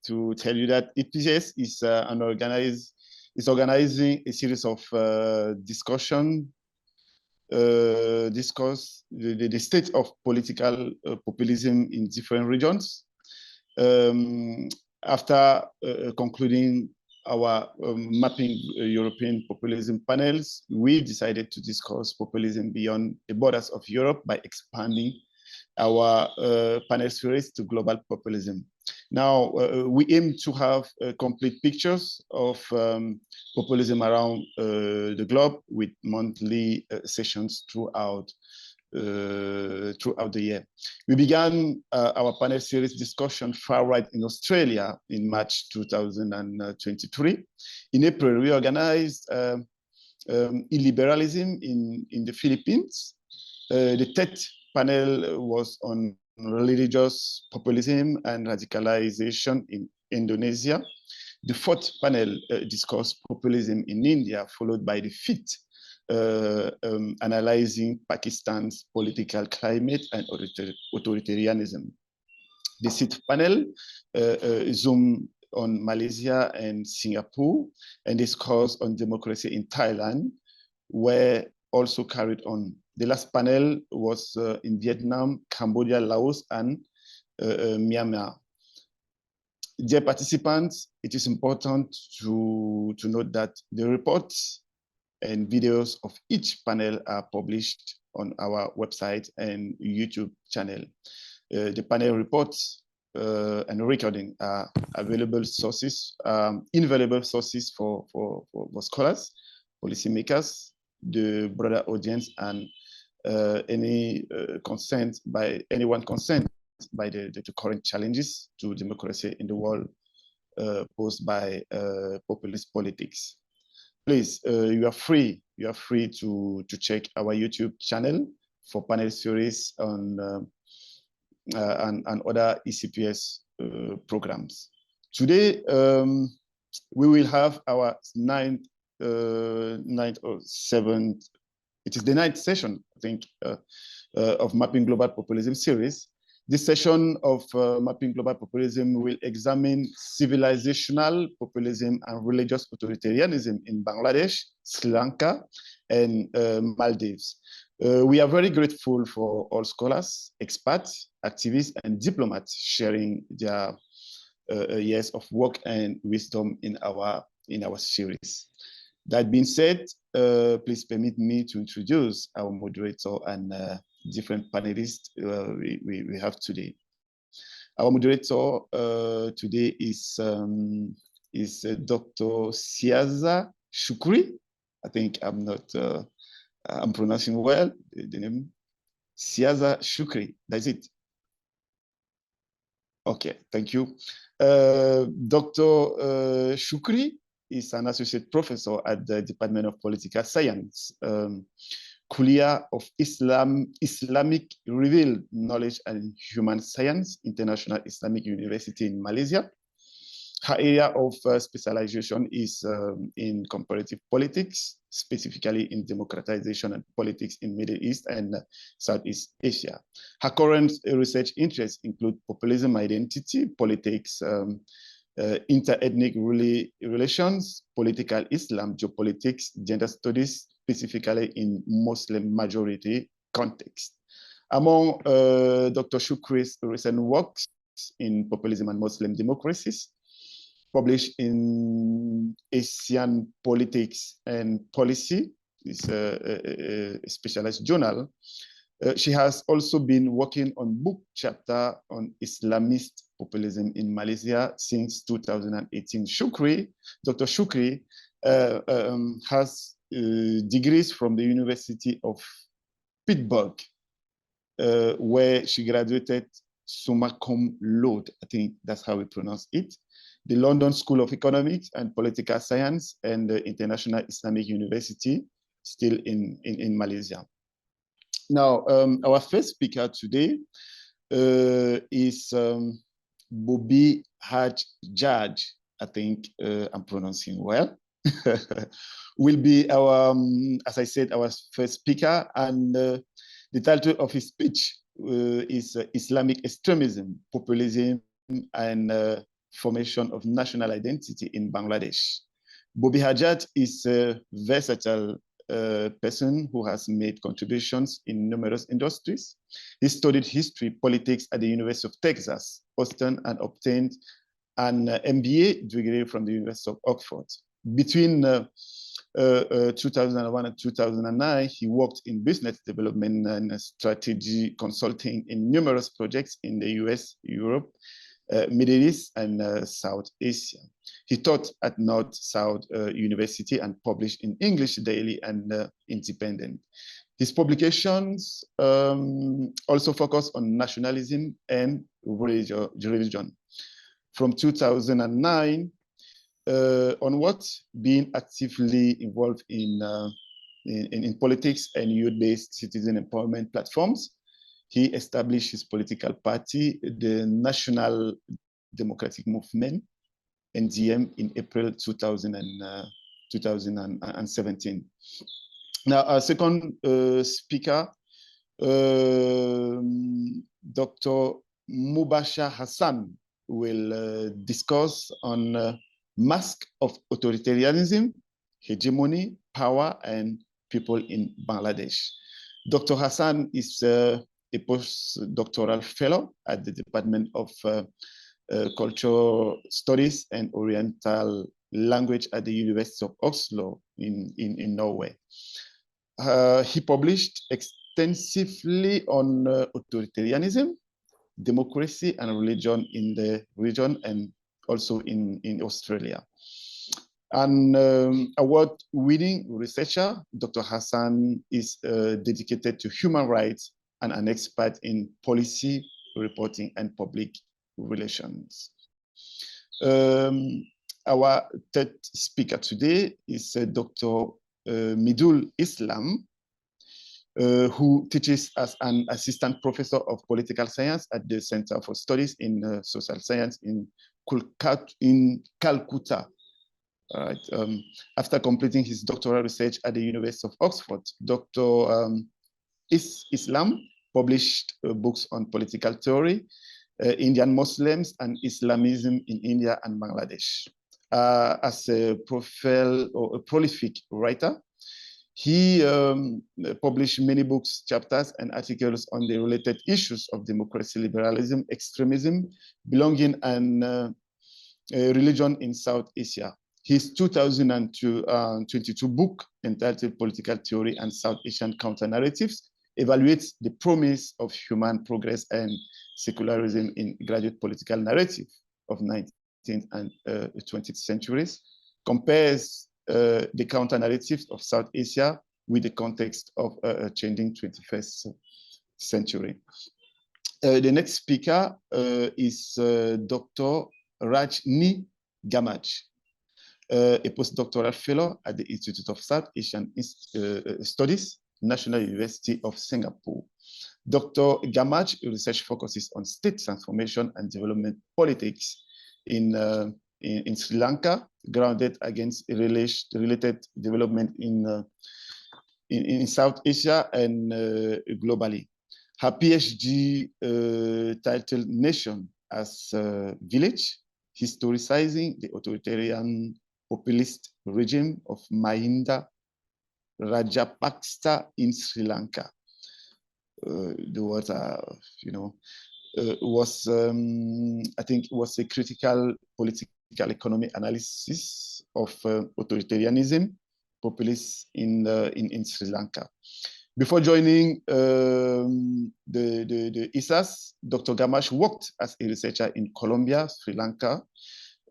to tell you that EPS is organizing a series of discussion, discuss the state of political populism in different regions. After concluding our mapping European populism panels, we decided to discuss populism beyond the borders of Europe by expanding our panel series to global populism. Now, we aim to have complete pictures of populism around the globe with monthly sessions throughout the year. We began our panel series discussion far right in Australia in March 2023. In April, we organized illiberalism in the Philippines. The third panel was on religious populism and radicalization in Indonesia. The fourth panel discussed populism in India, followed by the fifth analyzing Pakistan's political climate and authoritarianism. The sixth panel zoomed on Malaysia and Singapore and discussed on democracy in Thailand, were also carried on. The last panel was in Vietnam, Cambodia, Laos, and Myanmar. Dear participants, it is important to note that the reports and videos of each panel are published on our website and YouTube channel. The panel reports and recording are available sources, invaluable sources for scholars, policymakers, the broader audience, and anyone concerned by the current challenges to democracy in the world posed by populist politics. Please, you are free to check our YouTube channel for panel series on and other ECPS programs. Today, we will have our ninth or seventh. It is the ninth session, I think, of Mapping Global Populism series. This session of Mapping Global Populism will examine civilizational populism and religious authoritarianism in Bangladesh, Sri Lanka, and Maldives. We are very grateful for all scholars, experts, activists, and diplomats sharing their years of work and wisdom in our series. That being said, please permit me to introduce our moderator and different panelists we have today. Our moderator today is Dr. Syaza Shukri. I think I'm pronouncing well the name. Syaza Shukri, that's it. Okay, thank you. Dr. Shukri is an associate professor at the Department of Political Science, Kulliyyah of Islamic Revealed Knowledge and Human Science, International Islamic University in Malaysia. Her area of specialization is in comparative politics, specifically in democratization and politics in Middle East and Southeast Asia. Her current research interests include populism, identity, politics, inter-ethnic relations, political Islam, geopolitics, gender studies, specifically in Muslim majority context. Among Dr. Shukri's recent works in populism and Muslim democracies, published in Asian Politics and Policy, is a specialized journal. She has also been working on book chapter on Islamist populism in Malaysia since 2018. Dr. Shukri has degrees from the University of Pittsburgh, where she graduated summa cum laude. I think that's how we pronounce it. The London School of Economics and Political Science and the International Islamic University, still in Malaysia. Now, our first speaker today is Bobby Hajjaj. I think I'm pronouncing well. Will be our, as I said, our first speaker, and the title of his speech is Islamic Extremism, Populism, and formation of national identity in Bangladesh. Bobby Hajjaj is a versatile person who has made contributions in numerous industries. He studied history, politics at the University of Texas, Austin, and obtained an MBA degree from the University of Oxford. Between 2001 and 2009, he worked in business development and strategy consulting in numerous projects in the US, Europe, Middle East, and South Asia. He taught at North-South University and published in English Daily and Independent. His publications also focus on nationalism and religion. From 2009 onwards, being actively involved in politics and youth-based citizen empowerment platforms, he established his political party, the National Democratic Movement, NDM, in April 2017. Now, our second speaker, Dr. Mubashar Hasan, will discuss on mask of authoritarianism, hegemony, power, and people in Bangladesh. Dr. Hasan is a postdoctoral fellow at the Department of Cultural Studies and Oriental Language at the University of Oslo in Norway. He published extensively on authoritarianism, democracy, and religion in the region and also in Australia. An award-winning researcher, Dr. Hasan is dedicated to human rights and an expert in policy, reporting, and public relations. Our third speaker today is Dr. Maidul Islam, who teaches as an assistant professor of political science at the Center for Studies in Social Science in Calcutta. After completing his doctoral research at the University of Oxford, Dr. Islam published books on political theory, Indian Muslims, and Islamism in India and Bangladesh. As a prolific writer, he published many books, chapters, and articles on the related issues of democracy, liberalism, extremism, belonging, and religion in South Asia. His 2022 book, entitled Political Theory and South Asian Counter-Narratives, evaluates the promise of human progress and secularism in graduate political narrative of 19th and 20th centuries, compares the counter-narratives of South Asia with the context of a changing 21st century. The next speaker is Dr. Rajni Gamage, a postdoctoral fellow at the Institute of South Asian Studies, National University of Singapore. Dr. Gamage's research focuses on state transformation and development politics in Sri Lanka, grounded against related development in South Asia and globally. Her PhD titled Nation as Village, historicizing the authoritarian populist regime of Mahinda Rajapaksa in Sri Lanka. The words are, I think it was a critical political economic analysis of authoritarianism, populists in Sri Lanka. Before joining the ISAS, Dr. Gamage worked as a researcher in Colombia, Sri Lanka,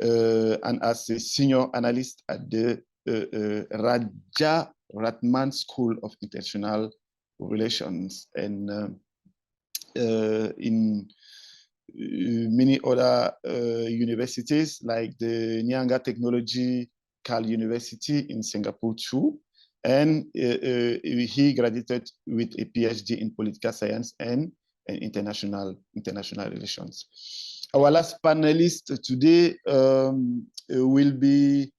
and as a senior analyst at the Raja Ratman School of International Relations, and in many other universities like the Nyanga Technological University in Singapore too. And he graduated with a PhD in political science and international relations. Our last panelist today will be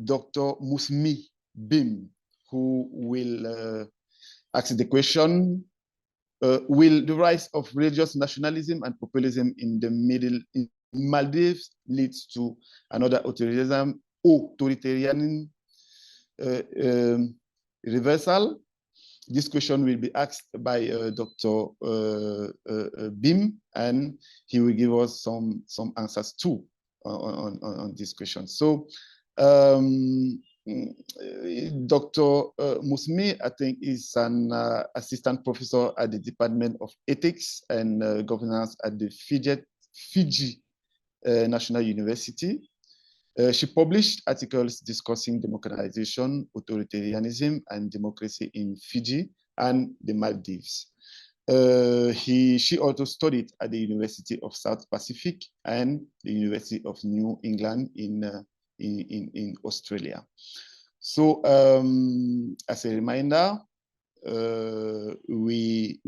Dr. Musmi Bim, who will ask the question, Will the rise of religious nationalism and populism in the Maldives leads to another authoritarian reversal? This question will be asked by Dr. Bim, and he will give us some answers too on this question. So, Dr. Musmi, I think, is an assistant professor at the Department of Ethics and Governance at the Fiji National University. She published articles discussing democratization, authoritarianism, and democracy in Fiji and the Maldives. She also studied at the University of South Pacific and the University of New England in Australia. So, as a reminder, we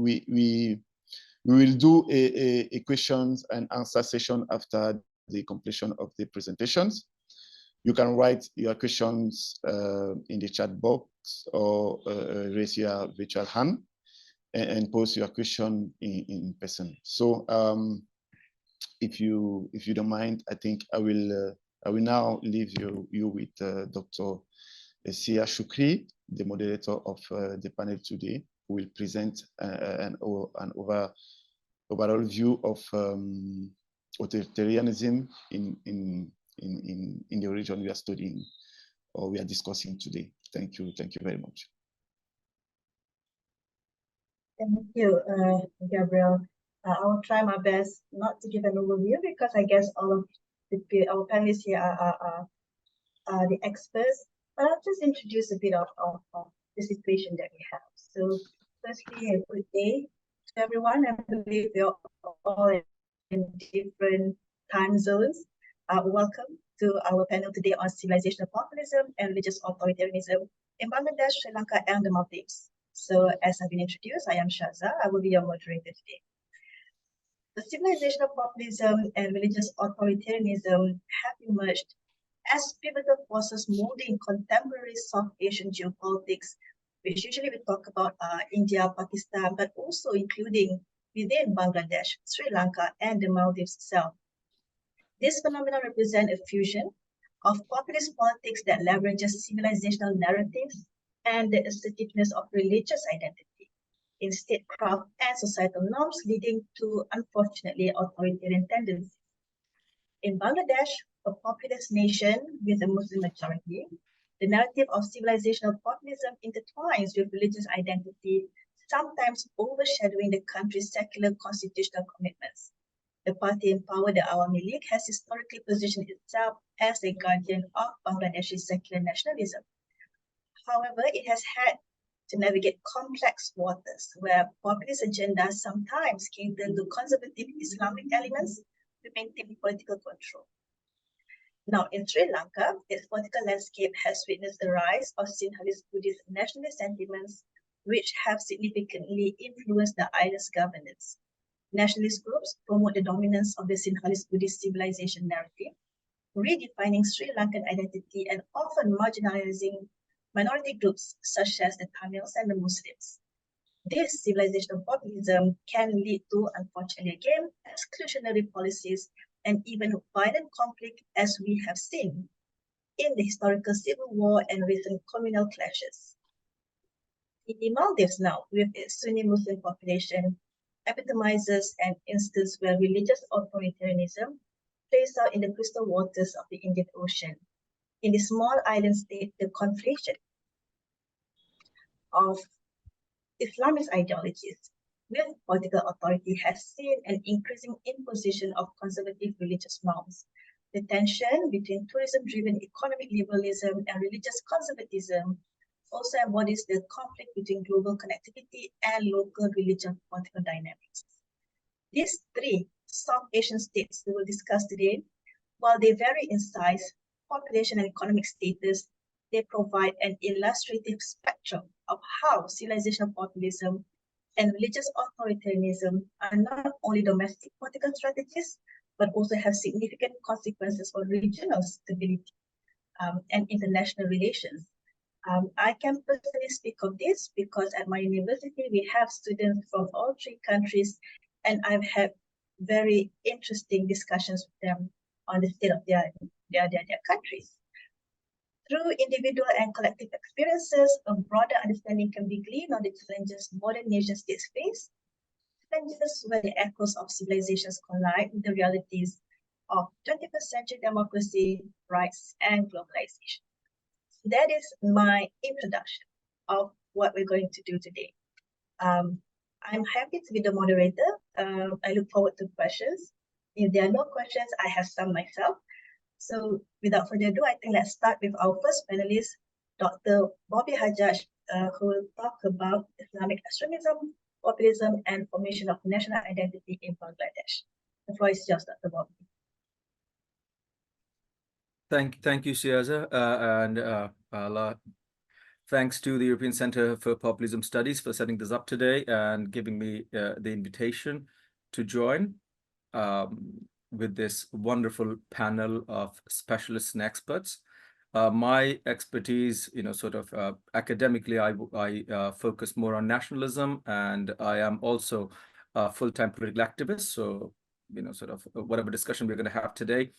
will do a questions and answer session after the completion of the presentations. You can write your questions in the chat box or raise your virtual hand and post your question in person. So if you don't mind, I think I will now leave you with Dr. Syaza Shukri, the moderator of the panel today, who will present an overall view of authoritarianism in the region we are studying or we are discussing today. Thank you very much. Thank you, Gabriel. I will try my best not to give an overview because I guess all of our panelists here are the experts, but I'll just introduce a bit of the situation that we have. So firstly, a good day to everyone. I believe you're all in different time zones. Welcome to our panel today on civilizational populism and religious authoritarianism in Bangladesh, Sri Lanka, and the Maldives. So as I've been introduced, I am Syaza. I will be your moderator today. The civilizational populism and religious authoritarianism have emerged as pivotal forces molding contemporary South Asian geopolitics, which usually we talk about India, Pakistan, but also including within Bangladesh, Sri Lanka, and the Maldives itself. This phenomenon represents a fusion of populist politics that leverages civilizational narratives and the assertiveness of religious identity in statecraft and societal norms, leading to, unfortunately, authoritarian tendencies. In Bangladesh, a populous nation with a Muslim majority, the narrative of civilizational populism intertwines with religious identity, sometimes overshadowing the country's secular constitutional commitments. The party in power, the Awami League, has historically positioned itself as a guardian of Bangladesh's secular nationalism. However, it has had to navigate complex waters where populist agendas sometimes cater to conservative Islamic elements to maintain political control. Now, in Sri Lanka, its political landscape has witnessed the rise of Sinhalese Buddhist nationalist sentiments, which have significantly influenced the island's governance. Nationalist groups promote the dominance of the Sinhalese Buddhist civilization narrative, redefining Sri Lankan identity and often marginalizing minority groups such as the Tamils and the Muslims. This civilizational populism can lead to, unfortunately again, exclusionary policies and even violent conflict, as we have seen in the historical civil war and recent communal clashes. In the Maldives now, with its Sunni Muslim population, epitomizes an instance where religious authoritarianism plays out in the crystal waters of the Indian Ocean. In the small island state, the conflation of Islamist ideologies with political authority has seen an increasing imposition of conservative religious norms. The tension between tourism-driven economic liberalism and religious conservatism also embodies the conflict between global connectivity and local religious political dynamics. These three South Asian states we will discuss today, while they vary in size, population, and economic status, they provide an illustrative spectrum of how civilizational populism and religious authoritarianism are not only domestic political strategies, but also have significant consequences for regional stability and international relations. I can personally speak of this because at my university, we have students from all three countries, and I've had very interesting discussions with them on the state of their countries. Through individual and collective experiences, a broader understanding can be gleaned on the challenges modern nation-states face, challenges where the echoes of civilizations collide with the realities of 21st century democracy, rights, and globalization. That is my introduction of what we're going to do today. I'm happy to be the moderator. I look forward to questions. If there are no questions, I have some myself. So without further ado, I think let's start with our first panelist, Dr. Bobby Hajjaj, who will talk about Islamic extremism, populism, and formation of national identity in Bangladesh. The floor is yours, Dr. Bobby. Thank you, Syaza, thanks to the European Center for Populism Studies for setting this up today and giving me the invitation to join with this wonderful panel of specialists and experts. My expertise, academically, I focus more on nationalism, and I am also a full-time political activist. So, whatever discussion we're going to have today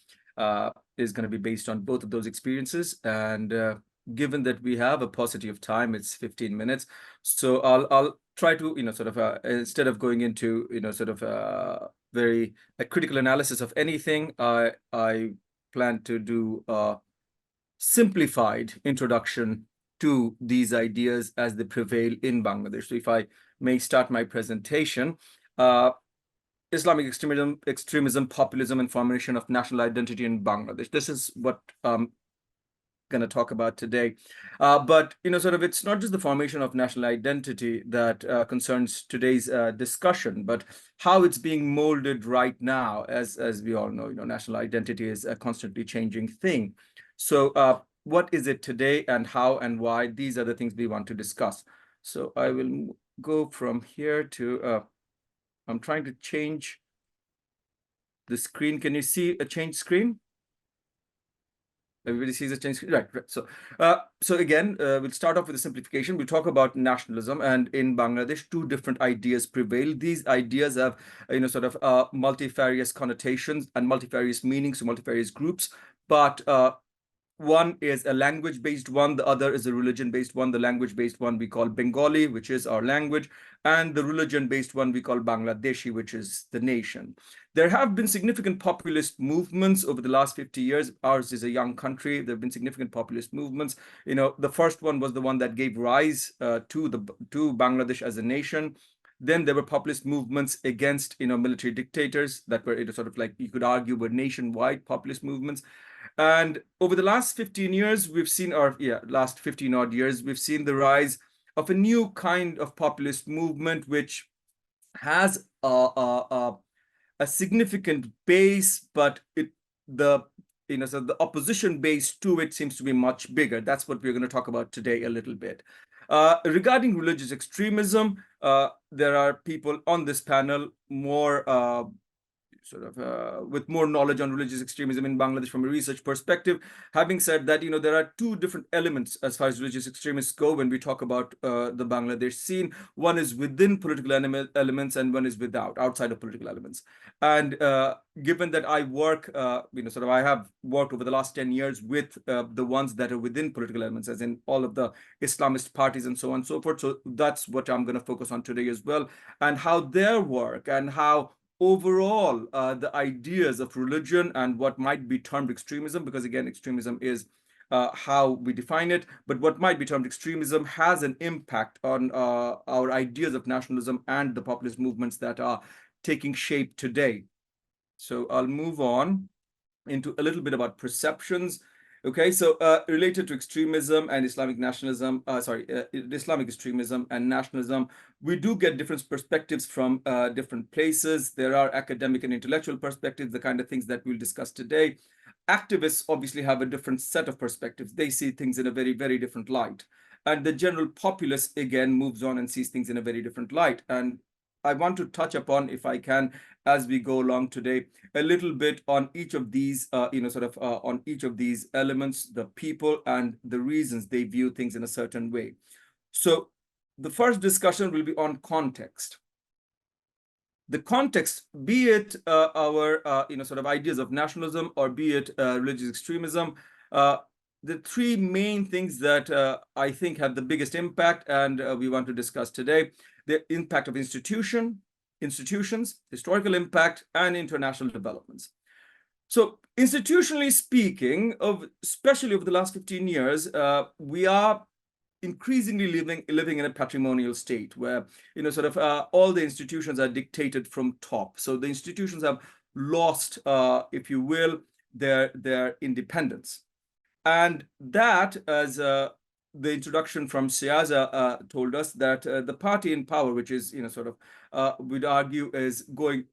is going to be based on both of those experiences. And given that we have a paucity of time, it's 15 minutes. So I'll try to, instead of going into, very critical analysis of anything, I plan to do a simplified introduction to these ideas as they prevail in Bangladesh. So if I may start my presentation, Islamic extremism, populism, and formation of national identity in Bangladesh. This is what I'm going to talk about today. But, it's not just the formation of national identity that concerns today's discussion, but how it's being molded right now. As we all know, national identity is a constantly changing thing. So what is it today, and how and why? These are the things we want to discuss. So I will go from here to... I'm trying to change the screen. Can you see a change screen? Everybody sees a change screen, right? So again, we'll start off with a simplification. We'll talk about nationalism, and in Bangladesh, two different ideas prevail. These ideas have, multifarious connotations and multifarious meanings to multifarious groups, but one is a language-based one, the other is a religion-based one. The language-based one we call Bengali, which is our language, and the religion-based one we call Bangladeshi, which is the nation. There have been significant populist movements over the last 50 years. Ours is a young country. There have been significant populist movements. The first one was the one that gave rise to Bangladesh as a nation. Then there were populist movements against, military dictators that were, you could argue, were nationwide populist movements. And over the last 15 years, we've seen, last 15 odd years, we've seen the rise of a new kind of populist movement, which has a significant base, but the opposition base to it seems to be much bigger. That's what we're going to talk about today a little bit. Regarding religious extremism, there are people on this panel more with more knowledge on religious extremism in Bangladesh from a research perspective. Having said that, there are two different elements as far as religious extremists go when we talk about the Bangladesh scene. One is within political elements, and one is outside of political elements. And given that I work, I have worked over the last 10 years with the ones that are within political elements, as in all of the Islamist parties and so on and so forth. So that's what I'm going to focus on today as well, and how their work and how overall the ideas of religion and what might be termed extremism, because again, extremism is how we define it, but what might be termed extremism has an impact on our ideas of nationalism and the populist movements that are taking shape today. So I'll move on into a little bit about perceptions. Okay, so related to extremism and Islamic nationalism, Islamic extremism and nationalism, we do get different perspectives from different places. There are academic and intellectual perspectives, the kind of things that we'll discuss today. Activists obviously have a different set of perspectives. They see things in a very, very different light. And the general populace, again, moves on and sees things in a very different light. And I want to touch upon, if I can, as we go along today, a little bit on each of these, on each of these elements, the people and the reasons they view things in a certain way. So the first discussion will be on context. The context, be it our ideas of nationalism, or be it religious extremism, the three main things that I think have the biggest impact, and we want to discuss today: the impact of institutions, historical impact, and international developments. So institutionally speaking, especially over the last 15 years, we are increasingly living in a patrimonial state where all the institutions are dictated from top. So the institutions have lost, if you will, their independence, and that, as the introduction from Syaza told us, that the party in power, which is we'd argue is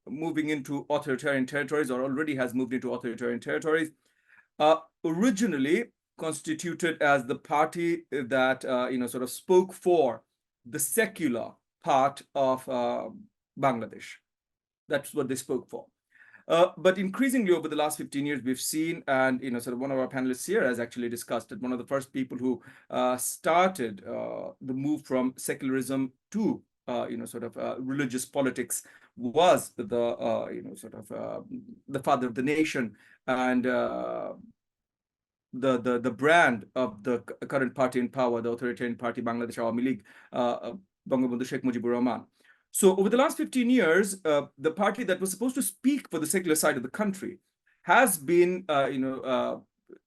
moving into authoritarian territories, or already has moved into authoritarian territories, originally constituted as the party that spoke for the secular part of Bangladesh. That's what they spoke for. But increasingly over the last 15 years, we've seen, and one of our panelists here has actually discussed it, one of the first people who started the move from secularism to religious politics was the father of the nation, and the brand of the current party in power, the authoritarian party, Bangladesh Awami League, Bangabandhu Sheikh Mujibur Rahman. So over the last 15 years, the party that was supposed to speak for the secular side of the country has been,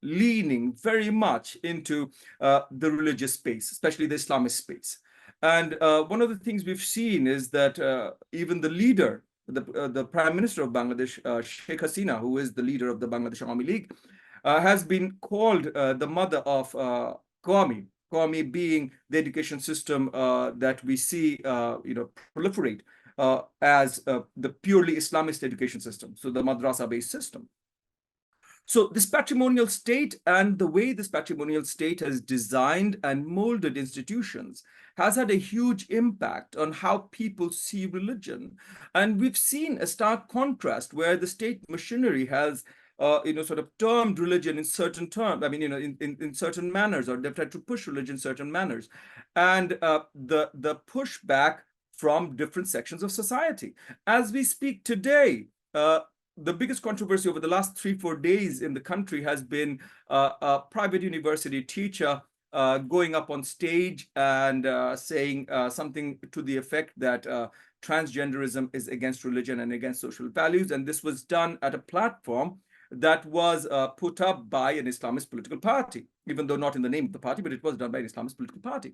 leaning very much into the religious space, especially the Islamist space. And one of the things we've seen is that even the leader, the Prime Minister of Bangladesh, Sheikh Hasina, who is the leader of the Bangladesh Awami League, has been called the mother of Qawmi being the education system that we see proliferate as the purely Islamist education system, so the madrasa-based system. So this patrimonial state, and the way this patrimonial state has designed and molded institutions, has had a huge impact on how people see religion. And we've seen a stark contrast where the state machinery has termed religion in certain terms, in certain manners, or they've tried to push religion in certain manners, and the pushback from different sections of society. As we speak today, the biggest controversy over the last 3-4 days in the country has been a private university teacher going up on stage and saying something to the effect that transgenderism is against religion and against social values. And this was done at a platform that was put up by an Islamist political party, even though not in the name of the party, but it was done by an Islamist political party.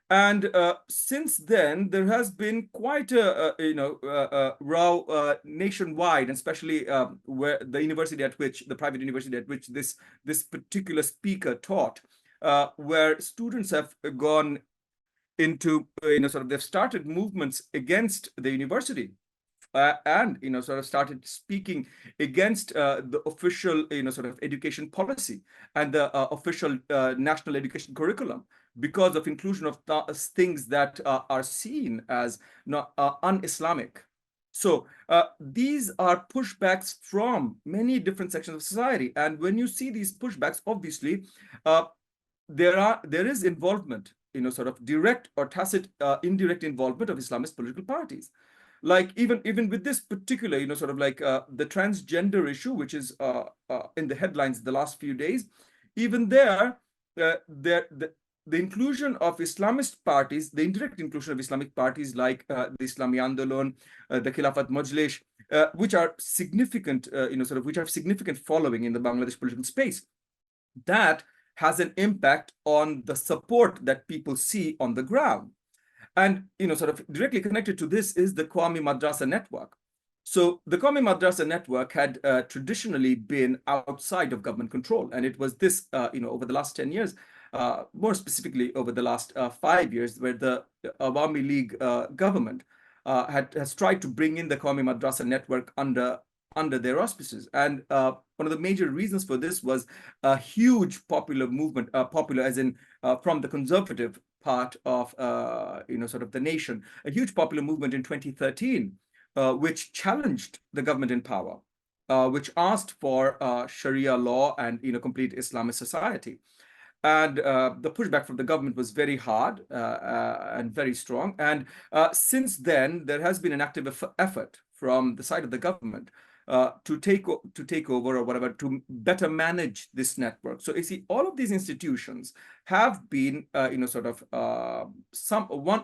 And since then, there has been quite a row nationwide, and especially where the university at which, the private university at which this particular speaker taught, where students have gone into, they've started movements against the university. And started speaking against the official education policy and the official national education curriculum, because of inclusion of things that are seen as not un-Islamic. So these are pushbacks from many different sections of society, and when you see these pushbacks, obviously there is involvement, direct or tacit indirect involvement of Islamist political parties. Like even with this particular, the transgender issue, which is in the headlines the last few days, even there, the inclusion of Islamist parties, the indirect inclusion of Islamic parties like the Islami Andolon, the Khilafat Majlis, which are significant, which have significant following in the Bangladesh political space, that has an impact on the support that people see on the ground. And directly connected to this is the Qawmi Madrasa network. So the Qawmi Madrasa network had traditionally been outside of government control, and it was this over the last 10 years, more specifically over the last 5 years, where the Awami League government has tried to bring in the Qawmi Madrasa network under their auspices. And one of the major reasons for this was a huge popular movement, popular as in from the conservative part of, sort of the nation. A huge popular movement in 2013, which challenged the government in power, which asked for Sharia law and, complete Islamist society. And the pushback from the government was very hard and very strong. And since then, there has been an active effort from the side of the government to take over or whatever, to better manage this network. So you see, all of these institutions have been, sort of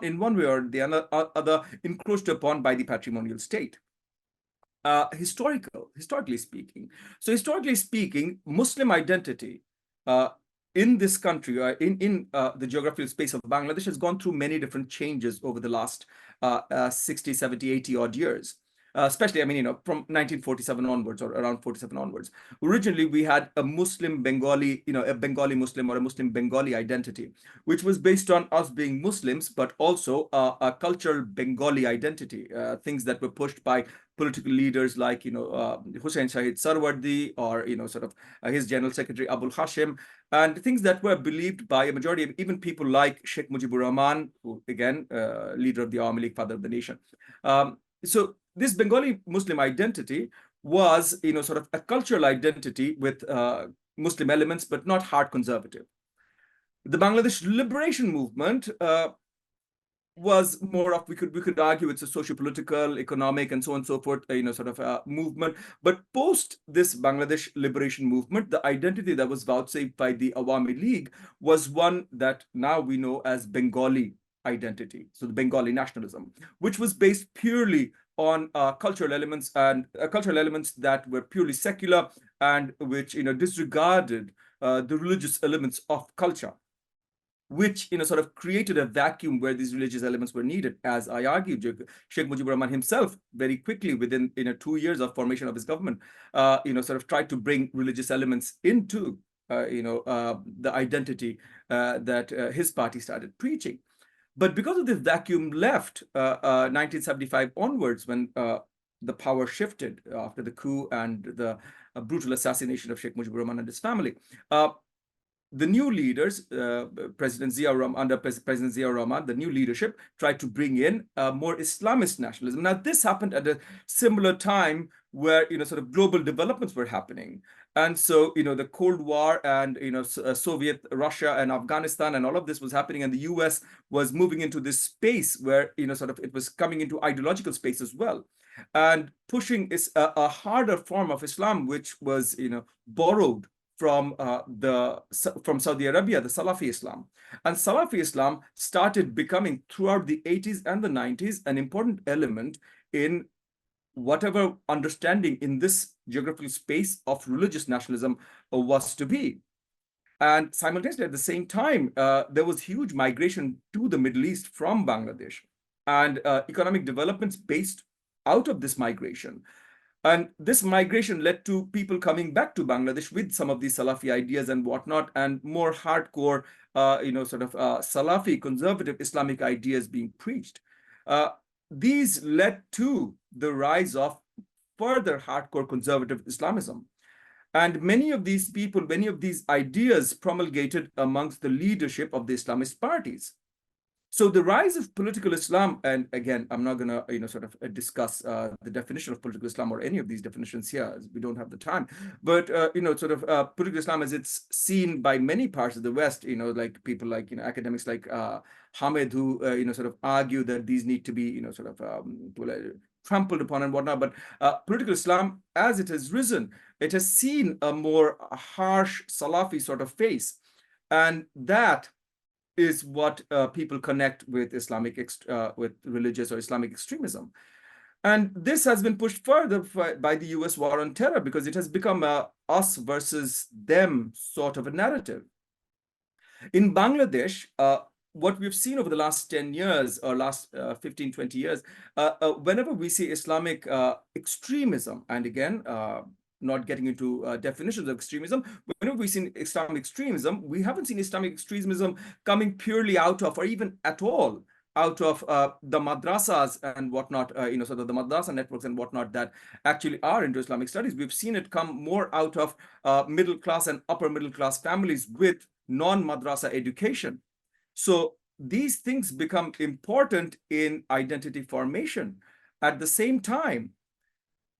in one way or the other encroached upon by the patrimonial state. Historically speaking. So historically speaking, Muslim identity in this country, in the geographical space of Bangladesh, has gone through many different changes over the last 60, 70, 80 odd years. Especially, from 1947 onwards, or around 47 onwards. Originally, we had a Muslim Bengali, a Bengali Muslim or a Muslim Bengali identity, which was based on us being Muslims, but also a cultural Bengali identity, things that were pushed by political leaders like, Hussain Shahid Sarwardi, or, sort of his General Secretary Abul Hashim, and things that were believed by a majority of even people like Sheikh Mujibur Rahman, who, again, leader of the Awami League, father of the nation. So this Bengali Muslim identity was, sort of a cultural identity with Muslim elements, but not hard conservative. The Bangladesh liberation movement was more of, we could argue it's a socio-political, economic, and so on and so forth, sort of movement. But post this Bangladesh liberation movement, the identity that was vouchsafed by the Awami League was one that now we know as Bengali identity. So the Bengali nationalism, which was based purely on cultural elements, and cultural elements that were purely secular, and which, disregarded the religious elements of culture, which, sort of created a vacuum where these religious elements were needed. As I argued, Sheikh Mujibur Rahman himself, very quickly, within 2 years of formation of his government, sort of tried to bring religious elements into, the identity that his party started preaching. But because of this vacuum left 1975 onwards, when the power shifted after the coup and the brutal assassination of Sheikh Mujibur Rahman and his family, the new leaders, President Zia Rahman, the new leadership tried to bring in more Islamist nationalism. Now, this happened at a similar time where, sort of global developments were happening. And so, the Cold War and, Soviet Russia and Afghanistan and all of this was happening. And the US was moving into this space where, sort of it was coming into ideological space as well. And pushing is a harder form of Islam, which was, borrowed from Saudi Arabia, the Salafi Islam. And Salafi Islam started becoming, throughout the 80s and the 90s, an important element in whatever understanding in this geographical space of religious nationalism was to be. And simultaneously, at the same time, there was huge migration to the Middle East from Bangladesh, and economic developments based out of this migration. And this migration led to people coming back to Bangladesh with some of these Salafi ideas and whatnot, and more hardcore, sort of Salafi conservative Islamic ideas being preached. These led to the rise of further hardcore conservative Islamism. And many of these people, many of these ideas promulgated amongst the leadership of the Islamist parties. So the rise of political Islam, and again, I'm not going to, sort of discuss the definition of political Islam or any of these definitions here, as we don't have the time. But, sort of political Islam, as it's seen by many parts of the West, like people like, academics like Hamid, who, sort of argue that these need to be, sort of trampled upon and whatnot. But political Islam, as it has risen, it has seen a more harsh Salafi sort of face. And that is what people connect with with religious or Islamic extremism. And this has been pushed further by the US war on terror, because it has become a us versus them sort of a narrative. In Bangladesh, what we've seen over the last 10 years or last 15, 20 years, whenever we see Islamic extremism, and again, not getting into definitions of extremism, whenever we've seen Islamic extremism, we haven't seen Islamic extremism coming purely out of, or even at all, out of the madrasas and whatnot, sort of the madrasa networks and whatnot that actually are into Islamic studies. We've seen it come more out of middle class and upper middle class families with non-madrasa education. So these things become important in identity formation. At the same time,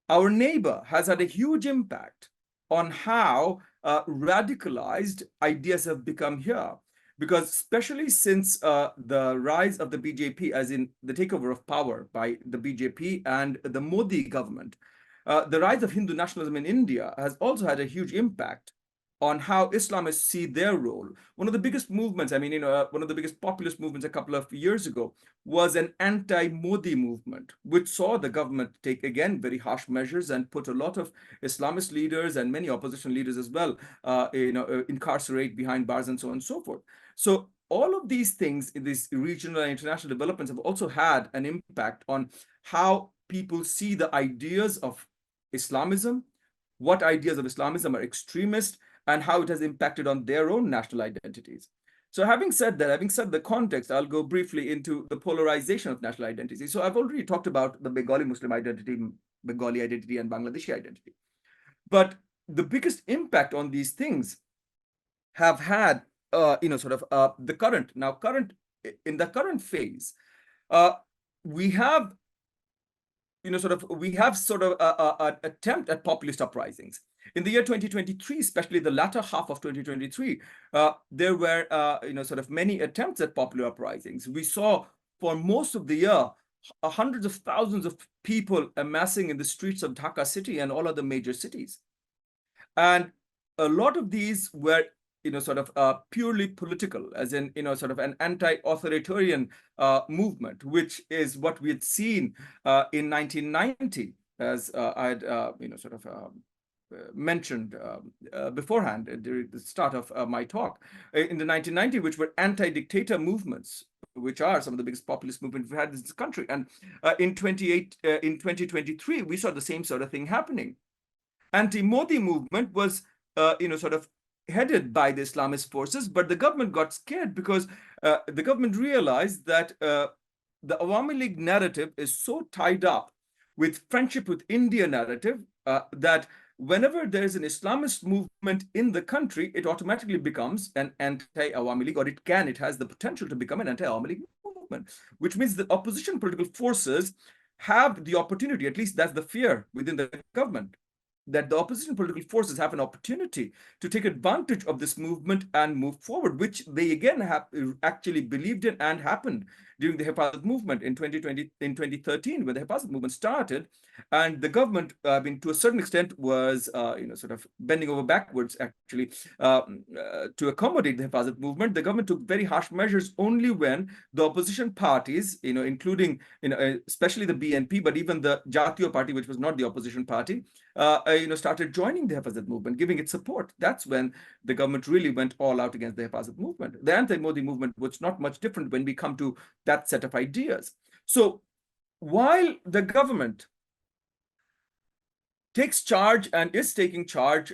our neighbor has had a huge impact on how radicalized ideas have become here. Because especially since the rise of the BJP, as in the takeover of power by the BJP and the Modi government, the rise of Hindu nationalism in India has also had a huge impact on how Islamists see their role. One of the biggest movements, one of the biggest populist movements a couple of years ago was an anti-Modi movement, which saw the government take, again, very harsh measures and put a lot of Islamist leaders and many opposition leaders as well, incarcerate behind bars and so on and so forth. So all of these things, these regional and international developments, have also had an impact on how people see the ideas of Islamism, what ideas of Islamism are extremist, and how it has impacted on their own national identities. So having said that, having set the context, I'll go briefly into the polarization of national identity. So I've already talked about the Bengali Muslim identity, Bengali identity, and Bangladeshi identity. But the biggest impact on these things have had, in the current phase, we have an attempt at populist uprisings. In the year 2023, especially the latter half of 2023, there were many attempts at popular uprisings. We saw for most of the year hundreds of thousands of people amassing in the streets of Dhaka city and all other major cities. And a lot of these were purely political, as in, an anti-authoritarian movement, which is what we had seen in 1990, as I had, mentioned beforehand during the start of my talk. In the 1990s, which were anti-dictator movements, which are some of the biggest populist movements we've had in this country. And in 2023, we saw the same sort of thing happening. Anti-Modi movement was, headed by the Islamist forces, but the government got scared because the government realized that the Awami League narrative is so tied up with friendship with India narrative that whenever there is an Islamist movement in the country, it automatically becomes an anti-Awami League, or it has the potential to become an anti-Awami League movement, which means that opposition political forces have the opportunity, at least that's the fear within the government, that the opposition political forces have an opportunity to take advantage of this movement and move forward, which they again have actually believed in and happened during the Hifazat movement in 2013, when the Hifazat movement started, and the government, to a certain extent, was bending over backwards actually to accommodate the Hifazat movement. The government took very harsh measures only when the opposition parties, including especially the BNP, but even the Jatiyo party, which was not the opposition party, started joining the Hifazat movement, giving it support. That's when the government really went all out against the Hifazat movement. The anti-Modi movement was not much different when we come to that set of ideas. So while the government takes charge and is taking charge,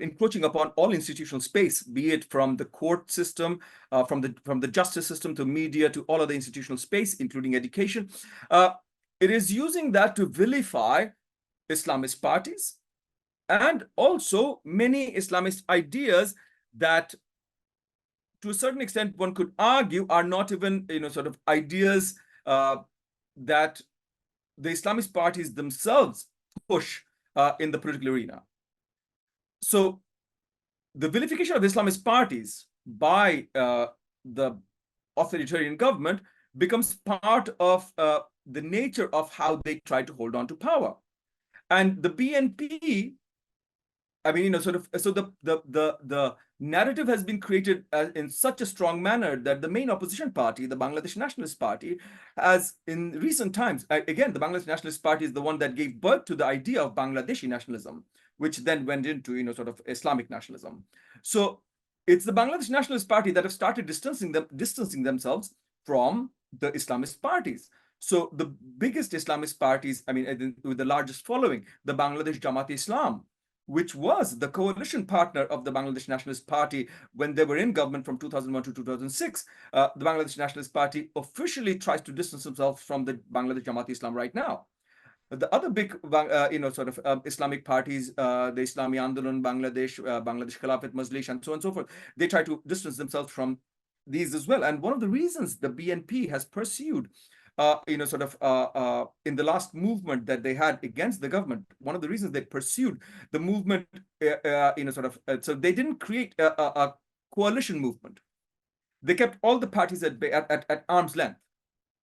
encroaching upon all institutional space, be it from the court system, from the justice system to media to all of the institutional space, including education, it is using that to vilify Islamist parties and also many Islamist ideas that, to a certain extent, one could argue are not even ideas that the Islamist parties themselves push in the political arena. So the vilification of Islamist parties by the authoritarian government becomes part of the nature of how they try to hold on to power. And the BNP, so the narrative has been created in such a strong manner that the main opposition party, the Bangladesh Nationalist Party, has in recent times, again, the Bangladesh Nationalist Party is the one that gave birth to the idea of Bangladeshi nationalism, which then went into, Islamic nationalism. So it's the Bangladesh Nationalist Party that have started distancing themselves from the Islamist parties. So the biggest Islamist parties, with the largest following, the Bangladesh Jamaat-e-Islam, which was the coalition partner of the Bangladesh Nationalist Party when they were in government from 2001 to 2006. The Bangladesh Nationalist Party officially tries to distance themselves from the Bangladesh Jamaat-e-Islam right now. The other big, Islamic parties, the Islami Andolan Bangladesh, Bangladesh Khilafat Majlis, and so on and so forth, they try to distance themselves from these as well. And one of the reasons the BNP has pursued, in the last movement that they had against the government, one of the reasons they pursued the movement, so they didn't create a coalition movement. They kept all the parties at arm's length.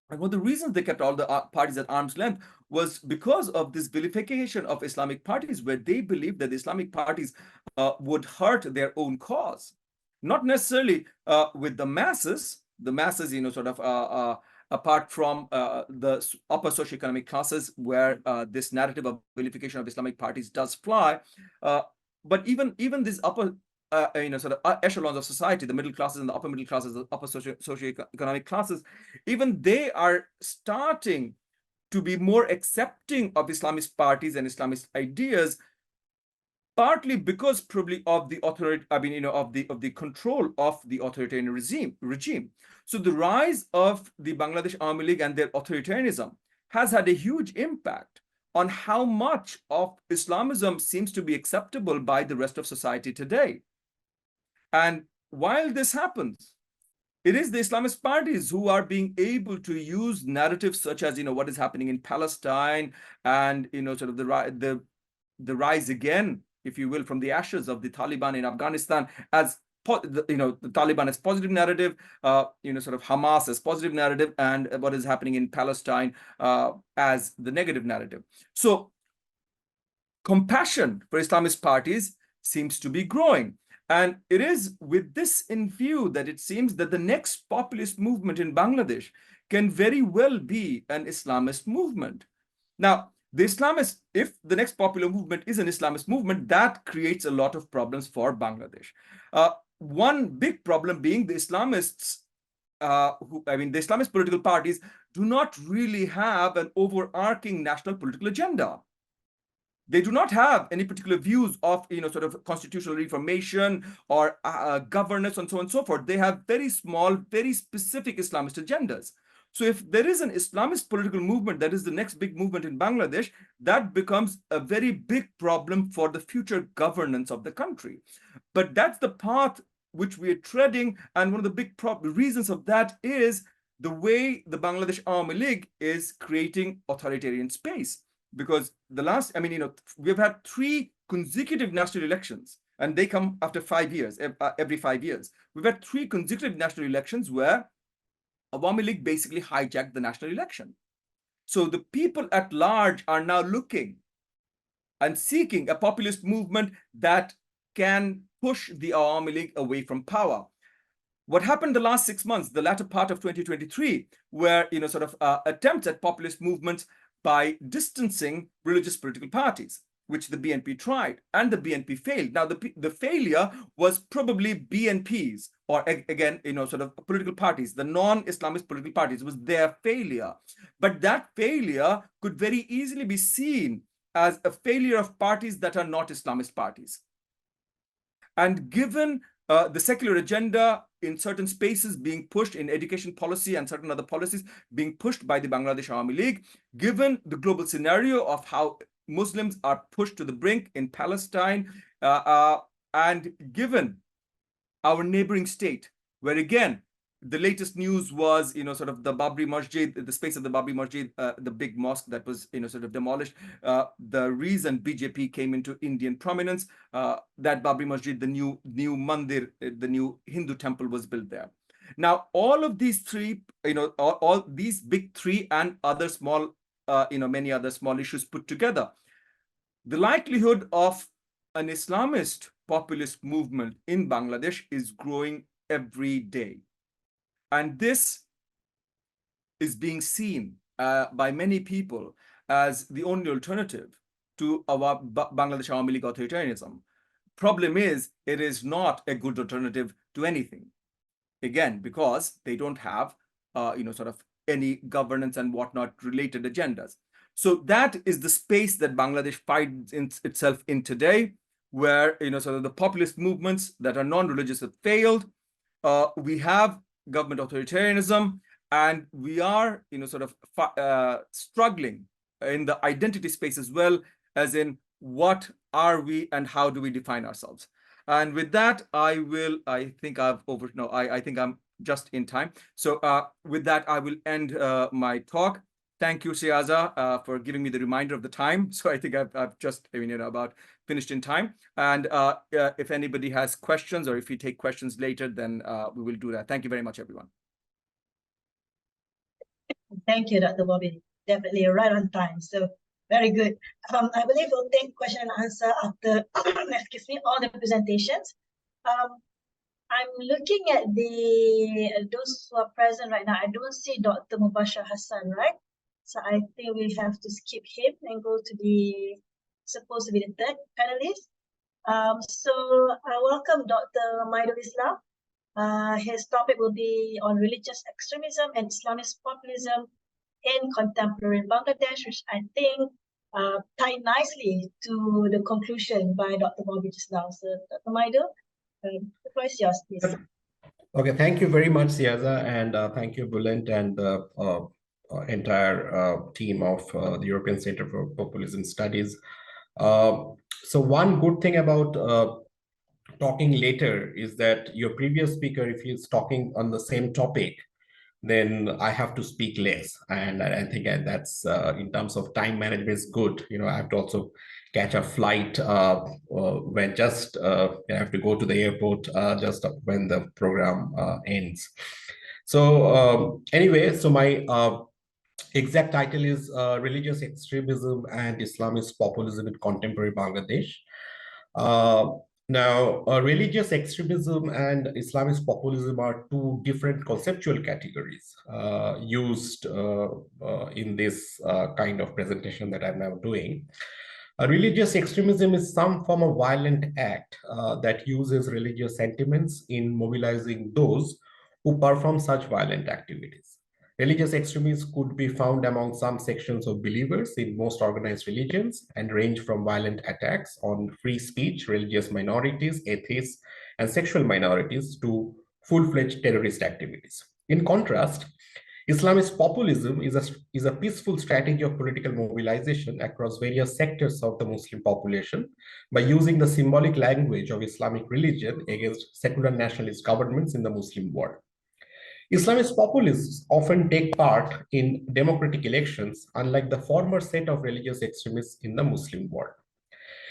And one of the reasons they kept all the parties at arm's length was because of this vilification of Islamic parties, where they believed that the Islamic parties would hurt their own cause, not necessarily with the masses, apart from the upper socioeconomic classes, where this narrative of vilification of Islamic parties does fly, but even this upper echelons of society, the middle classes and the upper middle classes, the upper socioeconomic classes, even they are starting to be more accepting of Islamist parties and Islamist ideas, partly because probably of the of the control of the authoritarian regime. So the rise of the Bangladesh Army League and their authoritarianism has had a huge impact on how much of Islamism seems to be acceptable by the rest of society today. And while this happens, it is the Islamist parties who are being able to use narratives such as, what is happening in Palestine, and, the rise again, if you will, from the ashes of the Taliban in Afghanistan, as the Taliban as positive narrative, Hamas as positive narrative, and what is happening in Palestine as the negative narrative. So compassion for Islamist parties seems to be growing. And it is with this in view that it seems that the next populist movement in Bangladesh can very well be an Islamist movement. Now, if the next popular movement is an Islamist movement, that creates a lot of problems for Bangladesh. One big problem being the Islamists, the Islamist political parties do not really have an overarching national political agenda. They do not have any particular views of, constitutional reformation or governance and so on and so forth. They have very small, very specific Islamist agendas. So if there is an Islamist political movement that is the next big movement in Bangladesh, that becomes a very big problem for the future governance of the country. But that's the path which we are treading. And one of the big reasons of that is the way the Bangladesh Army League is creating authoritarian space. Because we've had 3 consecutive national elections, and they come after 5 years, every 5 years. We've had 3 consecutive national elections where Awami League basically hijacked the national election. So the people at large are now looking and seeking a populist movement that can push the Awami League away from power. What happened the last 6 months, the latter part of 2023, were attempts at populist movements by distancing religious political parties, which the BNP tried, and the BNP failed. Now, the failure was probably BNP's, or again, political parties, the non-Islamist political parties, was their failure. But that failure could very easily be seen as a failure of parties that are not Islamist parties. And given the secular agenda in certain spaces being pushed in education policy and certain other policies being pushed by the Bangladesh Army League, given the global scenario of how Muslims are pushed to the brink in Palestine, and given our neighboring state, where again, the latest news was, the Babri Masjid, the space of the Babri Masjid, the big mosque that was, demolished. The reason BJP came into Indian prominence, that Babri Masjid, the new mandir, the new Hindu temple was built there. Now, all of these 3, all these big 3 and other small, many other small issues put together, the likelihood of an Islamist populist movement in Bangladesh is growing every day. And this is being seen by many people as the only alternative to our Bangladesh Army League authoritarianism. Problem is, it is not a good alternative to anything. Again, because they don't have, any governance and whatnot related agendas. So that is the space that Bangladesh finds itself in today, where, the populist movements that are non-religious have failed. We have government authoritarianism, and we are, struggling in the identity space as well, as in what are we and how do we define ourselves. And with that, I think I'm just in time. So with that, I will end my talk. Thank you, Syaza, for giving me the reminder of the time. So I think I've just, about finished in time. And if anybody has questions, or if you take questions later, then we will do that. Thank you very much, everyone. Thank you, Dr. Bobby. Definitely right on time. So very good. I believe we'll take question and answer after, excuse me, all the presentations. I'm looking at those who are present right now. I don't see Dr. Mubashar Hasan, right? So I think we have to skip him and go to the supposed to be the third panelist. So I welcome Dr. Maidul Islam. His topic will be on religious extremism and Islamist populism in contemporary Bangladesh, which I think tied nicely to the conclusion by Dr. Bobby just now. So Dr. Maidul, the floor is yours, please. Okay, thank you very much, Syaza, and thank you, Bulent, and the entire team of the European Center for Populism Studies. So one good thing about talking later is that your previous speaker, if he's talking on the same topic, then I have to speak less. And I think that's in terms of time management is good. I have to also catch a flight when just I have to go to the airport just when the program ends. So anyway, so my exact title is Religious Extremism and Islamist Populism in Contemporary Bangladesh. Now, religious extremism and Islamist populism are two different conceptual categories used in this kind of presentation that I'm now doing. Religious extremism is some form of violent act that uses religious sentiments in mobilizing those who perform such violent activities. Religious extremism could be found among some sections of believers in most organized religions and range from violent attacks on free speech, religious minorities, atheists, and sexual minorities to full-fledged terrorist activities. In contrast, Islamist populism is a peaceful strategy of political mobilization across various sectors of the Muslim population by using the symbolic language of Islamic religion against secular nationalist governments in the Muslim world. Islamist populists often take part in democratic elections, unlike the former set of religious extremists in the Muslim world.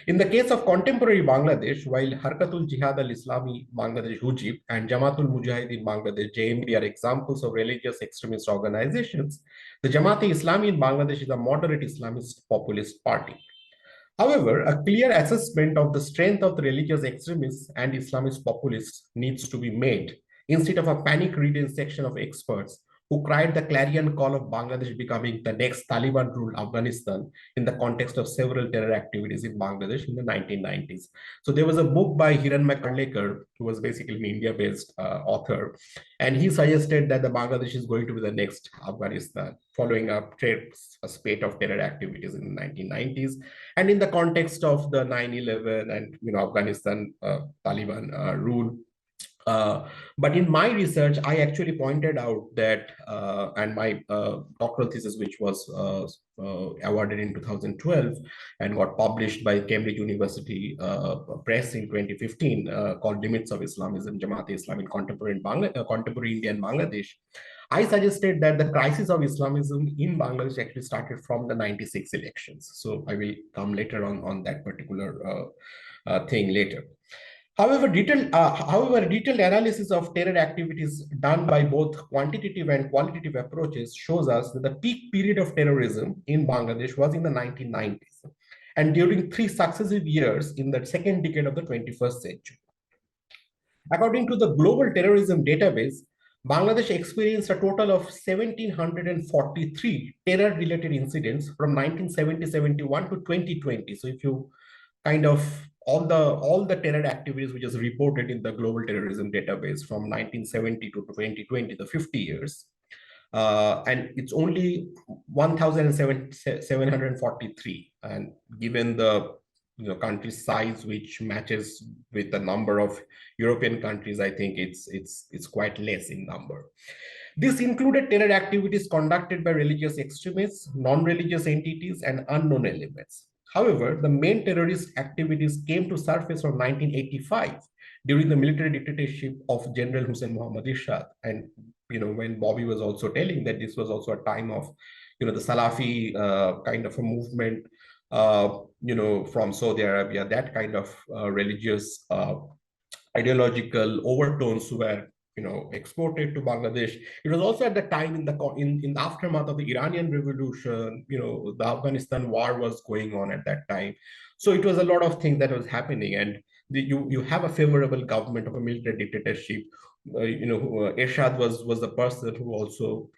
In the case of contemporary Bangladesh, while Harkatul Jihad al-Islami Bangladesh Hujib and Jamatul Mujahideen Bangladesh JMB are examples of religious extremist organizations, the Jamaat-e-Islami in Bangladesh is a moderate Islamist populist party. However, a clear assessment of the strength of the religious extremists and Islamist populists needs to be made, instead of a panic-ridden section of experts who cried the clarion call of Bangladesh becoming the next Taliban-ruled Afghanistan in the context of several terror activities in Bangladesh in the 1990s. So there was a book by Hiranmay Karlekar, who was basically an India-based author, and he suggested that the Bangladesh is going to be the next Afghanistan, following a spate of terror activities in the 1990s, and in the context of the 9/11 and Afghanistan Taliban rule. But in my research, I actually pointed out that, and my doctoral thesis, which was awarded in 2012 and got published by Cambridge University Press in 2015, called Limits of Islamism, Jamaat-e-Islam in Contemporary India and Bangladesh, I suggested that the crisis of Islamism in Bangladesh actually started from the 96 elections. So I will come later on that particular thing later. However, detailed analysis of terror activities done by both quantitative and qualitative approaches shows us that the peak period of terrorism in Bangladesh was in the 1990s and during 3 successive years in the second decade of the 21st century. According to the Global Terrorism Database, Bangladesh experienced a total of 1,743 terror-related incidents from 1970-71 to 2020. So if you kind of all the terror activities which is reported in the Global Terrorism Database from 1970 to 2020, the 50 years, and it's only 1,743. And given the country size, which matches with the number of European countries, I think it's quite less in number. This included terror activities conducted by religious extremists, non-religious entities, and unknown elements. However, the main terrorist activities came to surface from 1985 during the military dictatorship of General Hussein Muhammad Irshad. And when Bobby was also telling that this was also a time of the Salafi kind of a movement, from Saudi Arabia, that kind of religious ideological overtones were exported to Bangladesh. It was also at the time in the aftermath of the Iranian Revolution, the Afghanistan war was going on at that time. So it was a lot of things that was happening, and you have a favorable government of a military dictatorship. Irshad was the person who also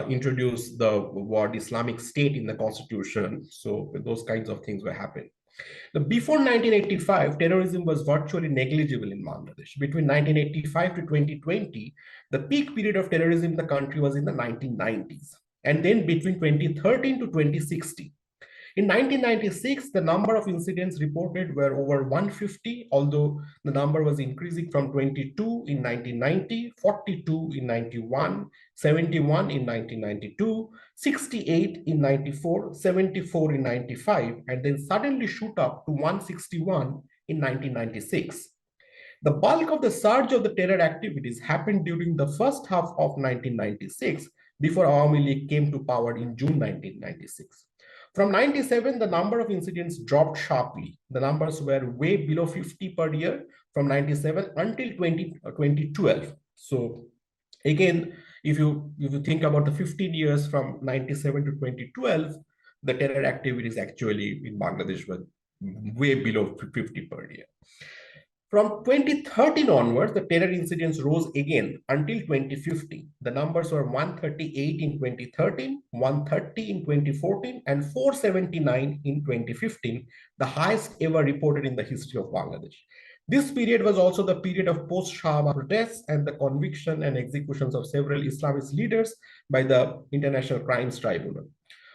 introduced the word Islamic State in the constitution. So those kinds of things were happening. Before 1985, terrorism was virtually negligible in Bangladesh. Between 1985 to 2020, the peak period of terrorism in the country was in the 1990s. And then between 2013 to 2016. In 1996, the number of incidents reported were over 150, although the number was increasing from 22 in 1990, 42 in 91, 71 in 1992, 68 in 94, 74 in 95, and then suddenly shoot up to 161 in 1996. The bulk of the surge of the terror activities happened during the first half of 1996, before Awami League came to power in June 1996. From 97, the number of incidents dropped sharply. The numbers were way below 50 per year from 97 until 2012. So again, if you think about the 15 years from 97 to 2012, the terror activities actually in Bangladesh were way below 50 per year. From 2013 onwards, the terror incidents rose again until 2015. The numbers were 138 in 2013, 130 in 2014, and 479 in 2015, the highest ever reported in the history of Bangladesh. This period was also the period of post-Shahaba protests and the conviction and executions of several Islamist leaders by the International Crimes Tribunal.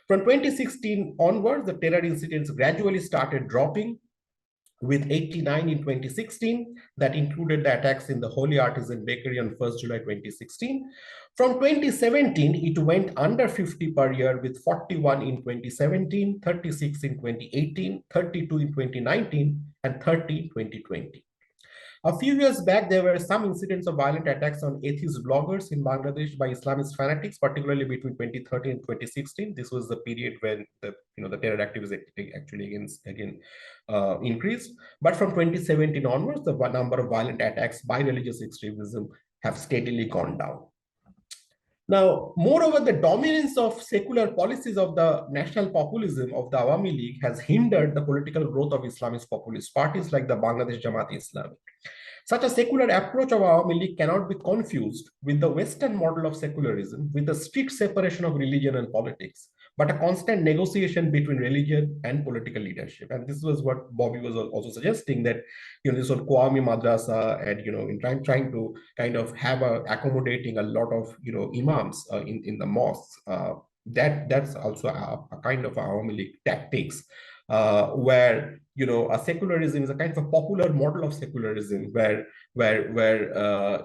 From 2016 onwards, the terror incidents gradually started dropping, with 89 in 2016, that included the attacks in the Holy Artisan Bakery on 1st July 2016. From 2017, it went under 50 per year, with 41 in 2017, 36 in 2018, 32 in 2019, and 30 in 2020. A few years back, there were some incidents of violent attacks on atheist bloggers in Bangladesh by Islamist fanatics, particularly between 2013 and 2016. This was the period when the terror activities actually again increased. But from 2017 onwards, the number of violent attacks by religious extremism have steadily gone down. Now, moreover, the dominance of secular policies of the national populism of the Awami League has hindered the political growth of Islamist populist parties like the Bangladesh Jamaat-e-Islami. Such a secular approach of Awami League cannot be confused with the Western model of secularism, with a strict separation of religion and politics, but a constant negotiation between religion and political leadership. And this was what Bobby was also suggesting, that this whole Qawmi Madrasa and in trying to kind of have accommodating a lot of imams in the mosques. That's also a kind of Awami League tactics, where a secularism is a kind of a popular model of secularism, where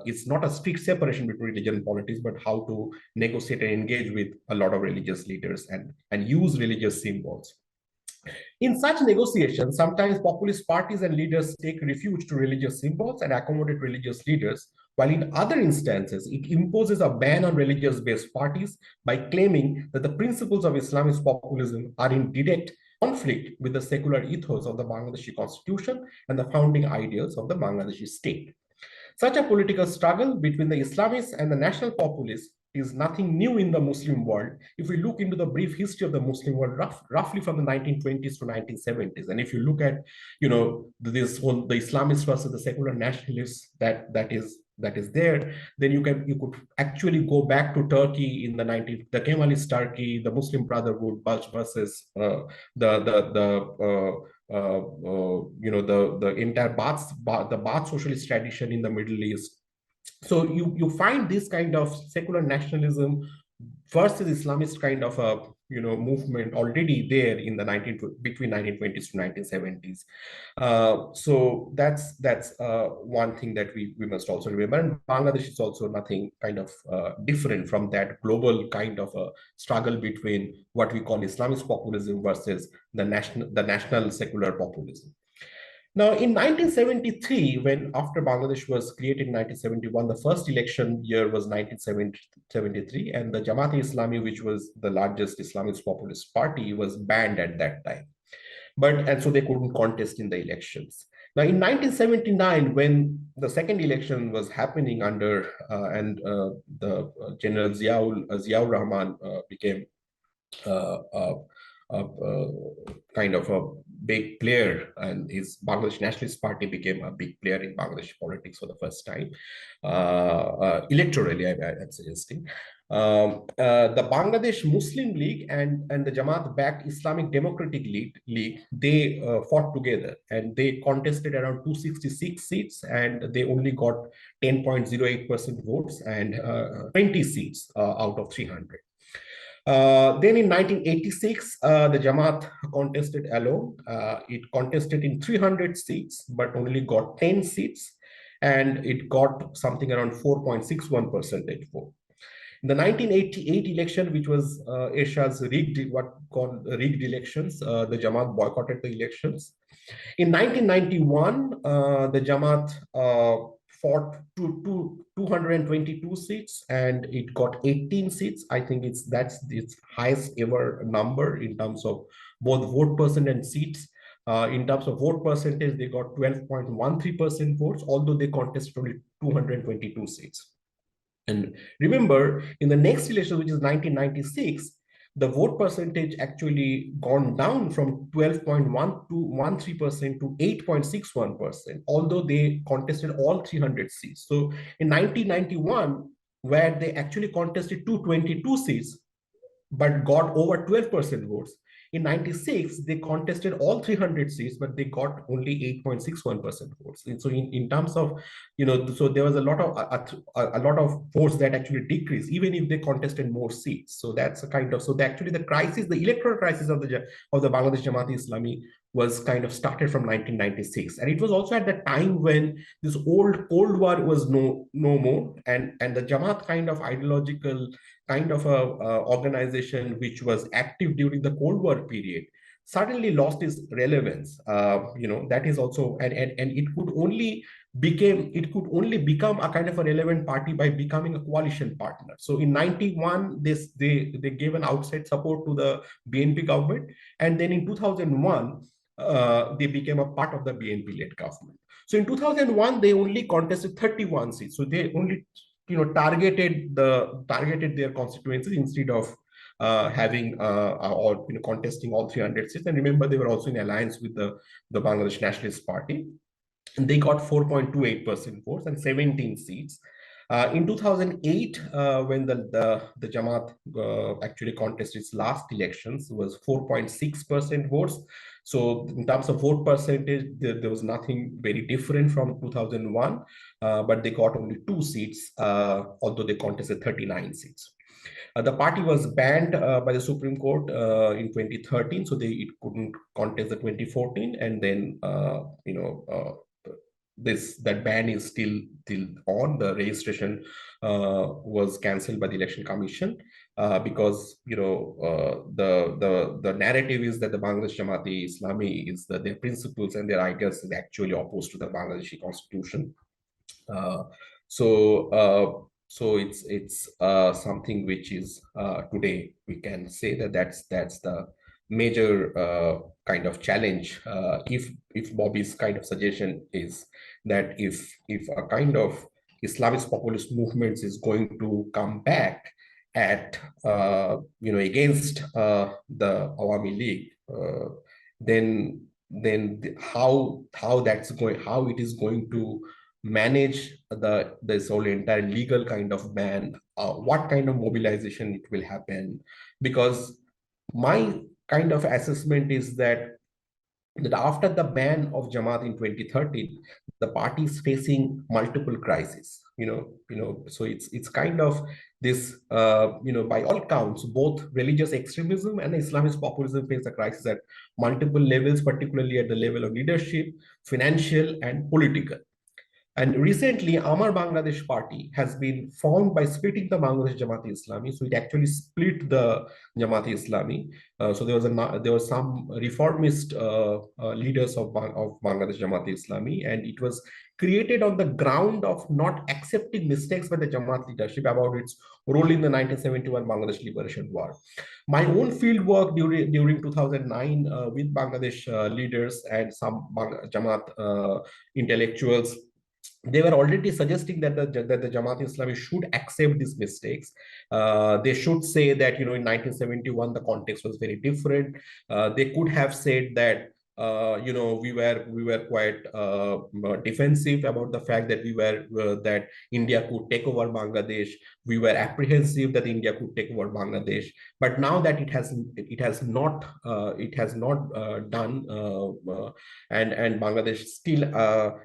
it's not a strict separation between religion and politics, but how to negotiate and engage with a lot of religious leaders and use religious symbols. In such negotiations, sometimes populist parties and leaders take refuge to religious symbols and accommodate religious leaders, while in other instances, it imposes a ban on religious-based parties by claiming that the principles of Islamist populism are in direct conflict with the secular ethos of the Bangladeshi constitution and the founding ideals of the Bangladeshi state. Such a political struggle between the Islamists and the national populists is nothing new in the Muslim world. If we look into the brief history of the Muslim world, roughly from the 1920s to 1970s, and if you look at this whole the Islamists versus the secular nationalists that is there, then you could actually go back to Turkey in the Kemalist Turkey, the Muslim Brotherhood versus the entire Baath socialist tradition in the Middle East. So you find this kind of secular nationalism versus Islamist kind of a movement already there in the between 1920s to 1970s. So that's one thing that we must also remember. And Bangladesh is also nothing kind of different from that global kind of a struggle between what we call Islamist populism versus the national secular populism. Now, in 1973, when after Bangladesh was created in 1971, the first election year was 1973, and the Jamaat-e-Islami, which was the largest Islamist populist party, was banned at that time. And so they couldn't contest in the elections. Now, in 1979, when the second election was happening under the General Ziaur Rahman became kind of a big player, and his Bangladesh Nationalist Party became a big player in Bangladesh politics for the first time, electorally, I'm suggesting. The Bangladesh Muslim League and the Jamaat-backed Islamic Democratic League, they fought together, and they contested around 266 seats, and they only got 10.08% votes and 20 seats out of 300. Then in 1986, the Jamaat contested alone. It contested in 300 seats, but only got 10 seats, and it got something around 4.61% vote. In the 1988 election, which was Asia's rigged elections, the Jamaat boycotted the elections. In 1991, the Jamaat fought 222 seats, and it got 18 seats. I think that's its highest ever number in terms of both vote percent and seats. In terms of vote percentage, they got 12.13% votes, although they contested only 222 seats. And remember, in the next election, which is 1996, the vote percentage actually gone down from 12.13% to 8.61%, although they contested all 300 seats. So in 1991, where they actually contested 222 seats, but got over 12% votes, in 96, they contested all 300 seats, but they got only 8.61% votes. And so in terms of, so there was a lot of votes that actually decreased, even if they contested more seats. So that's a kind of, actually the crisis, the electoral crisis of the Bangladesh Jamaat-e-Islami was kind of started from 1996. And it was also at the time when this old Cold War was no more, and the Jamaat kind of ideological kind of a organization which was active during the Cold War period suddenly lost its relevance. That is also, and it could only become a kind of a relevant party by becoming a coalition partner. So in 91, they gave an outside support to the BNP government, and then in 2001, they became a part of the BNP-led government. So in 2001, they only contested 31 seats. So they only targeted their constituencies instead of having or contesting all 300 seats. And remember, they were also in alliance with the Bangladesh Nationalist Party, and they got 4.28% votes and 17 seats. In 2008, when the Jamaat actually contested its last elections, was 4.6% votes. So in terms of vote percentage, there was nothing very different from 2001, but they got only 2 seats, although they contested 39 seats. The party was banned by the Supreme Court in 2013, so it couldn't contest the 2014, and then that ban is still on. The registration was cancelled by the Election Commission because the narrative is that the Bangladesh Jamaat-e-Islami is their principles and their ideas is actually opposed to the Bangladeshi constitution. So it's something which is today we can say that's the major kind of challenge. If Bobby's kind of suggestion is that if a kind of Islamist populist movements is going to come back at against the Awami League, then how it is going to manage this whole entire legal kind of ban, what kind of mobilization it will happen. Because my kind of assessment is that after the ban of Jamaat in 2013, the party is facing multiple crises. So it's kind of this, by all counts, both religious extremism and Islamist populism face a crisis at multiple levels, particularly at the level of leadership, financial, and political. And recently, Amar Bangladesh Party has been formed by splitting the Bangladesh Jamaat-e-Islami. So it actually split the Jamaat-e-Islami. So there was some reformist leaders of Bangladesh Jamaat-e-Islami, and it was created on the ground of not accepting mistakes by the Jamaat leadership about its role in the 1971 Bangladesh Liberation War. My own field work during 2009 with Bangladesh leaders and some Jamaat intellectuals, they were already suggesting that the Jamaat-e-Islami should accept these mistakes. They should say that, in 1971, the context was very different. They could have said that, we were quite defensive about the fact that that India could take over Bangladesh. We were apprehensive that India could take over Bangladesh. But now that it has not done, and Bangladesh still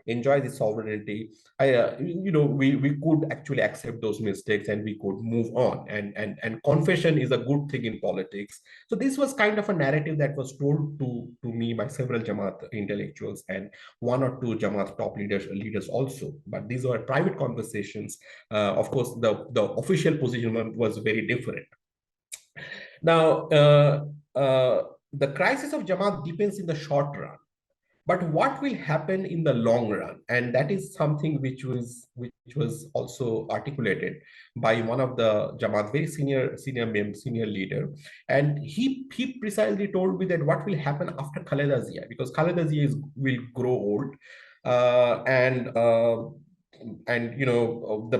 enjoys its sovereignty, we could actually accept those mistakes and we could move on. And confession is a good thing in politics. So this was kind of a narrative that was told to me by several Jamaat intellectuals and one or two Jamaat top leaders also. But these were private conversations. Of course, the official position was very different. Now, the crisis of Jamaat depends in the short run. But what will happen in the long run? And that is something which was also articulated by one of the Jamaat, very senior leader. And he precisely told me that what will happen after Khaleda Zia, because Khaleda Zia will grow old. And the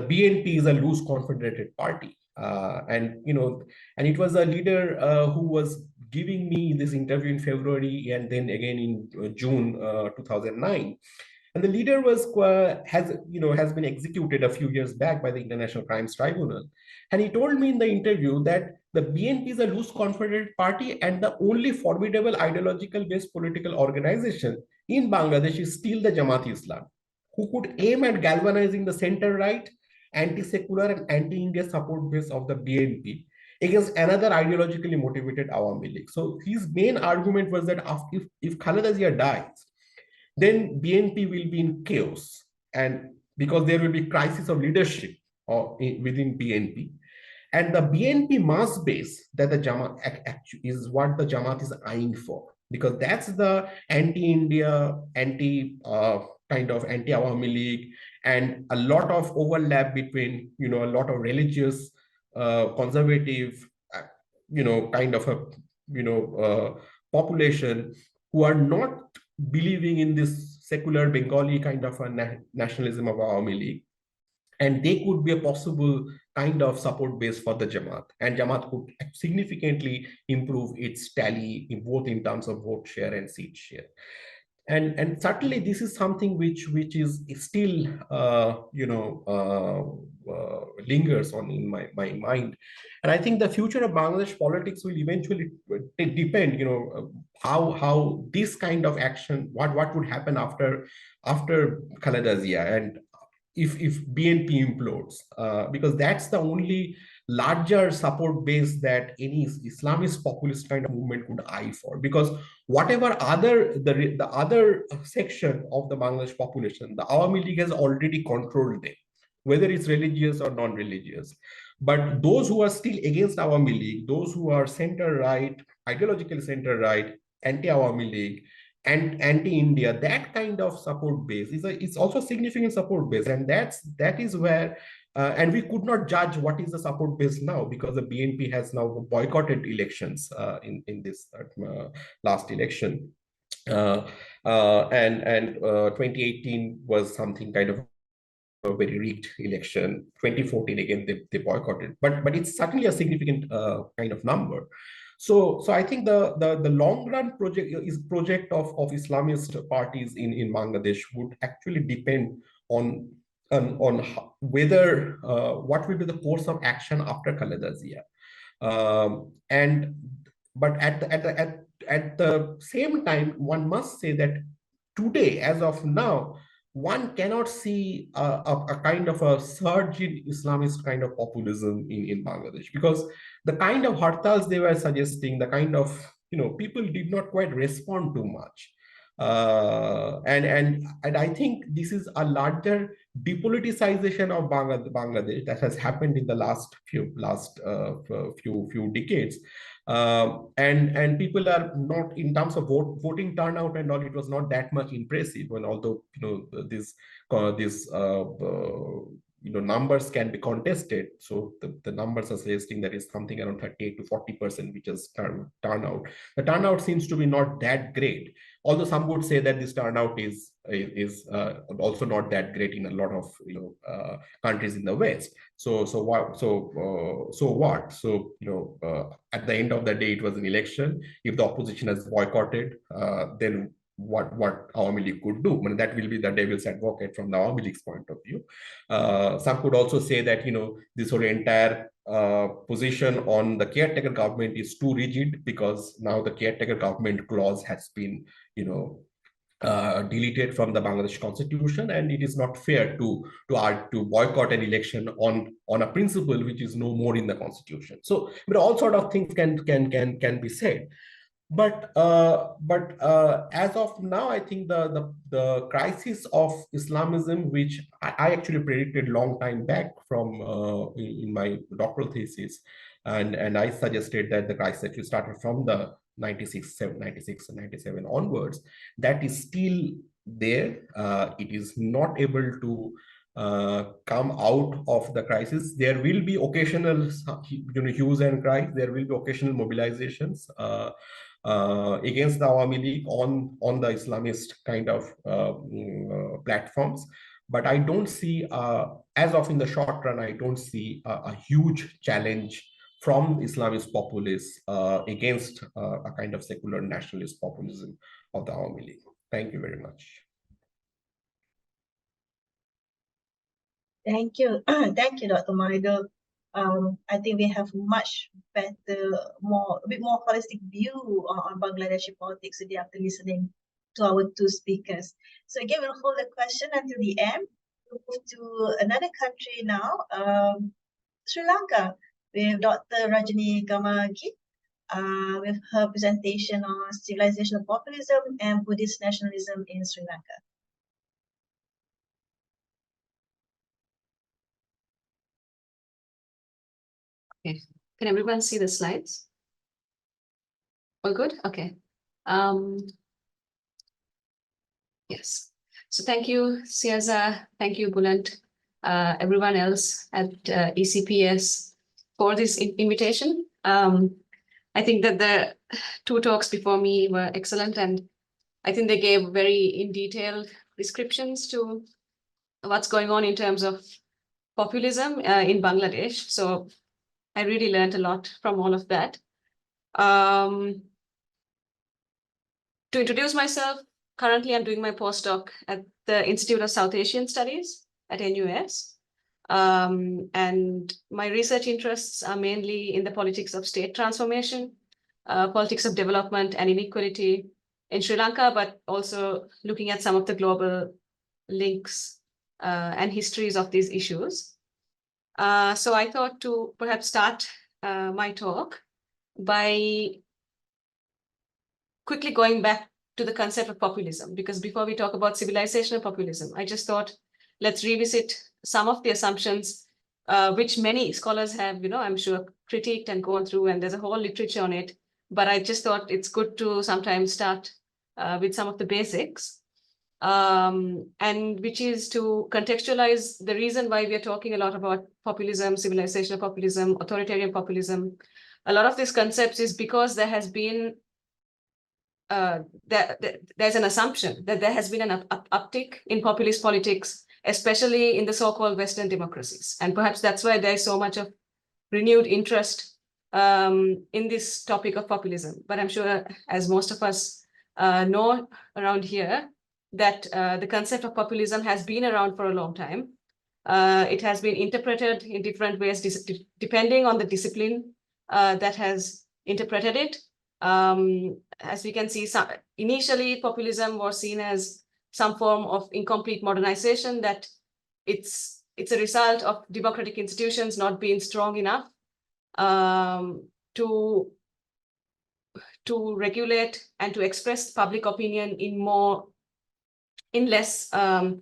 BNP is a loose confederated party. And it was a leader who was giving me this interview in February and then again in June 2009. And the leader has been executed a few years back by the International Crimes Tribunal. And he told me in the interview that the BNP is a loose confederated party and the only formidable ideological-based political organization in Bangladesh is still the Jamaat-e-Islam, who could aim at galvanizing the center-right, anti-secular and anti-India support base of the BNP against another ideologically motivated Awami League. So his main argument was that if Khaleda Zia dies, then BNP will be in chaos, and because there will be crisis of leadership within BNP. And the BNP mass base that the Jamaat is what the Jamaat is eyeing for, because that's the anti-India, kind of anti-Awami League, and a lot of overlap between, a lot of religious, conservative, kind of a, population who are not believing in this secular Bengali kind of a nationalism of Awami League. And they could be a possible kind of support base for the Jamaat. And Jamaat could significantly improve its tally both in terms of vote share and seat share. And certainly this is something which is still lingers on in my mind. And I think the future of Bangladesh politics will eventually depend, how this kind of action, what would happen after Khaleda Zia, and if BNP implodes, because that's the only larger support base that any Islamist populist kind of movement could eye for. Because whatever the other section of the Bangladesh population, the Awami League has already controlled them, whether it's religious or non-religious. But those who are still against Awami League, those who are center-right, ideologically center-right, anti-Awami League, and anti-India, that kind of support base is also a significant support base. And that is where, and we could not judge what is the support base now, because the BNP has now boycotted elections in this last election. And 2018 was something kind of a very rigged election. 2014 again they boycotted, but it's certainly a significant kind of number. So I think the long run project of Islamist parties in Bangladesh would actually depend on whether what will be the course of action after Khaleda Zia, but at the same time, one must say that today, as of now, one cannot see a kind of a surge in Islamist kind of populism in Bangladesh, because the kind of hartals they were suggesting, the kind of, people did not quite respond too much. And I think this is a larger depoliticization of Bangladesh that has happened in the last few decades. And people are not, in terms of voting turnout and all, it was not that much impressive. And although these numbers can be contested, so the numbers are suggesting that is something around 38 to 40%, which is turnout. The turnout seems to be not that great, although some would say that this turnout is also not that great in a lot of countries in the West. So what? At the end of the day, it was an election. If the opposition has boycotted, then what Awami League could do? I mean, that will be the devil's advocate from the Awami League's point of view. Some could also say that this whole entire position on the caretaker government is too rigid, because now the caretaker government clause has been deleted from the Bangladesh constitution, and it is not fair to boycott an election on a principle which is no more in the constitution. So, but all sort of things can be said. But as of now, I think the crisis of Islamism, which I actually predicted long time back from in my doctoral thesis, and I suggested that the crisis actually started from the 96 and 97 onwards, that is still there. It is not able to come out of the crisis. There will be occasional hues and cries. There will be occasional mobilizations against the Awami League on the Islamist kind of platforms. But I don't see, as of in the short run, I don't see a huge challenge from Islamist populists against a kind of secular nationalist populism of the Awami League. Thank you very much. Thank you. Thank you, Dr. Maidul. I think we have much better, a bit more holistic view on Bangladeshi politics today after listening to our two speakers. So again, we'll hold the question until the end. We'll move to another country now, Sri Lanka, with Dr. Rajni Gamage, with her presentation on civilizational populism and Buddhist nationalism in Sri Lanka. Okay, can everyone see the slides? All good? Okay. Yes. So thank you, Syaza. Thank you, Bulent, everyone else at ECPS for this invitation. I think that the two talks before me were excellent, and I think they gave very in detailed descriptions to what's going on in terms of populism in Bangladesh. So I really learned a lot from all of that. To introduce myself, currently I'm doing my postdoc at the Institute of South Asian Studies at NUS. And my research interests are mainly in the politics of state transformation, politics of development and inequality in Sri Lanka, but also looking at some of the global links and histories of these issues. So I thought to perhaps start my talk by quickly going back to the concept of populism, because before we talk about civilizational populism, I just thought, let's revisit some of the assumptions which many scholars have, I'm sure, critiqued and gone through, and there's a whole literature on it. But I just thought it's good to sometimes start with some of the basics. And which is to contextualize the reason why we are talking a lot about populism, civilizational populism, authoritarian populism. A lot of these concepts is because there has been, there's an assumption that there has been an uptick in populist politics, especially in the so-called Western democracies. And perhaps that's why there's so much of renewed interest in this topic of populism. But I'm sure, as most of us know around here, that the concept of populism has been around for a long time. It has been interpreted in different ways, depending on the discipline that has interpreted it. As we can see, initially populism was seen as some form of incomplete modernization, that it's a result of democratic institutions not being strong enough to regulate and to express public opinion in less let's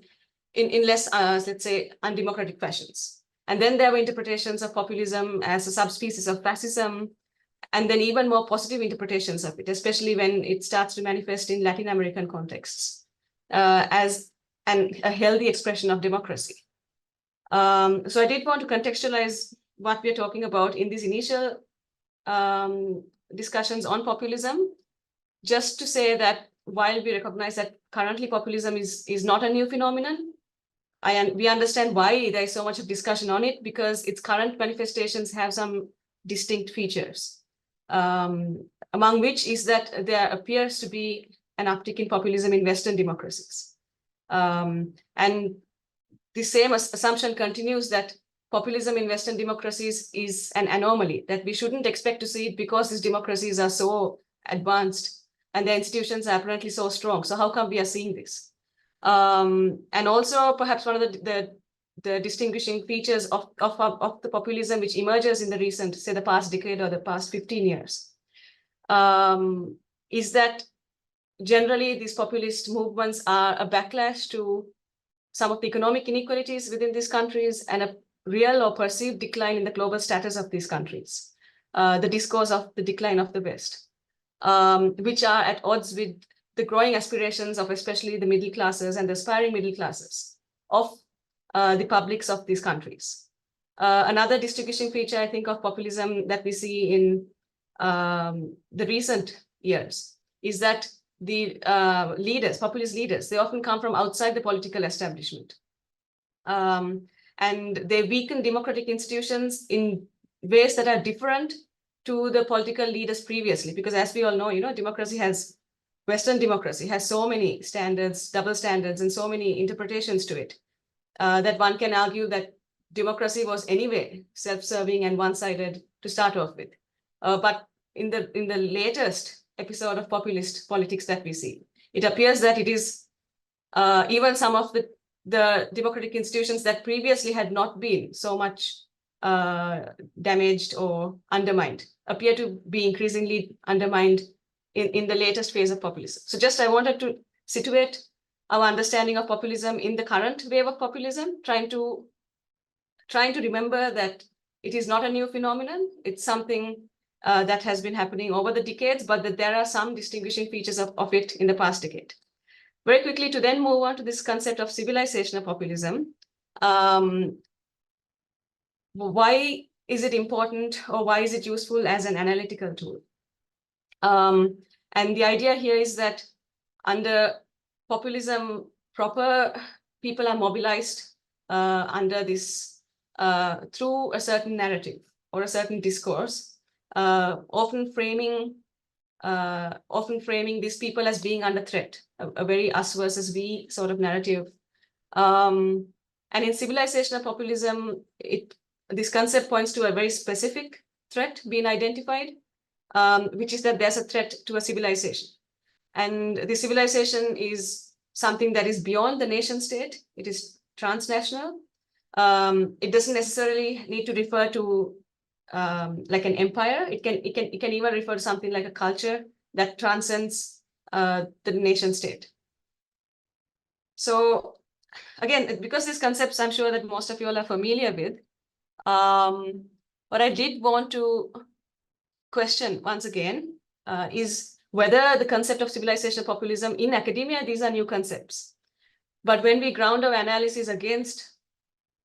say undemocratic fashions. And then there were interpretations of populism as a subspecies of fascism, and then even more positive interpretations of it, especially when it starts to manifest in Latin American contexts as a healthy expression of democracy. So I did want to contextualize what we're talking about in these initial discussions on populism, just to say that while we recognize that currently populism is not a new phenomenon, we understand why there is so much of discussion on it, because its current manifestations have some distinct features, among which is that there appears to be an uptick in populism in Western democracies. And the same assumption continues that populism in Western democracies is an anomaly, that we shouldn't expect to see it because these democracies are so advanced and their institutions are apparently so strong. So how come we are seeing this? And also perhaps one of the distinguishing features of the populism which emerges in the recent, say the past decade or the past 15 years, is that generally these populist movements are a backlash to some of the economic inequalities within these countries and a real or perceived decline in the global status of these countries, the discourse of the decline of the West, which are at odds with the growing aspirations of especially the middle classes and the aspiring middle classes of the publics of these countries. Another distinguishing feature, I think, of populism that we see in the recent years is that the populist leaders, they often come from outside the political establishment. And they weaken democratic institutions in ways that are different to the political leaders previously, because as we all know, Western democracy has so many standards, double standards, and so many interpretations to it, that one can argue that democracy was anyway self-serving and one-sided to start off with. But in the latest episode of populist politics that we see, it appears that it is even some of the democratic institutions that previously had not been so much damaged or undermined appear to be increasingly undermined in the latest phase of populism. So just I wanted to situate our understanding of populism in the current wave of populism, trying to remember that it is not a new phenomenon. It's something that has been happening over the decades, but that there are some distinguishing features of it in the past decade. Very quickly, to then move on to this concept of civilizational populism. Why is it important, or why is it useful as an analytical tool? And the idea here is that under populism proper, people are mobilized under this through a certain narrative or a certain discourse, often framing these people as being under threat, a very us versus we sort of narrative. And in civilizational populism, this concept points to a very specific threat being identified, which is that there's a threat to a civilization. And the civilization is something that is beyond the nation state. It is transnational. It doesn't necessarily need to refer to like an empire. It can even refer to something like a culture that transcends the nation state. So again, because these concepts, I'm sure that most of you all are familiar with, what I did want to question once again is whether the concept of civilizational populism in academia, these are new concepts. But when we ground our analysis against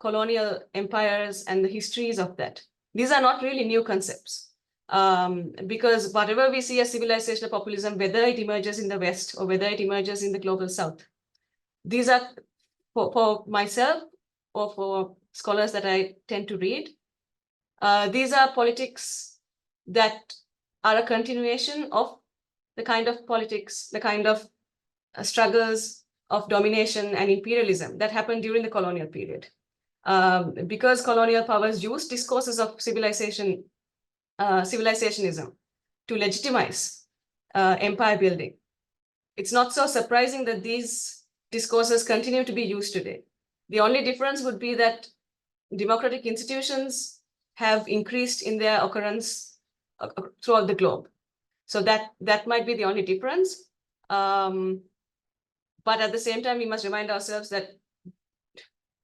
colonial empires and the histories of that, these are not really new concepts. Because whatever we see as civilizational populism, whether it emerges in the West or whether it emerges in the global South, these are, for myself or for scholars that I tend to read, these are politics that are a continuation of the kind of politics, the kind of struggles of domination and imperialism that happened during the colonial period. Because colonial powers used discourses of civilizationism to legitimize empire building. It's not so surprising that these discourses continue to be used today. The only difference would be that democratic institutions have increased in their occurrence throughout the globe. So that might be the only difference. But at the same time, we must remind ourselves that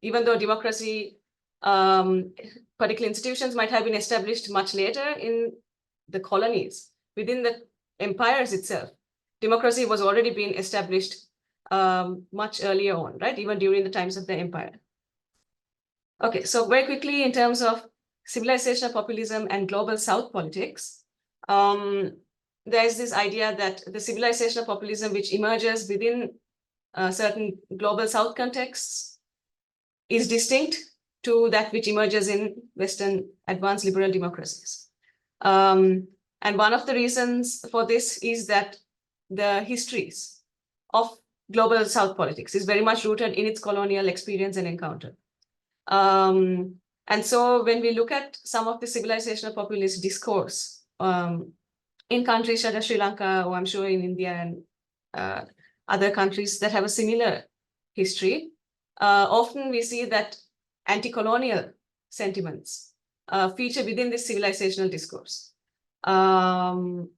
even though democracy, particular institutions might have been established much later in the colonies, within the empires itself, democracy was already being established much earlier on, right? Even during the times of the empire. Okay, so very quickly in terms of civilizational populism and global South politics, there's this idea that the civilizational populism which emerges within certain global South contexts is distinct to that which emerges in Western advanced liberal democracies. And one of the reasons for this is that the histories of global South politics is very much rooted in its colonial experience and encounter. And so when we look at some of the civilizational populist discourse in countries such as Sri Lanka, or I'm sure in India and other countries that have a similar history, often we see that anti-colonial sentiments feature within this civilizational discourse. And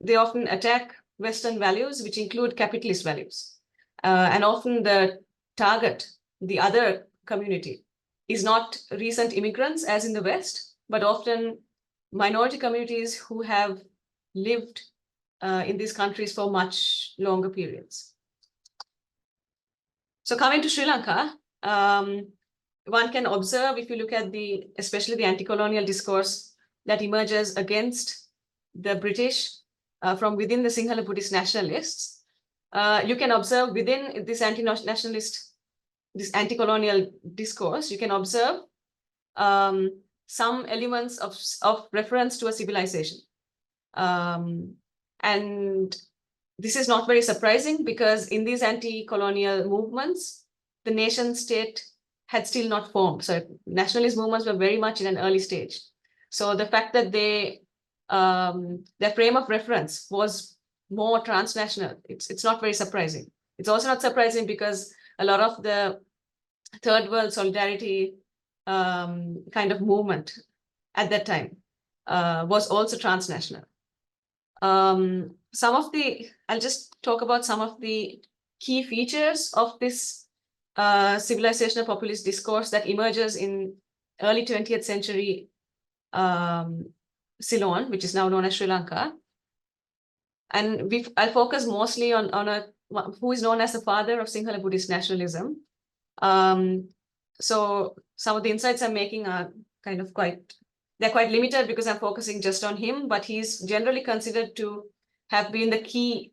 they often attack Western values, which include capitalist values. And often the target, the other community, is not recent immigrants as in the West, but often minority communities who have lived in these countries for much longer periods. So coming to Sri Lanka, one can observe, if you look at especially the anti-colonial discourse that emerges against the British from within the Sinhala Buddhist nationalists, you can observe within this anti-nationalist, this anti-colonial discourse, you can observe some elements of reference to a civilization. And this is not very surprising because in these anti-colonial movements, the nation state had still not formed. So nationalist movements were very much in an early stage. So the fact that their frame of reference was more transnational, it's not very surprising. It's also not surprising because a lot of the third world solidarity kind of movement at that time was also transnational. I'll just talk about some of the key features of this civilizational populist discourse that emerges in early 20th century Ceylon, which is now known as Sri Lanka. And I'll focus mostly on who is known as the father of Sinhala Buddhist nationalism. So some of the insights I'm making are kind of they're quite limited because I'm focusing just on him, but he's generally considered to have been the key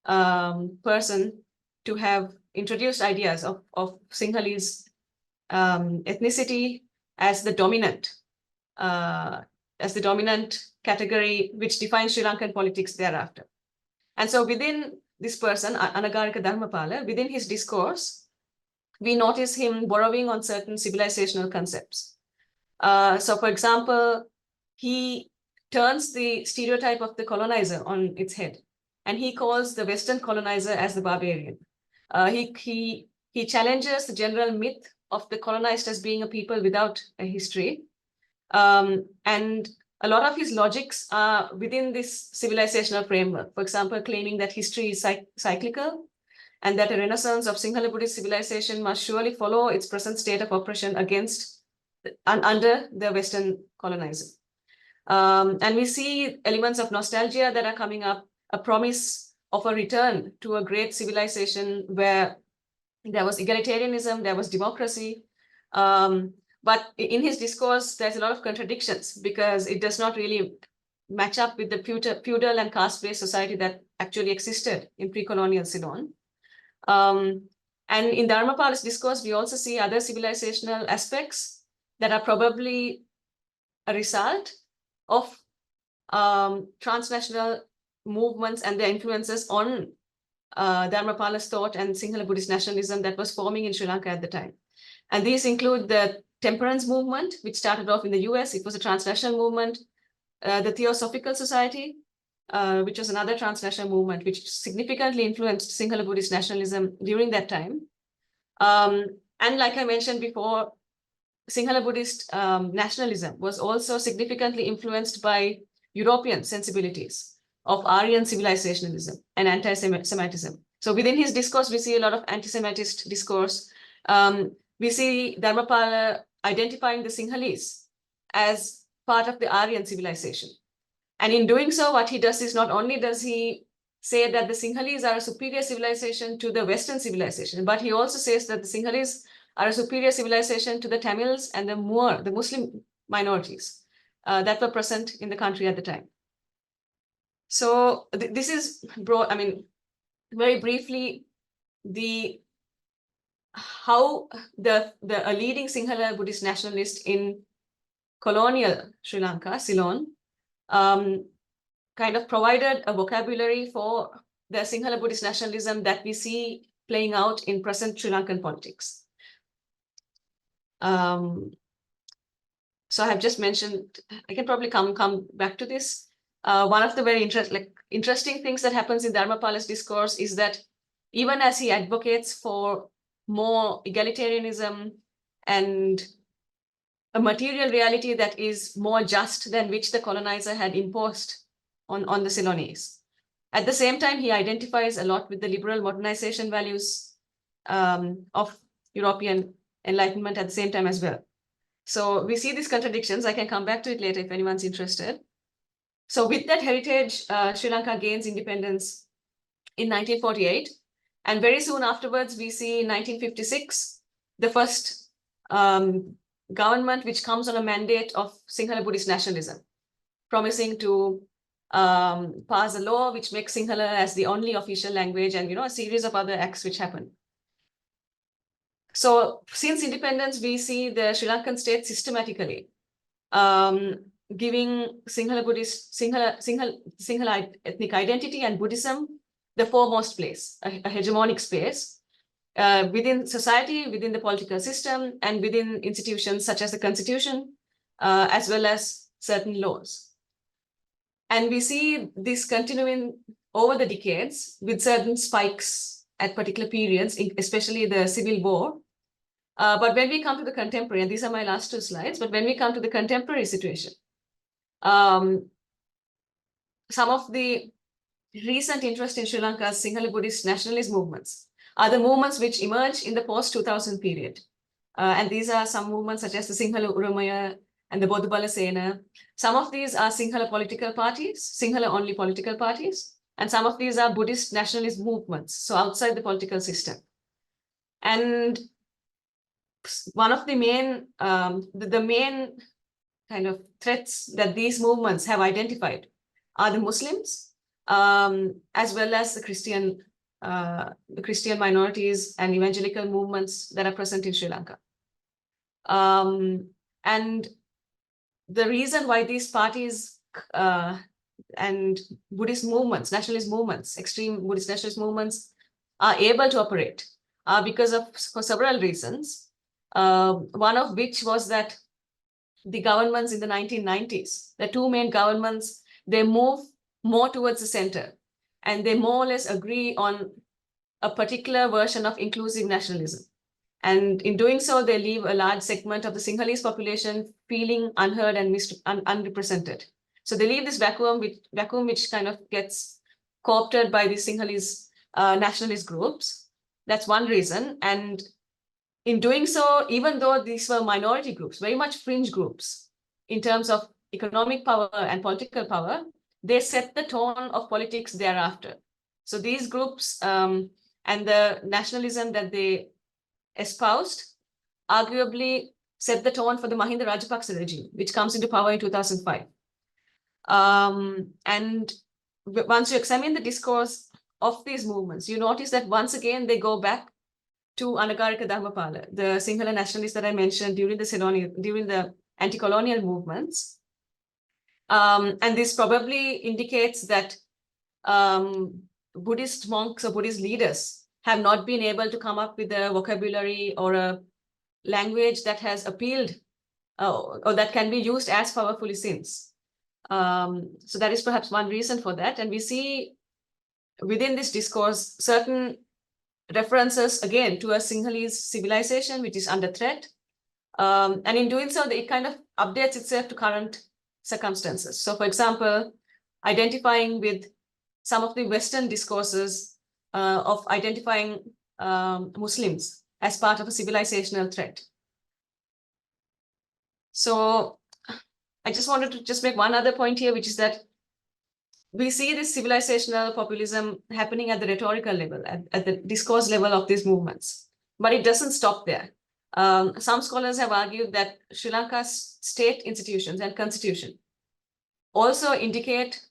person to have introduced ideas of Sinhalese ethnicity as the dominant category which defines Sri Lankan politics thereafter. And so within this person, Anagarika Dharmapala, within his discourse, we notice him borrowing on certain civilizational concepts. So for example, he turns the stereotype of the colonizer on its head, and he calls the Western colonizer as the barbarian. He challenges the general myth of the colonized as being a people without a history. And a lot of his logics are within this civilizational framework. For example, claiming that history is cyclical and that a renaissance of Sinhala Buddhist civilization must surely follow its present state of oppression under the Western colonizer. And we see elements of nostalgia that are coming up, a promise of a return to a great civilization where there was egalitarianism, there was democracy. But in his discourse, there's a lot of contradictions because it does not really match up with the feudal and caste-based society that actually existed in pre-colonial Ceylon. And in Dharmapala's discourse, we also see other civilizational aspects that are probably a result of transnational movements and their influences on Dharmapala's thought and Sinhala Buddhist nationalism that was forming in Sri Lanka at the time. And these include the temperance movement, which started off in the US. It was a transnational movement. The Theosophical Society, which was another transnational movement, which significantly influenced Sinhala Buddhist nationalism during that time. And like I mentioned before, Sinhala Buddhist nationalism was also significantly influenced by European sensibilities of Aryan civilizationalism and anti-Semitism. So within his discourse, we see a lot of anti-Semitist discourse. We see Dharmapala identifying the Sinhalese as part of the Aryan civilization. And in doing so, what he does is not only does he say that the Sinhalese are a superior civilization to the Western civilization, but he also says that the Sinhalese are a superior civilization to the Tamils and the Moor, the Muslim minorities that were present in the country at the time. So this is broad, I mean, very briefly, how a leading Sinhala Buddhist nationalist in colonial Sri Lanka, Ceylon, kind of provided a vocabulary for the Sinhala Buddhist nationalism that we see playing out in present Sri Lankan politics. So I have just mentioned, I can probably come back to this. One of the very interesting things that happens in Dharmapala's discourse is that even as he advocates for more egalitarianism and a material reality that is more just than which the colonizer had imposed on the Ceylonese, at the same time, he identifies a lot with the liberal modernization values of European Enlightenment at the same time as well. So we see these contradictions. I can come back to it later if anyone's interested. So with that heritage, Sri Lanka gains independence in 1948. And very soon afterwards, we see in 1956, the first government which comes on a mandate of Sinhala Buddhist nationalism, promising to pass a law which makes Sinhala as the only official language, and a series of other acts which happen. So since independence, we see the Sri Lankan state systematically giving Sinhala Buddhist, Sinhala ethnic identity and Buddhism the foremost place, a hegemonic space within society, within the political system, and within institutions such as the constitution, as well as certain laws. And we see this continuing over the decades with certain spikes at particular periods, especially the Civil War. But when we come to the contemporary, and these are my last two slides, but when we come to the contemporary situation, some of the recent interest in Sri Lanka's Sinhala Buddhist nationalist movements are the movements which emerged in the post-2000 period. And these are some movements such as the Sinhala Urumaya and the Bodhubala Sena. Some of these are Sinhala political parties, Sinhala-only political parties, and some of these are Buddhist nationalist movements, so outside the political system. And one of the main, the main kind of threats that these movements have identified are the Muslims, as well as the Christian minorities and evangelical movements that are present in Sri Lanka. And the reason why these parties and Buddhist movements, nationalist movements, extreme Buddhist nationalist movements are able to operate for several reasons. One of which was that the governments in the 1990s, the two main governments, they move more towards the center, and they more or less agree on a particular version of inclusive nationalism. And in doing so, they leave a large segment of the Sinhalese population feeling unheard and unrepresented. So they leave this vacuum which kind of gets co-opted by the Sinhalese nationalist groups. That's one reason. And in doing so, even though these were minority groups, very much fringe groups in terms of economic power and political power, they set the tone of politics thereafter. So these groups and the nationalism that they espoused arguably set the tone for the Mahinda Rajapaksa regime, which comes into power in 2005. And once you examine the discourse of these movements, you notice that once again, they go back to Anagarika Dharmapala, the Sinhala nationalists that I mentioned during the anti-colonial movements. And this probably indicates that Buddhist monks or Buddhist leaders have not been able to come up with a vocabulary or a language that has appealed or that can be used as powerfully since. So that is perhaps one reason for that. And we see within this discourse certain references again to a Sinhalese civilization which is under threat. And in doing so, it kind of updates itself to current circumstances. So for example, identifying with some of the Western discourses of identifying Muslims as part of a civilizational threat. So I just wanted to just make one other point here, which is that we see this civilizational populism happening at the rhetorical level, at the discourse level of these movements. But it doesn't stop there. Some scholars have argued that Sri Lanka's state institutions and constitution also indicate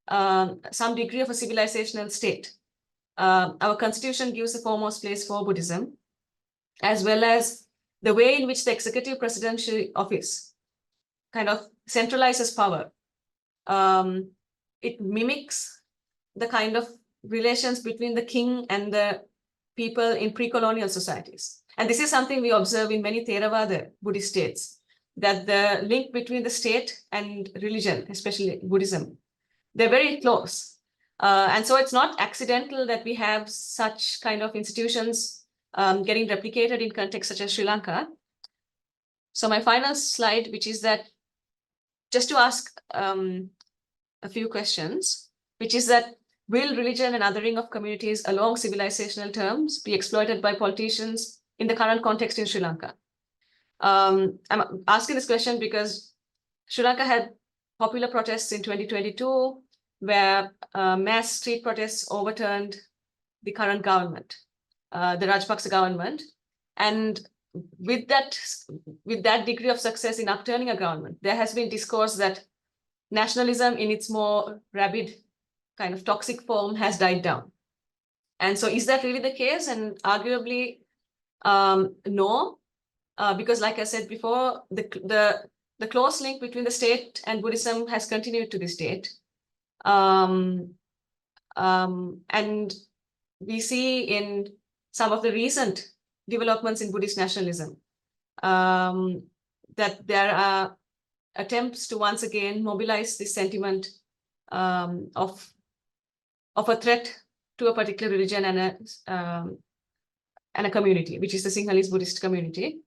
some degree of a civilizational state. Our constitution gives the foremost place for Buddhism, as well as the way in which the executive presidential office kind of centralizes power. It mimics the kind of relations between the king and the people in pre-colonial societies. And this is something we observe in many Theravada Buddhist states, that the link between the state and religion, especially Buddhism, they're very close. And so it's not accidental that we have such kind of institutions getting replicated in contexts such as Sri Lanka. So my final slide, which is that just to ask a few questions, which is that will religion and othering of communities along civilizational terms be exploited by politicians in the current context in Sri Lanka? I'm asking this question because Sri Lanka had popular protests in 2022, where mass street protests overturned the current government, the Rajpaksa government. And with that degree of success in upturning a government, there has been discourse that nationalism in its more rabid kind of toxic form has died down. And so is that really the case? And arguably, no, because like I said before, the close link between the state and Buddhism has continued to this date. And we see in some of the recent developments in Buddhist nationalism that there are attempts to once again mobilize this sentiment of a threat to a particular religion and a community, which is the Sinhalese Buddhist community.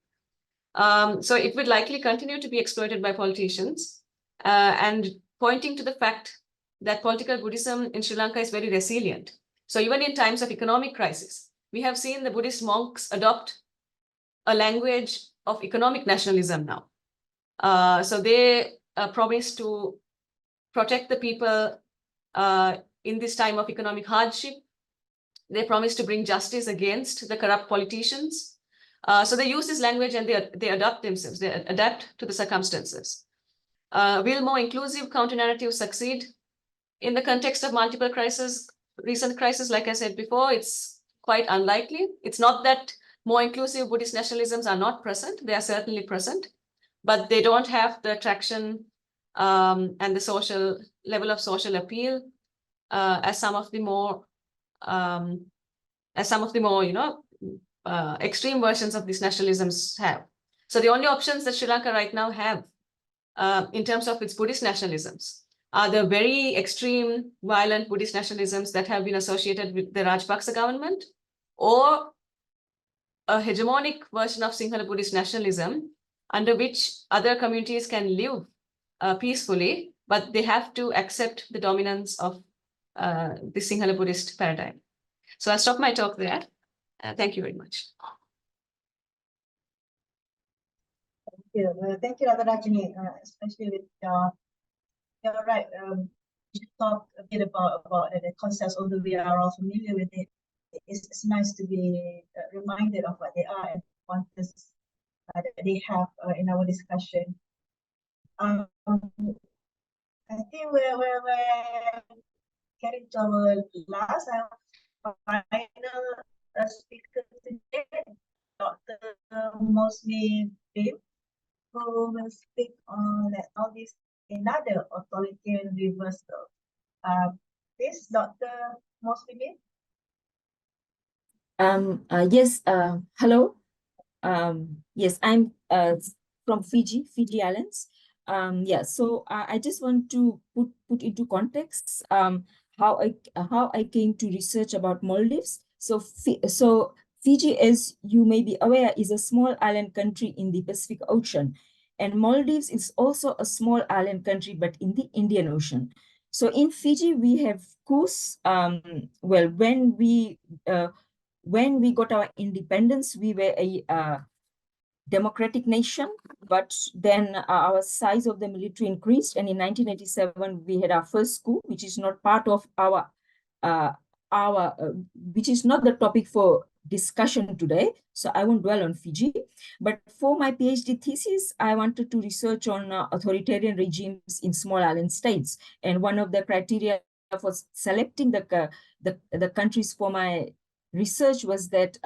So it would likely continue to be exploited by politicians, and pointing to the fact that political Buddhism in Sri Lanka is very resilient. So even in times of economic crisis, we have seen the Buddhist monks adopt a language of economic nationalism now. So they promise to protect the people in this time of economic hardship. They promise to bring justice against the corrupt politicians. So they use this language and they adapt themselves, they adapt to the circumstances. Will more inclusive counter-narratives succeed in the context of multiple crises, recent crises? Like I said before, it's quite unlikely. It's not that more inclusive Buddhist nationalisms are not present, they are certainly present, but they don't have the traction and the social level of social appeal as some of the more extreme versions of these nationalisms have. So the only options that Sri Lanka right now have in terms of its Buddhist nationalisms are the very extreme violent Buddhist nationalisms that have been associated with the Rajpaksa government, or a hegemonic version of Sinhala Buddhist nationalism under which other communities can live peacefully, but they have to accept the dominance of the Sinhala Buddhist paradigm. So I'll stop my talk there. Thank you very much. Thank you, Rajni, especially with you're right. You talked a bit about the concepts, although we are all familiar with it. It's nice to be reminded of what they are and concepts that they have in our discussion. I think we're getting to our last final speaker today, Dr. Mosmi Bim, who will speak on all this another authoritarian reversal. Please, Dr. Mosmi Bim. Yes, hello. Yes, I'm from Fiji Islands. Yeah, so I just want to put into context how I came to research about Maldives. So Fiji, as you may be aware, is a small island country in the Pacific Ocean, and Maldives is also a small island country, but in the Indian Ocean. So in Fiji, we have coups. Well, when we got our independence, we were a democratic nation, but then our size of the military increased, and in 1987 we had our first coup, which is not part of our which is not the topic for discussion today, so I won't dwell on Fiji. But for my PhD thesis, I wanted to research on authoritarian regimes in small island states, and one of the criteria for selecting the countries for my research was that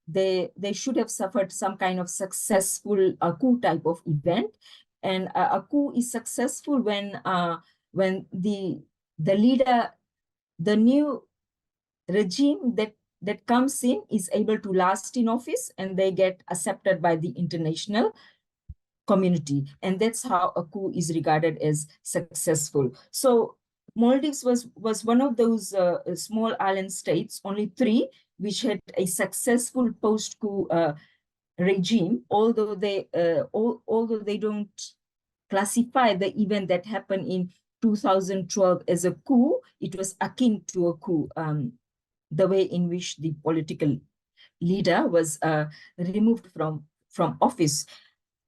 they should have suffered some kind of successful coup type of event. And a coup is successful when the leader, the new regime that comes in is able to last in office, and they get accepted by the international community. And that's how a coup is regarded as successful. So Maldives was one of those small island states, only 3, which had a successful post-coup regime, although they don't classify the event that happened in 2012 as a coup. It was akin to a coup, the way in which the political leader was removed from office.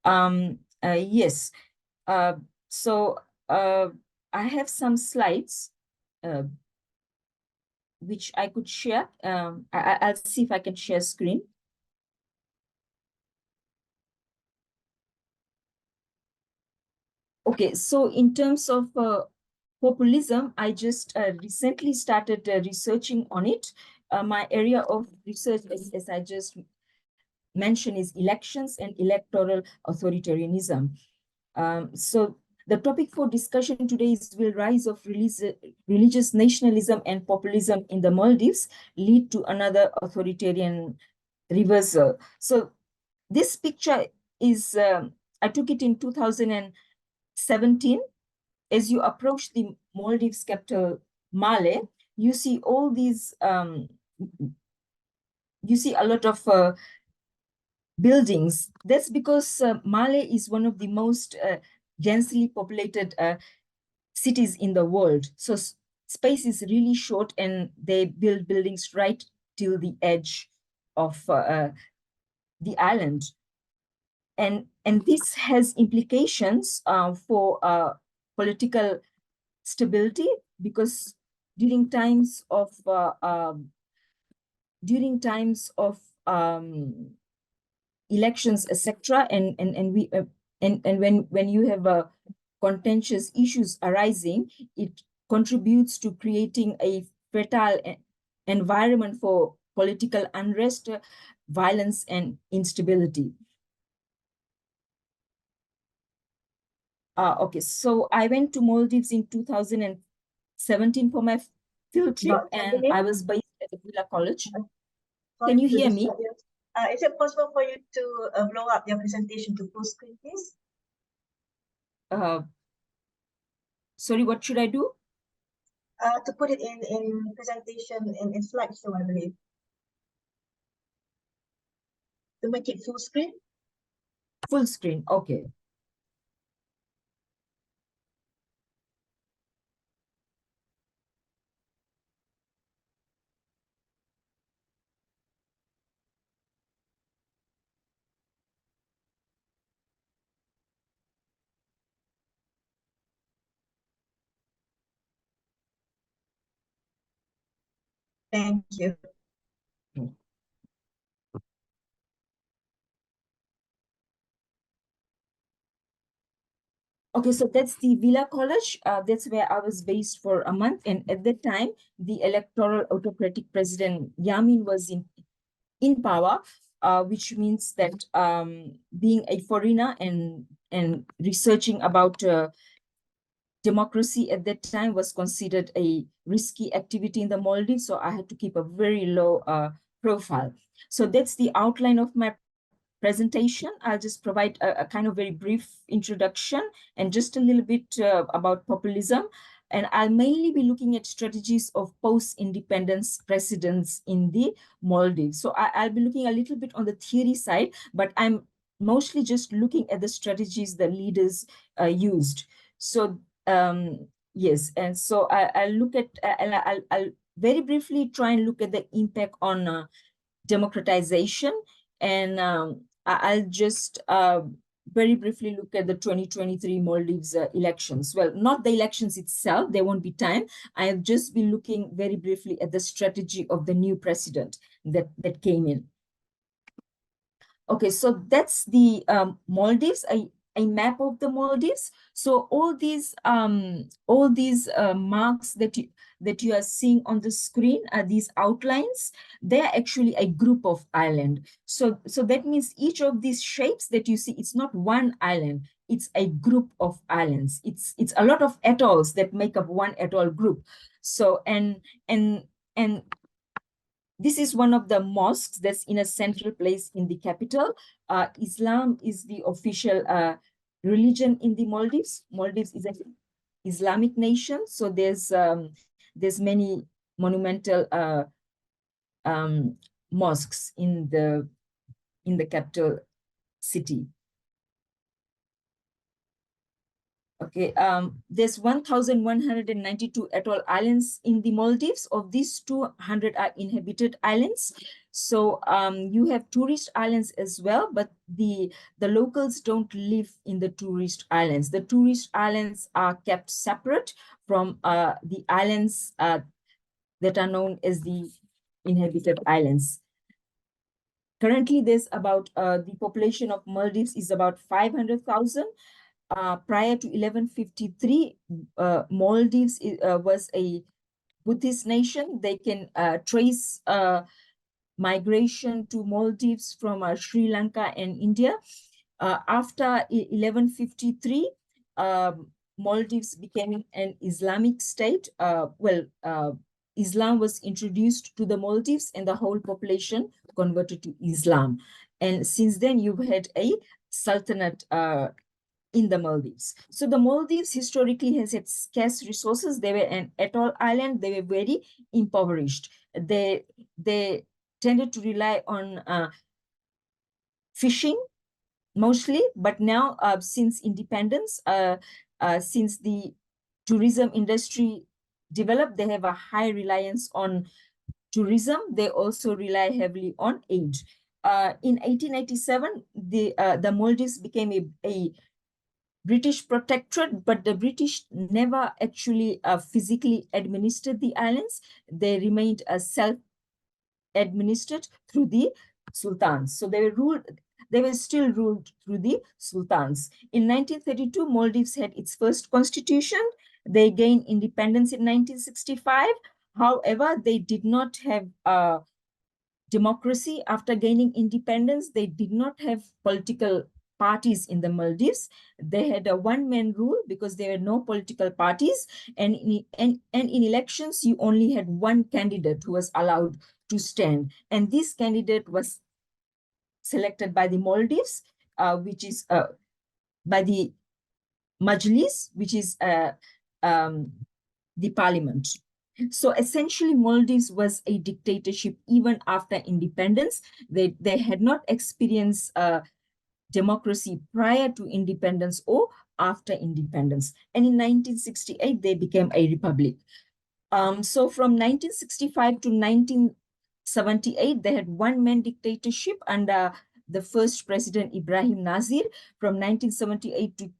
Yes. So I have some slides which I could share. I'll see if I can share screen. Okay, so in terms of populism, I just recently started researching on it. My area of research, as I just mentioned, is elections and electoral authoritarianism. So the topic for discussion today is: will rise of religious nationalism and populism in the Maldives lead to another authoritarian reversal? So this picture is, I took it in 2017. As you approach the Maldives capital, Male, you see all these, you see a lot of buildings. That's because Male is one of the most densely populated cities in the world. So space is really short, and they build buildings right till the edge of the island. And this has implications for political stability, because during times of elections, etc., and when you have contentious issues arising, it contributes to creating a fertile environment for political unrest, violence, and instability. Okay, so I went to Maldives in 2017 for my field trip, and I was based at the Villa College. Can you hear me? Is it possible for you to blow up your presentation to full screen, please? Sorry, what should I do? To put it in presentation in slideshow, I believe. To make it full screen? Full screen, okay. Thank you. Okay, so that's the Villa College. That's where I was based for a month. And at that time, the electoral autocratic president Yamin was in power, which means that being a foreigner and researching about democracy at that time was considered a risky activity in the Maldives. So I had to keep a very low profile. So that's the outline of my presentation. I'll just provide a kind of very brief introduction and just a little bit about populism. And I'll mainly be looking at strategies of post-independence presidents in the Maldives. So I'll be looking a little bit on the theory side, but I'm mostly just looking at the strategies the leaders used. So yes, and so I'll look at, I'll very briefly try and look at the impact on democratization, and I'll just very briefly look at the 2023 Maldives elections. Well, not the elections itself, there won't be time. I'll just be looking very briefly at the strategy of the new president that came in. Okay, so that's the Maldives, a map of the Maldives. So all these marks that you are seeing on the screen are these outlines. They're actually a group of island. So that means each of these shapes that you see, it's not one island, it's a group of islands. It's a lot of atolls that make up one atoll group. So and this is one of the mosques that's in a central place in the capital. Islam is the official religion in the Maldives. Maldives is an Islamic nation, so there's many monumental mosques in the capital city. Okay, there's 1,192 atoll islands in the Maldives. Of these, 200 are inhabited islands. So you have tourist islands as well, but the locals don't live in the tourist islands. The tourist islands are kept separate from the islands that are known as the inhabited islands. Currently, there's about the population of Maldives is about 500,000. Prior to 1153, Maldives was a Buddhist nation. They can trace migration to Maldives from Sri Lanka and India. After 1153, Maldives became an Islamic state. Islam was introduced to the Maldives and the whole population converted to Islam. And since then, you've had a sultanate in the Maldives. So the Maldives historically has had scarce resources. They were an atoll island. They were very impoverished. They tended to rely on fishing mostly, but now since independence, since the tourism industry developed, they have a high reliance on tourism. They also rely heavily on aid. In 1887, the Maldives became a British protectorate, but the British never actually physically administered the islands. They remained self-administered through the sultans. So they were still ruled through the sultans. In 1932, Maldives had its first constitution. They gained independence in 1965. However, they did not have democracy after gaining independence. They did not have political parties in the Maldives. They had a one-man rule because there were no political parties. And in elections, you only had one candidate who was allowed to stand. And this candidate was selected by the Maldives, which is by the Majlis, which is the parliament. So essentially, Maldives was a dictatorship even after independence. They had not experienced democracy prior to independence or after independence. And in 1968, they became a republic. So from 1965 to 1978, they had one-man dictatorship under the first president, Ibrahim Nazir. From 1978 to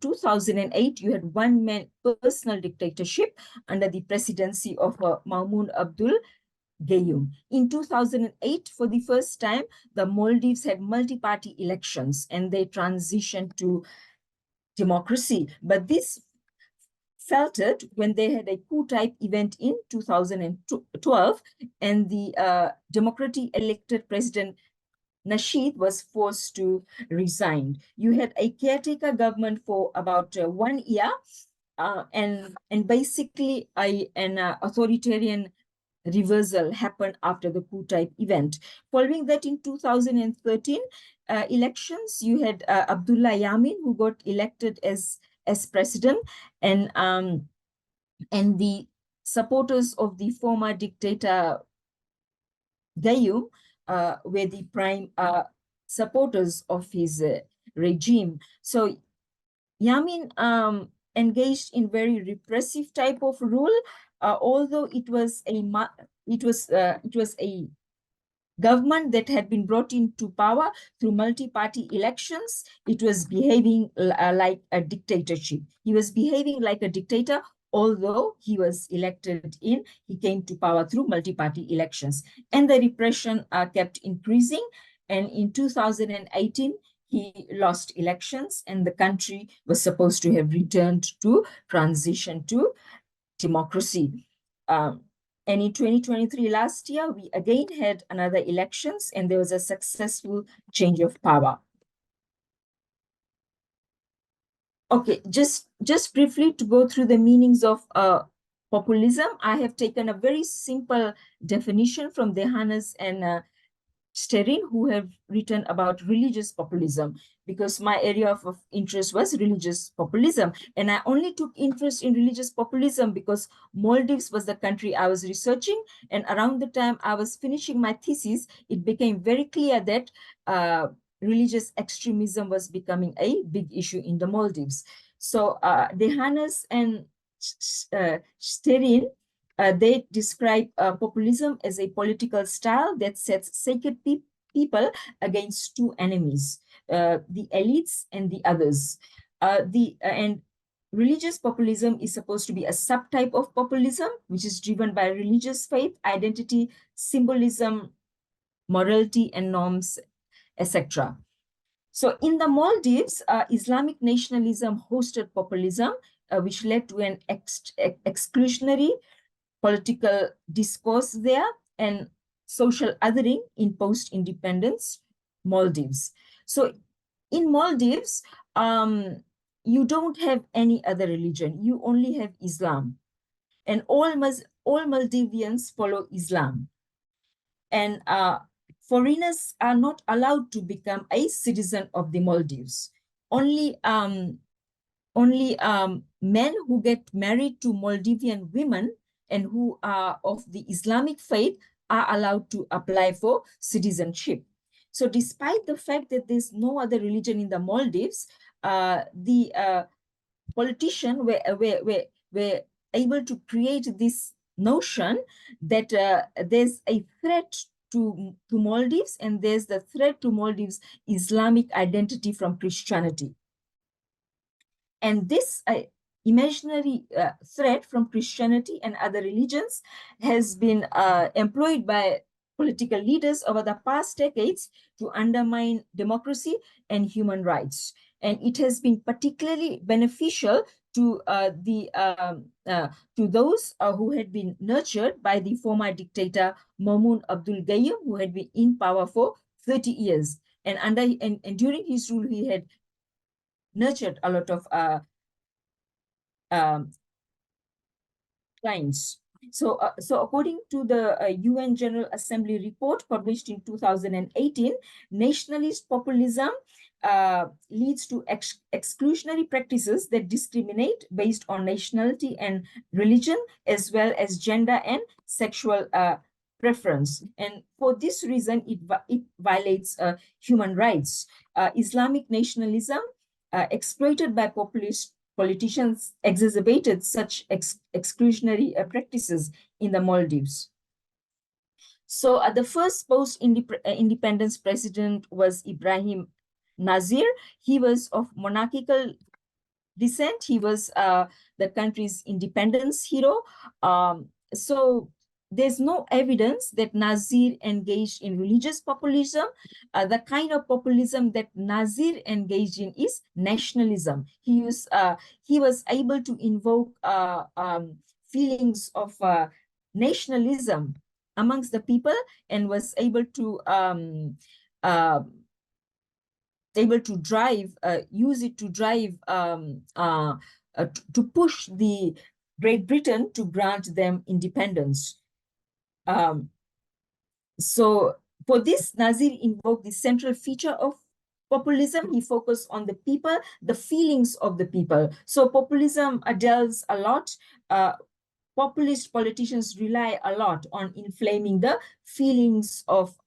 2008, you had one-man personal dictatorship under the presidency of Maumoon Abdul Gayoom. In 2008, for the first time, the Maldives had multi-party elections and they transitioned to democracy. But this faltered when they had a coup-type event in 2012, and the democratically elected president Nasheed was forced to resign. You had a caretaker government for about 1 year, and basically an authoritarian reversal happened after the coup type event. Following that, in 2013 elections, you had Abdullah Yamin, who got elected as president, and the supporters of the former dictator Gayoom were the prime supporters of his regime. So Yamin engaged in very repressive type of rule, although it was a government that had been brought into power through multi-party elections. It was behaving like a dictatorship. He was behaving like a dictator, although he was elected in, he came to power through multi-party elections. And the repression kept increasing. And in 2018, he lost elections, and the country was supposed to have returned to transition to democracy. And in 2023, last year, we again had another elections, and there was a successful change of power. Okay, just briefly to go through the meanings of populism, I have taken a very simple definition from Dehanas and Sterin, who have written about religious populism, because my area of interest was religious populism. And I only took interest in religious populism because Maldives was the country I was researching. And around the time I was finishing my thesis, it became very clear that religious extremism was becoming a big issue in the Maldives. So Dehanas and Sterin, they describe populism as a political style that sets sacred people against two enemies, the elites and the others. And religious populism is supposed to be a subtype of populism, which is driven by religious faith, identity, symbolism, morality, and norms, etc. So in the Maldives, Islamic nationalism hosted populism, which led to an exclusionary political discourse there and social othering in post-independence Maldives. So in Maldives, you don't have any other religion. You only have Islam. And all Maldivians follow Islam. And foreigners are not allowed to become a citizen of the Maldives. Only men who get married to Maldivian women and who are of the Islamic faith are allowed to apply for citizenship. So despite the fact that there's no other religion in the Maldives, the politicians were able to create this notion that there's a threat to Maldives, and there's the threat to Maldives' Islamic identity from Christianity. And this imaginary threat from Christianity and other religions has been employed by political leaders over the past decades to undermine democracy and human rights. And it has been particularly beneficial to those who had been nurtured by the former dictator Maumoon Abdul Gayoom, who had been in power for 30 years. And during his rule, he had nurtured a lot of clients. So according to the UN General Assembly report published in 2018, nationalist populism leads to exclusionary practices that discriminate based on nationality and religion, as well as gender and sexual preference. And for this reason, it violates human rights. Islamic nationalism, exploited by politicians, exacerbated such exclusionary practices in the Maldives. So the first post-independence president was Ibrahim Nazir. He was of monarchical descent. He was the country's independence hero. So there's no evidence that Nazir engaged in religious populism. The kind of populism that Nazir engaged in is nationalism. He was able to invoke feelings of nationalism amongst the people, and was able to use it to drive to push the Great Britain to grant them independence. So for this, Nazir invoked the central feature of populism. He focused on the people, the feelings of the people. So populism delves a lot. Populist politicians rely a lot on inflaming the feelings of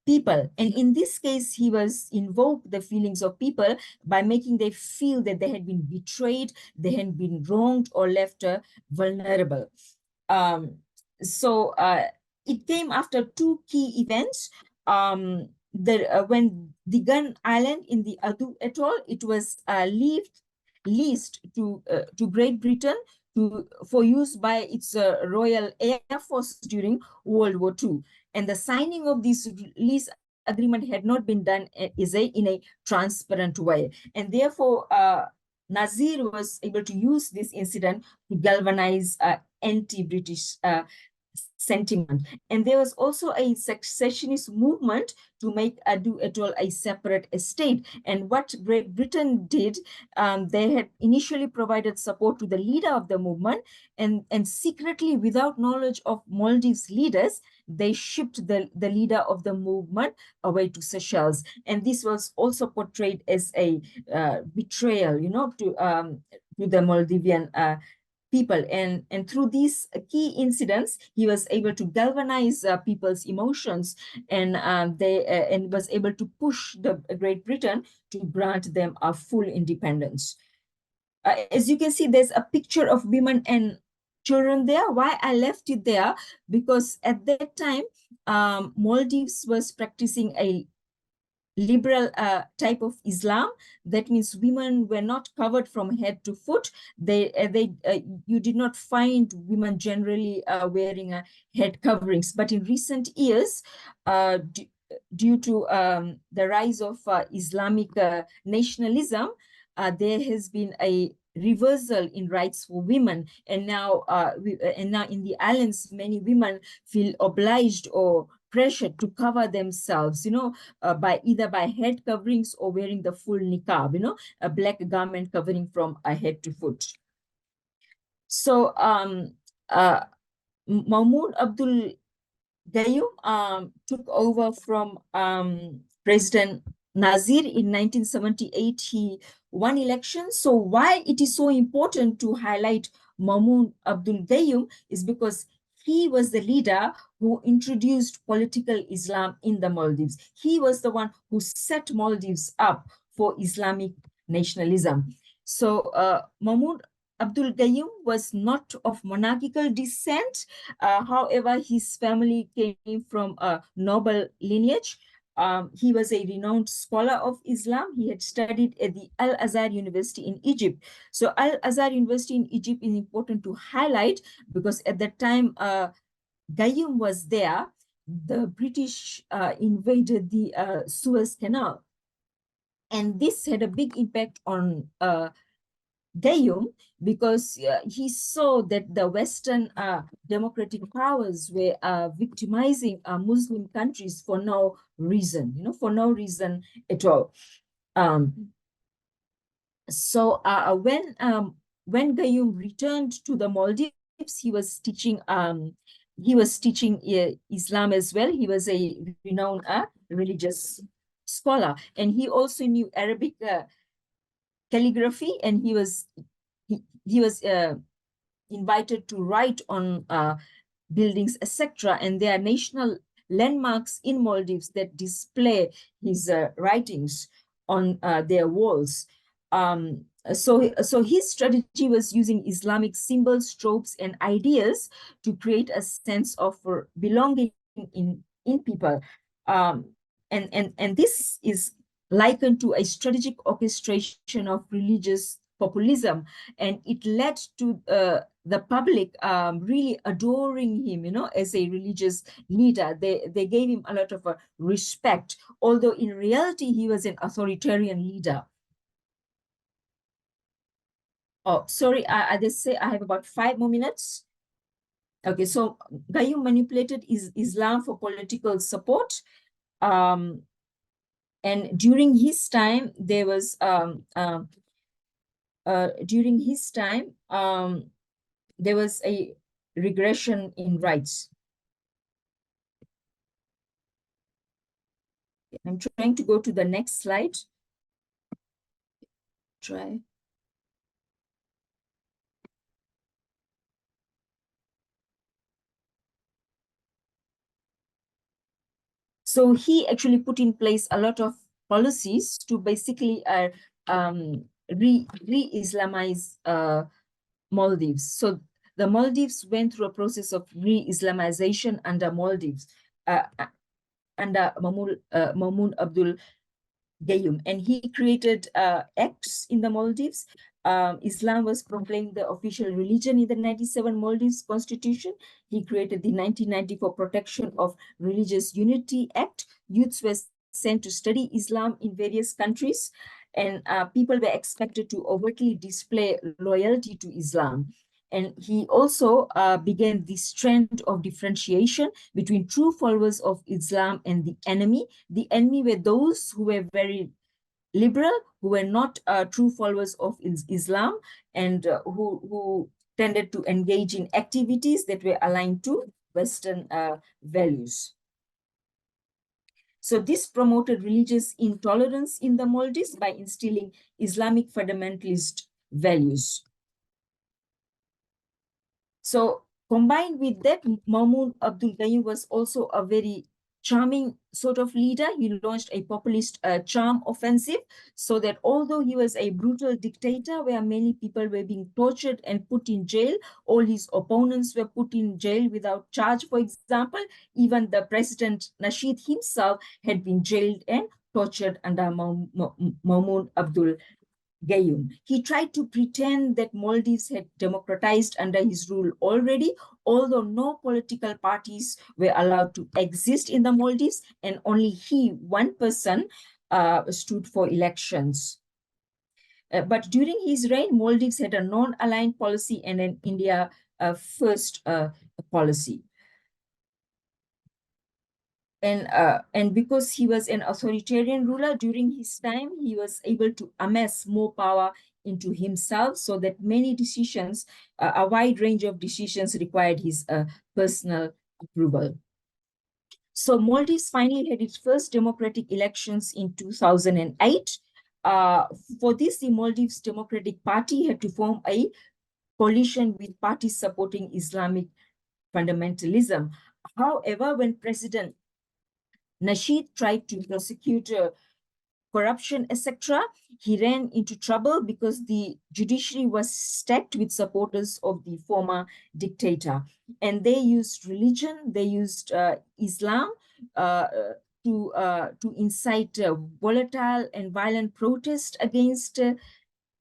people. And in this case, he was invoked the feelings of people by making them feel that they had been betrayed, they had been wronged or left vulnerable. It came after two key events. When the Gun Island in the Adu Atoll, it was leased to Great Britain for use by its Royal Air Force during World War II. And the signing of this lease agreement had not been done in a transparent way. And therefore, Nazir was able to use this incident to galvanize anti-British sentiment. And there was also a secessionist movement to make Adu Atoll a separate estate. And what Great Britain did, they had initially provided support to the leader of the movement, and secretly, without knowledge of Maldives leaders, they shipped the leader of the movement away to Seychelles. And this was also portrayed as a betrayal, to the Maldivian people. And through these key incidents, he was able to galvanize people's emotions, and was able to push the Great Britain to grant them a full independence. As you can see, there's a picture of women and children there. Why I left it there? Because at that time, Maldives was practicing a liberal type of Islam. That means women were not covered from head to foot. You did not find women generally wearing head coverings. But in recent years, due to the rise of Islamic nationalism, there has been a reversal in rights for women, and now in the islands, many women feel obliged or pressured to cover themselves, either by head coverings or wearing the full niqab, a black garment covering from head to foot. So Mahmoud Abdul Gayoom took over from President Nazir in 1978. He won elections. So why it is so important to highlight Mahmoud Abdul Gayoom is because he was the leader who introduced political Islam in the Maldives. He was the one who set Maldives up for Islamic nationalism. So Mahmoud Abdul Gayoom was not of monarchical descent. However, his family came from a noble lineage. He was a renowned scholar of Islam. He had studied at the Al-Azhar University in Egypt. So Al-Azhar University in Egypt is important to highlight because at that time, Gayoom was there. The British invaded the Suez Canal. And this had a big impact on Gayoom because he saw that the Western democratic powers were victimizing Muslim countries for no reason, for no reason at all. When Gayoom returned to the Maldives, he was teaching Islam as well. He was a renowned religious scholar, and he also knew Arabic calligraphy, and he was invited to write on buildings, etc. And there are national landmarks in Maldives that display his writings on their walls. So his strategy was using Islamic symbols, tropes, and ideas to create a sense of belonging in people. And this is likened to a strategic orchestration of religious populism, and it led to the public really adoring him, as a religious leader. They gave him a lot of respect, although in reality he was an authoritarian leader. Oh, sorry, I just say I have about 5 more minutes. Okay, so Gayoom manipulated Islam for political support. And during his time, there was regression in rights. I'm trying to go to the next slide. Try. so he actually put in place a lot of policies to basically re-Islamize Maldives. So the Maldives went through a process of re-Islamization under Maldives, under Maumoon Abdul Gayoom, and he created acts in the Maldives. Islam was proclaimed the official religion in the 97 Maldives Constitution. He created the 1994 Protection of Religious Unity Act. Youths were sent to study Islam in various countries, and people were expected to overtly display loyalty to Islam. And he also began this trend of differentiation between true followers of Islam and the enemy. The enemy were those who were very liberal, who were not true followers of Islam, and who tended to engage in activities that were aligned to Western values. So this promoted religious intolerance in the Maldives by instilling Islamic fundamentalist values. So combined with that, Maumoon Abdul Gayoom was also a very charming sort of leader. He launched a populist charm offensive, so that although he was a brutal dictator where many people were being tortured and put in jail, all his opponents were put in jail without charge, for example. Even the President Nasheed himself had been jailed and tortured under Maumoon Abdul Gayoom. He tried to pretend that Maldives had democratized under his rule already, although no political parties were allowed to exist in the Maldives, and only he, one person, stood for elections. But during his reign, Maldives had a non-aligned policy and an India first policy. And because he was an authoritarian ruler during his time, he was able to amass more power into himself, so that many decisions, a wide range of decisions, required his personal approval. So Maldives finally had its first democratic elections in 2008. For this, the Maldives Democratic Party had to form a coalition with parties supporting Islamic fundamentalism. However, when President Nasheed tried to prosecute corruption, etc., he ran into trouble because the judiciary was stacked with supporters of the former dictator. And they used religion, they used Islam to incite volatile and violent protest against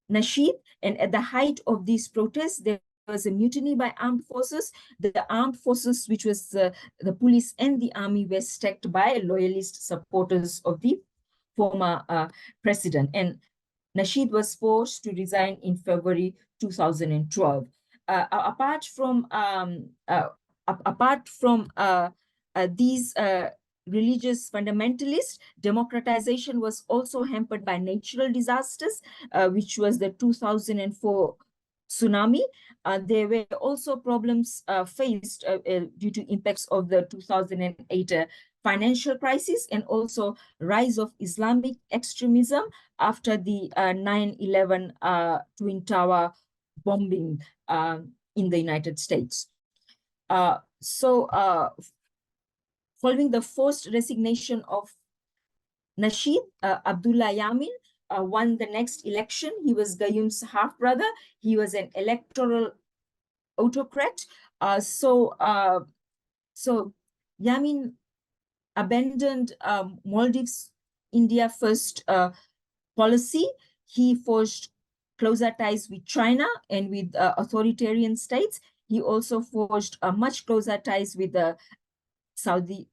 Nasheed. And at the height of these protests, there was a mutiny by armed forces. The armed forces, which was the police and the army, were stacked by loyalist supporters of the former president. And Nasheed was forced to resign in February 2012. Apart from these religious fundamentalists, democratization was also hampered by natural disasters, which was the 2004 tsunami. There were also problems faced due to impacts of the 2008 financial crisis, and also rise of Islamic extremism after the 9/11 Twin Tower bombing in the United States. Following the forced resignation of Nasheed, Abdullah Yamin won the next election. He was Gayoom's half-brother. He was an electoral autocrat. So Yamin abandoned Maldives' India first policy. He forged closer ties with China and with authoritarian states. He also forged much closer ties with Saudi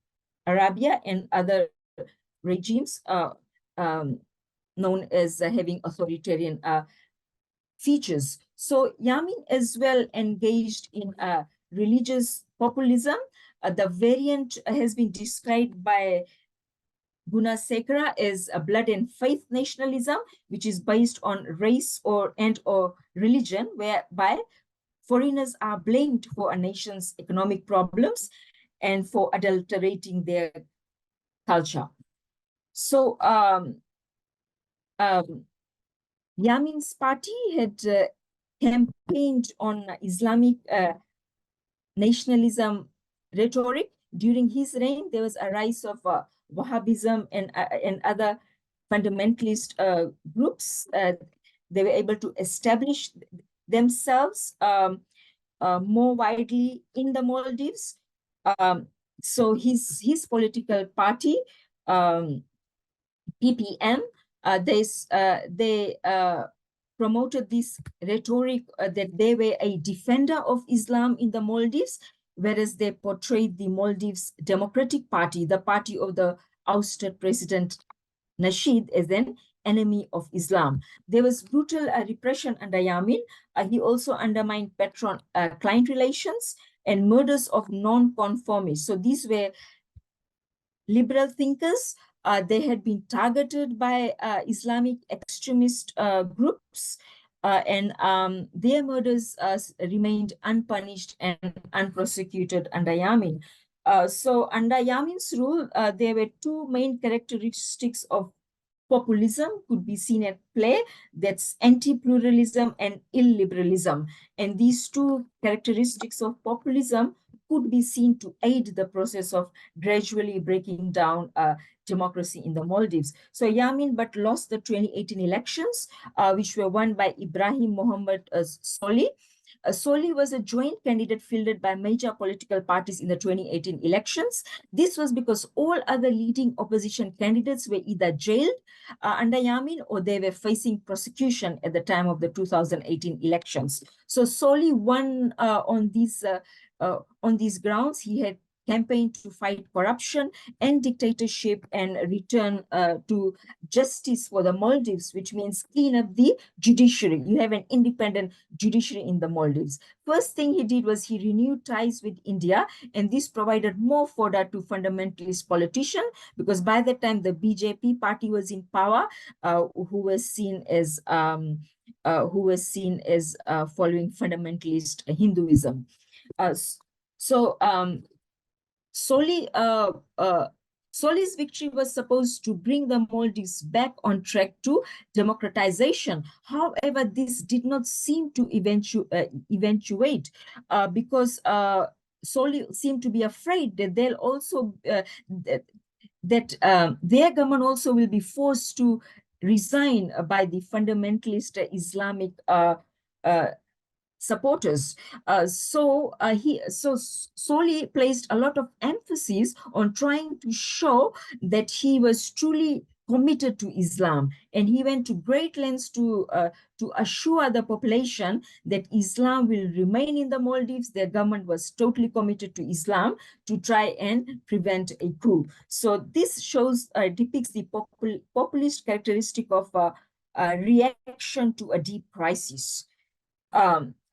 Arabia and other regimes known as having authoritarian features. So Yamin as well engaged in religious populism. The variant has been described by Gunasekara as a blood and faith nationalism, which is based on race or religion, whereby foreigners are blamed for a nation's economic problems and for adulterating their culture. So Yamin's party had campaigned on Islamic nationalism rhetoric. During his reign, there was a rise of Wahhabism and other fundamentalist groups. They were able to establish themselves more widely in the Maldives. So his political party, PPM, they promoted this rhetoric that they were a defender of Islam in the Maldives, whereas they portrayed the Maldives Democratic Party, the party of the ousted President Nasheed, as an enemy of Islam. There was brutal repression under Yamin. He also undermined patron-client relations and murders of non-conformists. So these were liberal thinkers. They had been targeted by Islamic extremist groups, and their murders remained unpunished and unprosecuted under Yamin. So under Yamin's rule, there were two main characteristics of populism could be seen at play. That's anti-pluralism and illiberalism. And these two characteristics of populism could be seen to aid the process of gradually breaking down democracy in the Maldives. So Yamin but lost the 2018 elections, which were won by Ibrahim Mohammed Soli. Soli was a joint candidate fielded by major political parties in the 2018 elections. This was because all other leading opposition candidates were either jailed under Yamin or they were facing prosecution at the time of the 2018 elections. So Soli won on these grounds. He had campaigned to fight corruption and dictatorship and return to justice for the Maldives, which means clean up the judiciary. You have an independent judiciary in the Maldives. First thing he did was he renewed ties with India, and this provided more fodder to fundamentalist politicians, because by the time the BJP party was in power, who was seen as following fundamentalist Hinduism. Soli's victory was supposed to bring the Maldives back on track to democratization. However, this did not seem to eventuate because Soli seemed to be afraid that they'll also their government also will be forced to resign by the fundamentalist Islamic supporters. So Soli placed a lot of emphasis on trying to show that he was truly committed to Islam, and he went to great lengths to assure the population that Islam will remain in the Maldives. Their government was totally committed to Islam to try and prevent a coup. So this shows depicts the populist characteristic of reaction to a deep crisis.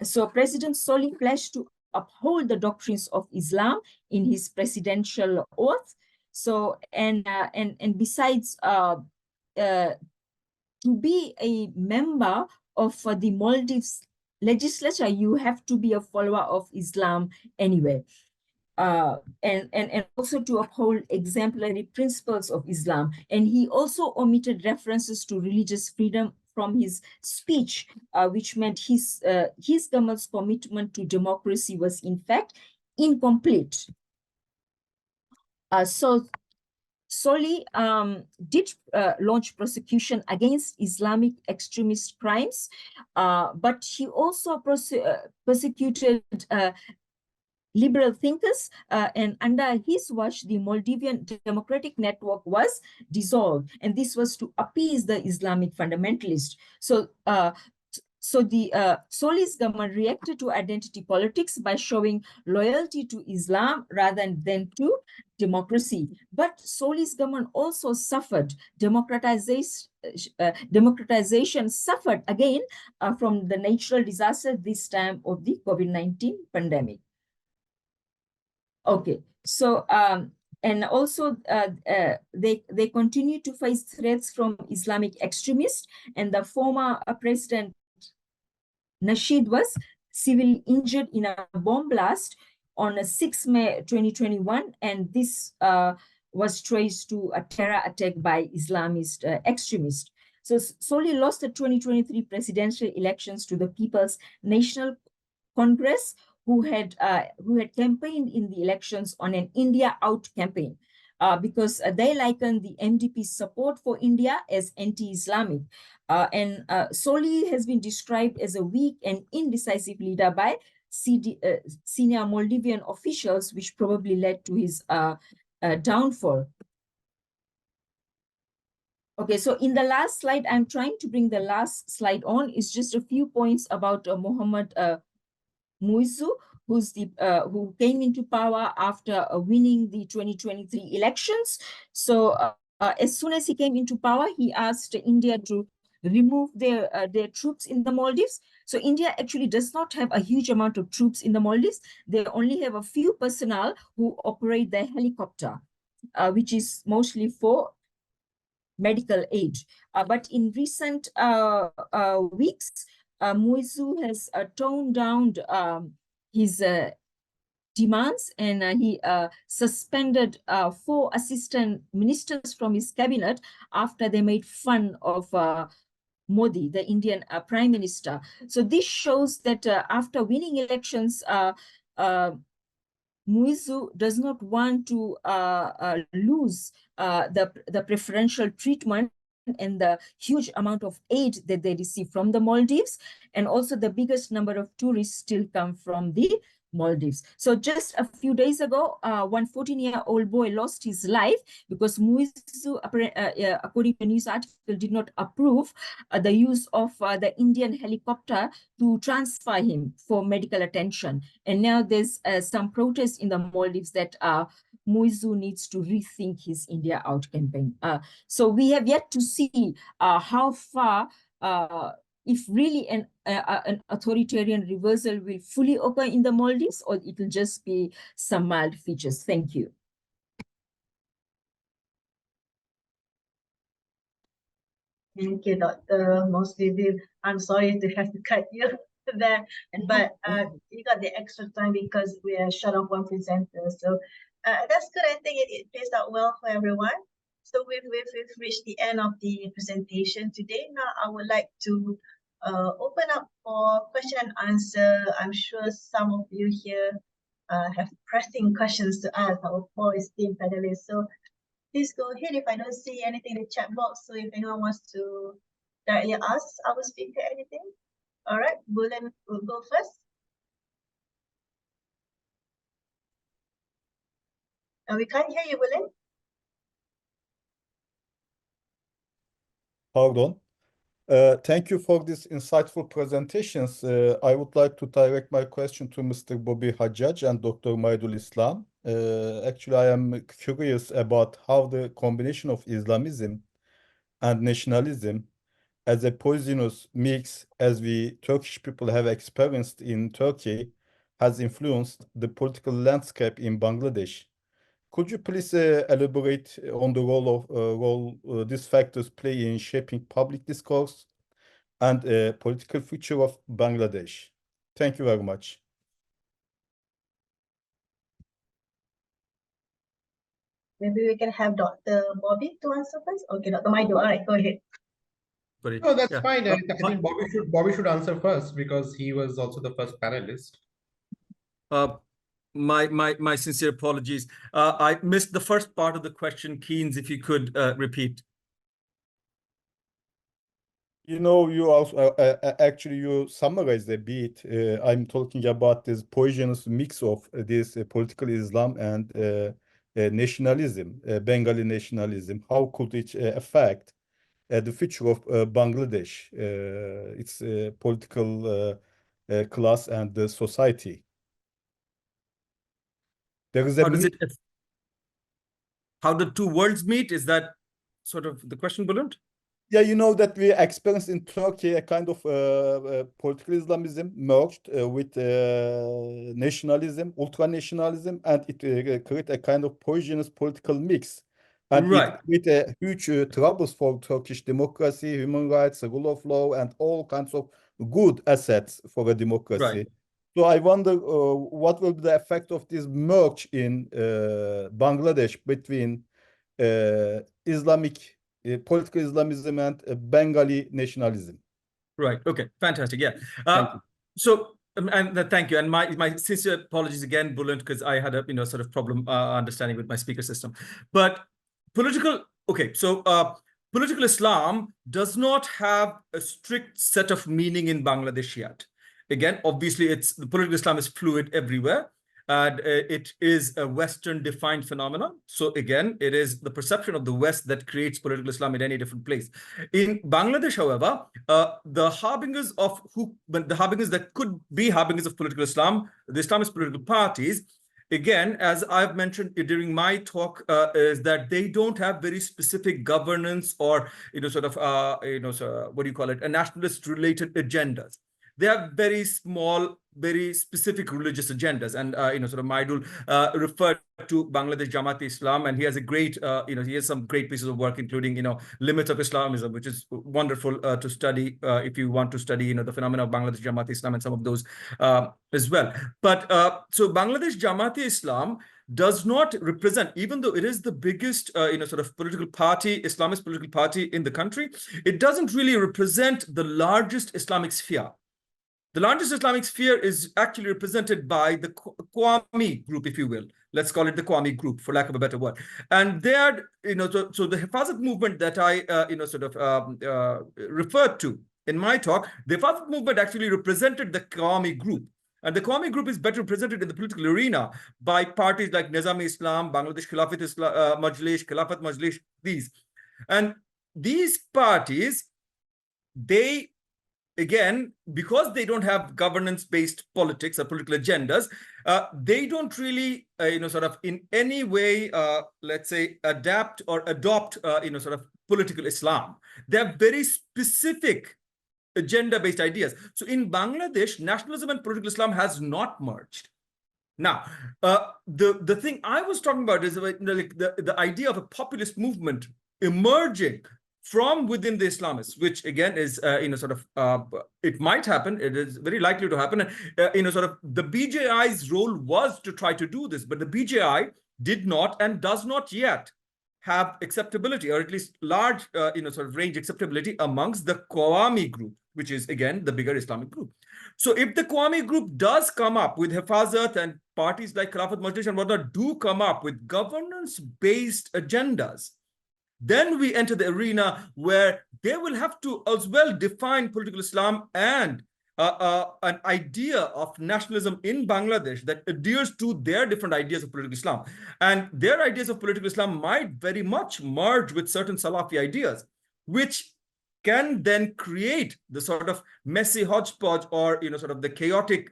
So President Soli pledged to uphold the doctrines of Islam in his presidential oath. So and besides, to be a member of the Maldives legislature, you have to be a follower of Islam anyway. And also to uphold exemplary principles of Islam. And he also omitted references to religious freedom from his speech, which meant his government's commitment to democracy was in fact incomplete. So Soli did launch prosecution against Islamic extremist crimes, but he also persecuted liberal thinkers, and under his watch, the Maldivian Democratic Network was dissolved, and this was to appease the Islamic fundamentalists. So, Soli's government reacted to identity politics by showing loyalty to Islam rather than to democracy. But Soli's government also suffered. Democratization suffered again from the natural disaster, this time of the COVID-19 pandemic. Okay, so and also they continue to face threats from Islamic extremists, and the former president Nasheed was civil injured in a bomb blast on 6 May 2021, and this was traced to a terror attack by Islamist extremists. So Soli lost the 2023 presidential elections to the People's National Congress, who had campaigned in the elections on an India out campaign, because they likened the MGP's support for India as anti-Islamic. And Soli has been described as a weak and indecisive leader by senior Maldivian officials, which probably led to his downfall. Okay, so in the last slide, I'm trying to bring the last slide on. It's just a few points about Mohammed Muizzu, who came into power after winning the 2023 elections. So as soon as he came into power, he asked India to remove their troops in the Maldives. So India actually does not have a huge amount of troops in the Maldives. They only have a few personnel who operate the helicopter, which is mostly for medical aid. But in recent weeks, Muizzu has toned down his demands, and he suspended 4 assistant ministers from his cabinet after they made fun of Modi, the Indian Prime Minister. So this shows that after winning elections, Muizzu does not want to lose the preferential treatment and the huge amount of aid that they receive from the Maldives. And also the biggest number of tourists still come from the Maldives. So just a few days ago, one 14-year-old boy lost his life because Muizzu, according to a news article, did not approve the use of the Indian helicopter to transfer him for medical attention. And now there's some protest in the Maldives that Muizzu needs to rethink his India Out campaign. So we have yet to see how far, if really an authoritarian reversal will fully occur in the Maldives, or it will just be some mild features. Thank you. Thank you, Dr. Moslibil. I'm sorry to have to cut you there, but you got the extra time because we are short of one presenter. So that's good. I think it plays out well for everyone. So we've reached the end of the presentation today. Now I would like to open up for question and answer. I'm sure some of you here have pressing questions to ask our 4 esteemed panelists. So please go ahead if I don't see anything in the chat box. So if anyone wants to directly ask our speaker anything. All right, Bulan will go first. And we can't hear you, Bulan. Pardon. Thank you for these insightful presentations. I would like to direct my question to Mr. Bobby Hajjaj and Dr. Maidul Islam. Actually, I am curious about how the combination of Islamism and nationalism as a poisonous mix, as we Turkish people have experienced in Turkey, has influenced the political landscape in Bangladesh. Could you please elaborate on the role these factors play in shaping public discourse and political future of Bangladesh? Thank you very much. Maybe we can have Dr. Bobby to answer first. Okay, Dr. Maidul, all right, go ahead. No, that's fine. I think Bobby should answer first because he was also the first panelist. My sincere apologies. I missed the first part of the question. Keynes, if you could repeat. You know, you also actually you summarized a bit. I'm talking about this poisonous mix of this political Islam and nationalism, Bengali nationalism. How could it affect the future of Bangladesh, its political class and the society? There is how the two worlds meet? Is that sort of the question, Bulund? Yeah, you know that we experienced in Turkey a kind of political Islamism merged with nationalism, ultra-nationalism, and it created a kind of poisonous political mix. And right. It created huge troubles for Turkish democracy, human rights, the rule of law, and all kinds of good assets for a democracy. Right. So I wonder what will be the effect of this merge in Bangladesh between Islamic political Islamism and Bengali nationalism. Right. Okay. Fantastic. Yeah. Thank you. So, thank you. And my sincere apologies again, Bulent, because I had a sort of problem understanding with my speaker system. But political. Okay. So political Islam does not have a strict set of meaning in Bangladesh yet. Again, obviously, the political Islam is fluid everywhere. And it is a Western defined phenomenon. So again, it is the perception of the West that creates political Islam in any different place. In Bangladesh, however, the harbingers that could be harbingers of political Islam, the Islamist political parties, again, as I've mentioned during my talk, is that they don't have very specific governance or what do you call it, a nationalist related agendas. They have very small, very specific religious agendas. And, Maidul referred to Bangladesh Jamaat-e-Islam, and he has a great, he has some great pieces of work, including, limits of Islamism, which is wonderful to study if you want to study, the phenomena of Bangladesh Jamaat-e-Islam and some of those as well. But so Bangladesh Jamaat-e-Islam does not represent, even though it is the biggest, political party, Islamist political party in the country, it doesn't really represent the largest Islamic sphere. The largest Islamic sphere is actually represented by the Qawmi group, if you will. Let's call it the Qawmi group, for lack of a better word. And they are, so the Hifazat movement that I, referred to in my talk, the Hifazat movement actually represented the Qawmi group. And the Qawmi group is better represented in the political arena by parties like Nizam-e-Islam, Bangladesh Khilafat Majlis, Khilafat Majlis, these. And these parties, they, again, because they don't have governance-based politics or political agendas, they don't really, in any way, let's say, adapt or adopt, political Islam. They have very specific agenda-based ideas. So in Bangladesh, nationalism and political Islam has not merged. Now, the thing I was talking about is the idea of a populist movement emerging from within the Islamists, which again is, it might happen. It is very likely to happen. The BJI's role was to try to do this, but the BJI did not and does not yet have acceptability, or at least large, range acceptability amongst the Qawami group, which is again the bigger Islamic group. So if the Qawami group does come up with Hifazat and parties like Khilafat Majlis and whatnot do come up with governance-based agendas, then we enter the arena where they will have to as well define political Islam and an idea of nationalism in Bangladesh that adheres to their different ideas of political Islam. And their ideas of political Islam might very much merge with certain Salafi ideas, which can then create the sort of messy hodgepodge or, the chaotic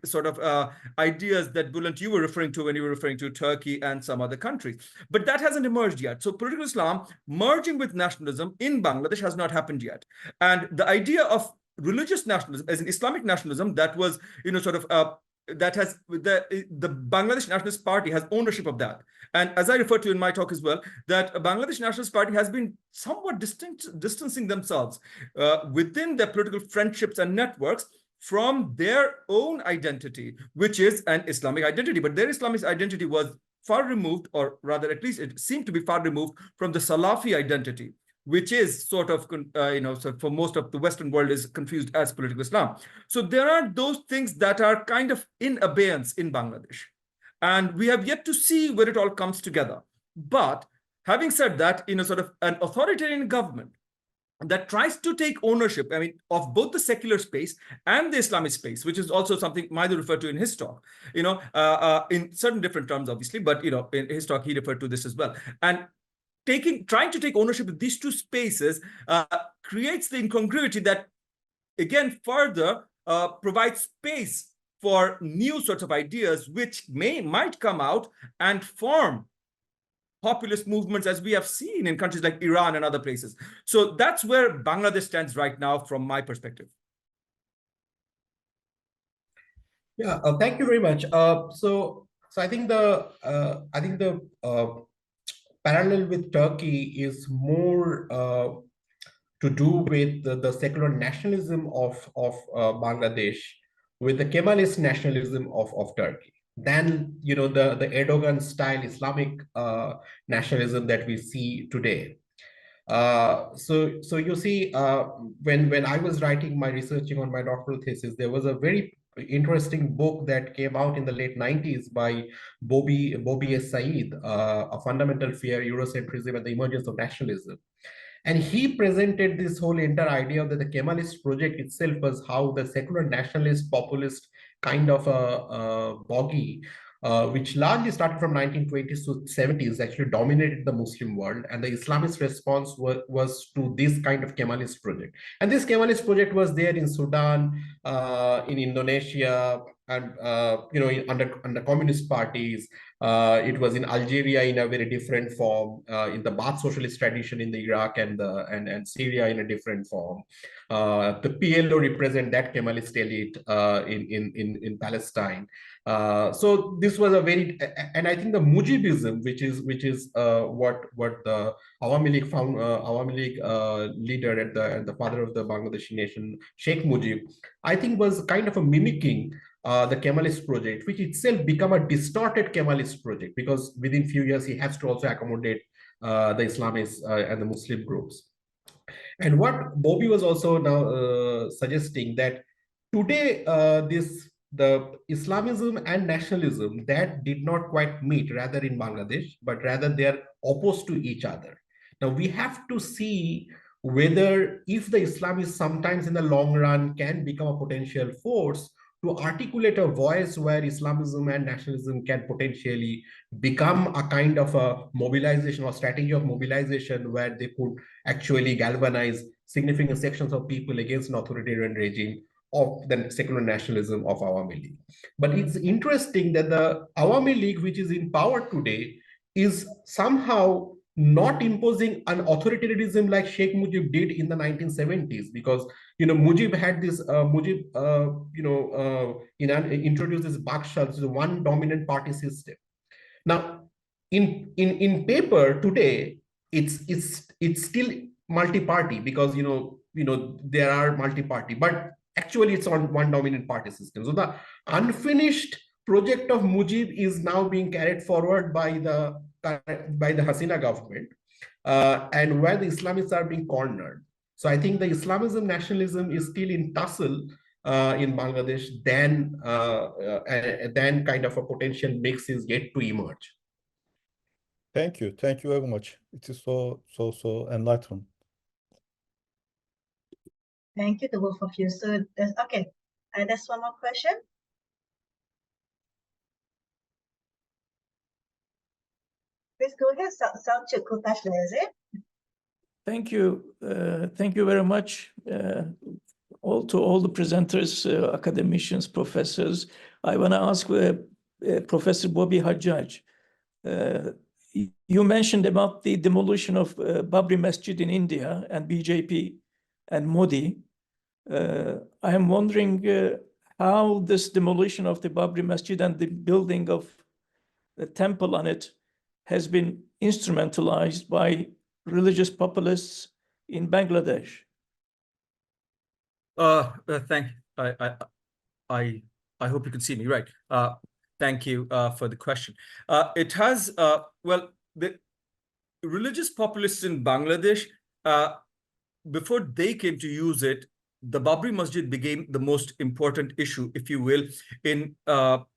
ideas that, Bulent, you were referring to when you were referring to Turkey and some other countries. But that hasn't emerged yet. So political Islam merging with nationalism in Bangladesh has not happened yet. And the idea of religious nationalism as an Islamic nationalism that was, that has the Bangladesh Nationalist Party has ownership of that. And as I referred to in my talk as well, that Bangladesh Nationalist Party has been somewhat distancing themselves within their political friendships and networks from their own identity, which is an Islamic identity. But their Islamic identity was far removed, or rather, at least it seemed to be far removed from the Salafi identity, which is sort of, so for most of the Western world is confused as political Islam. So there are those things that are kind of in abeyance in Bangladesh. And we have yet to see where it all comes together. But having said that, an authoritarian government that tries to take ownership, of both the secular space and the Islamic space, which is also something Maidul referred to in his talk, in certain different terms, obviously, but, in his talk, he referred to this as well. And trying to take ownership of these two spaces creates the incongruity that, again, further provides space for new sorts of ideas, which might come out and form populist movements, as we have seen in countries like Iran and other places. So that's where Bangladesh stands right now, from my perspective. Yeah, thank you very much. So I think the parallel with Turkey is more to do with the secular nationalism of Bangladesh, with the Kemalist nationalism of Turkey than the Erdogan style Islamic nationalism that we see today. So you see, when I was writing my researching on my doctoral thesis, there was a very interesting book that came out in the late 90s by Bobby S. Said, A Fundamental Fear, Eurocentrism and the Emergence of Nationalism. And he presented this whole entire idea that the Kemalist project itself was how the secular nationalist populist kind of a bogey, which largely started from 1920s to 70s, actually dominated the Muslim world. And the Islamist response was to this kind of Kemalist project. And this Kemalist project was there in Sudan, in Indonesia, and under communist parties. It was in Algeria in a very different form, in the Baath socialist tradition in the Iraq and Syria in a different form. The PLO represent that Kemalist elite in Palestine. So this was a very, and I think the Mujibism, which is what the Awami League leader and the father of the Bangladeshi nation, Sheikh Mujib, I think was kind of a mimicking the Kemalist project, which itself become a distorted Kemalist project, because within few years he has to also accommodate the Islamists and the Muslim groups. And what Bobby was also now suggesting, that today the Islamism and nationalism that did not quite meet rather in Bangladesh, but rather they are opposed to each other. Now we have to see whether if the Islamists sometimes in the long run can become a potential force to articulate a voice where Islamism and nationalism can potentially become a kind of a mobilization or strategy of mobilization where they could actually galvanize significant sections of people against an authoritarian regime of the secular nationalism of Awami League. But it's interesting that the Awami League, which is in power today, is somehow not imposing an authoritarianism like Sheikh Mujib did in the 1970s, because Mujib had this introduced this Bakshal, which is a one dominant party system. Now, in paper today, it's still multi-party, because there are multi-party, but actually it's on one dominant party system. So the unfinished project of Mujib is now being carried forward by the Hasina government, and where the Islamists are being cornered. So I think the Islamism nationalism is still in tussle in Bangladesh, then kind of a potential mix is yet to emerge. Thank you very much. It is so enlightening. Thank you to both of you. So there's one more question. Please go ahead, Selçuk Kurtaşlı, is it? Thank you. Thank you very much to all the presenters, academicians, professors. I want to ask Professor Bobby Hajjaj. You mentioned about the demolition of Babri Masjid in India and BJP and Modi. I am wondering how this demolition of the Babri Masjid and the building of the temple on it has been instrumentalized by religious populists in Bangladesh. Thank you. I hope you can see me, right? Thank you for the question. It has, well, the religious populists in Bangladesh, before they came to use it, the Babri Masjid became the most important issue, if you will, in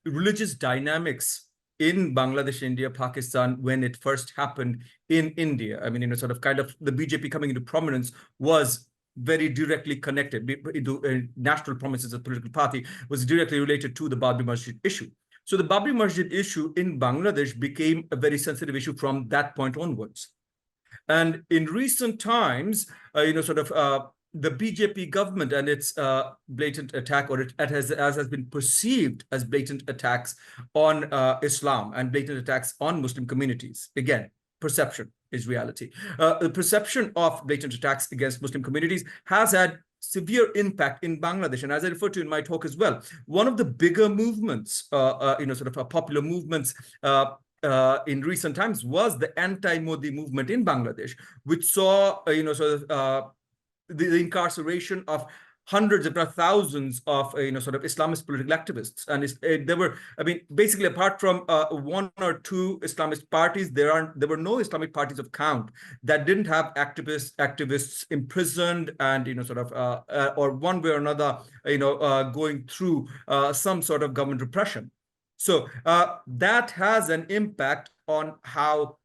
religious dynamics in Bangladesh, India, Pakistan, when it first happened in India. I mean, sort of kind of the BJP coming into prominence was very directly connected into national prominence as a political party, was directly related to the Babri Masjid issue. So the Babri Masjid issue in Bangladesh became a very sensitive issue from that point onwards. And in recent times, the BJP government and its blatant attack, or as has been perceived as blatant attacks on Islam and blatant attacks on Muslim communities. Again, perception is reality. The perception of blatant attacks against Muslim communities has had severe impact in Bangladesh. And as I referred to in my talk as well, one of the bigger movements, popular movements in recent times was the anti-Modi movement in Bangladesh, which saw, the incarceration of hundreds, if not thousands, of sort of Islamist political activists, and there were, I mean, basically apart from one or two Islamist parties, there were no Islamic parties of count that didn't have activists imprisoned and sort of or one way or another going through some sort of government repression. So that has an impact on how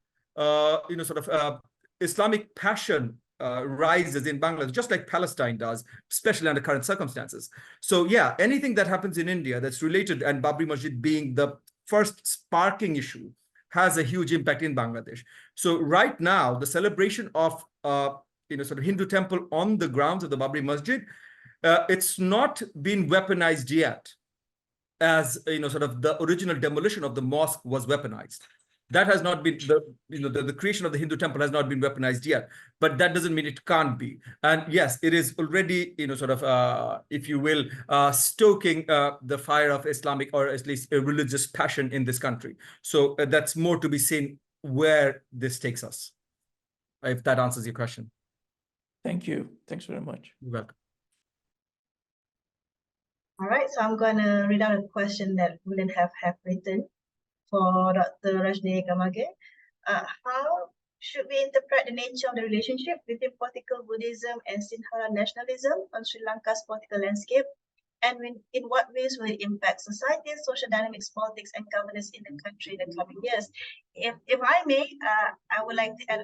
Islamic passion rises in Bangladesh, just like Palestine does, especially under current circumstances. So yeah, anything that happens in India that's related, and Babri Masjid being the first sparking issue, has a huge impact in Bangladesh. So right now, the celebration of sort of Hindu temple on the grounds of the Babri Masjid, it's not been weaponized yet, as sort of the original demolition of the mosque was weaponized. That has not been the creation of the Hindu temple has not been weaponized yet, but that doesn't mean it can't be. And yes, it is already sort of if you will stoking the fire of Islamic, or at least a religious passion in this country. So that's more to be seen where this takes us, if that answers your question. Thank you. Thanks very much. You're welcome. All right, so I'm going to read out a question that William have written for Dr. Rajni Gamage. How should we interpret the nature of the relationship between political Buddhism and Sinhala nationalism on Sri Lanka's political landscape? And in what ways will it impact society, social dynamics, politics, and governance in the country in the coming years? If I may, I would like to add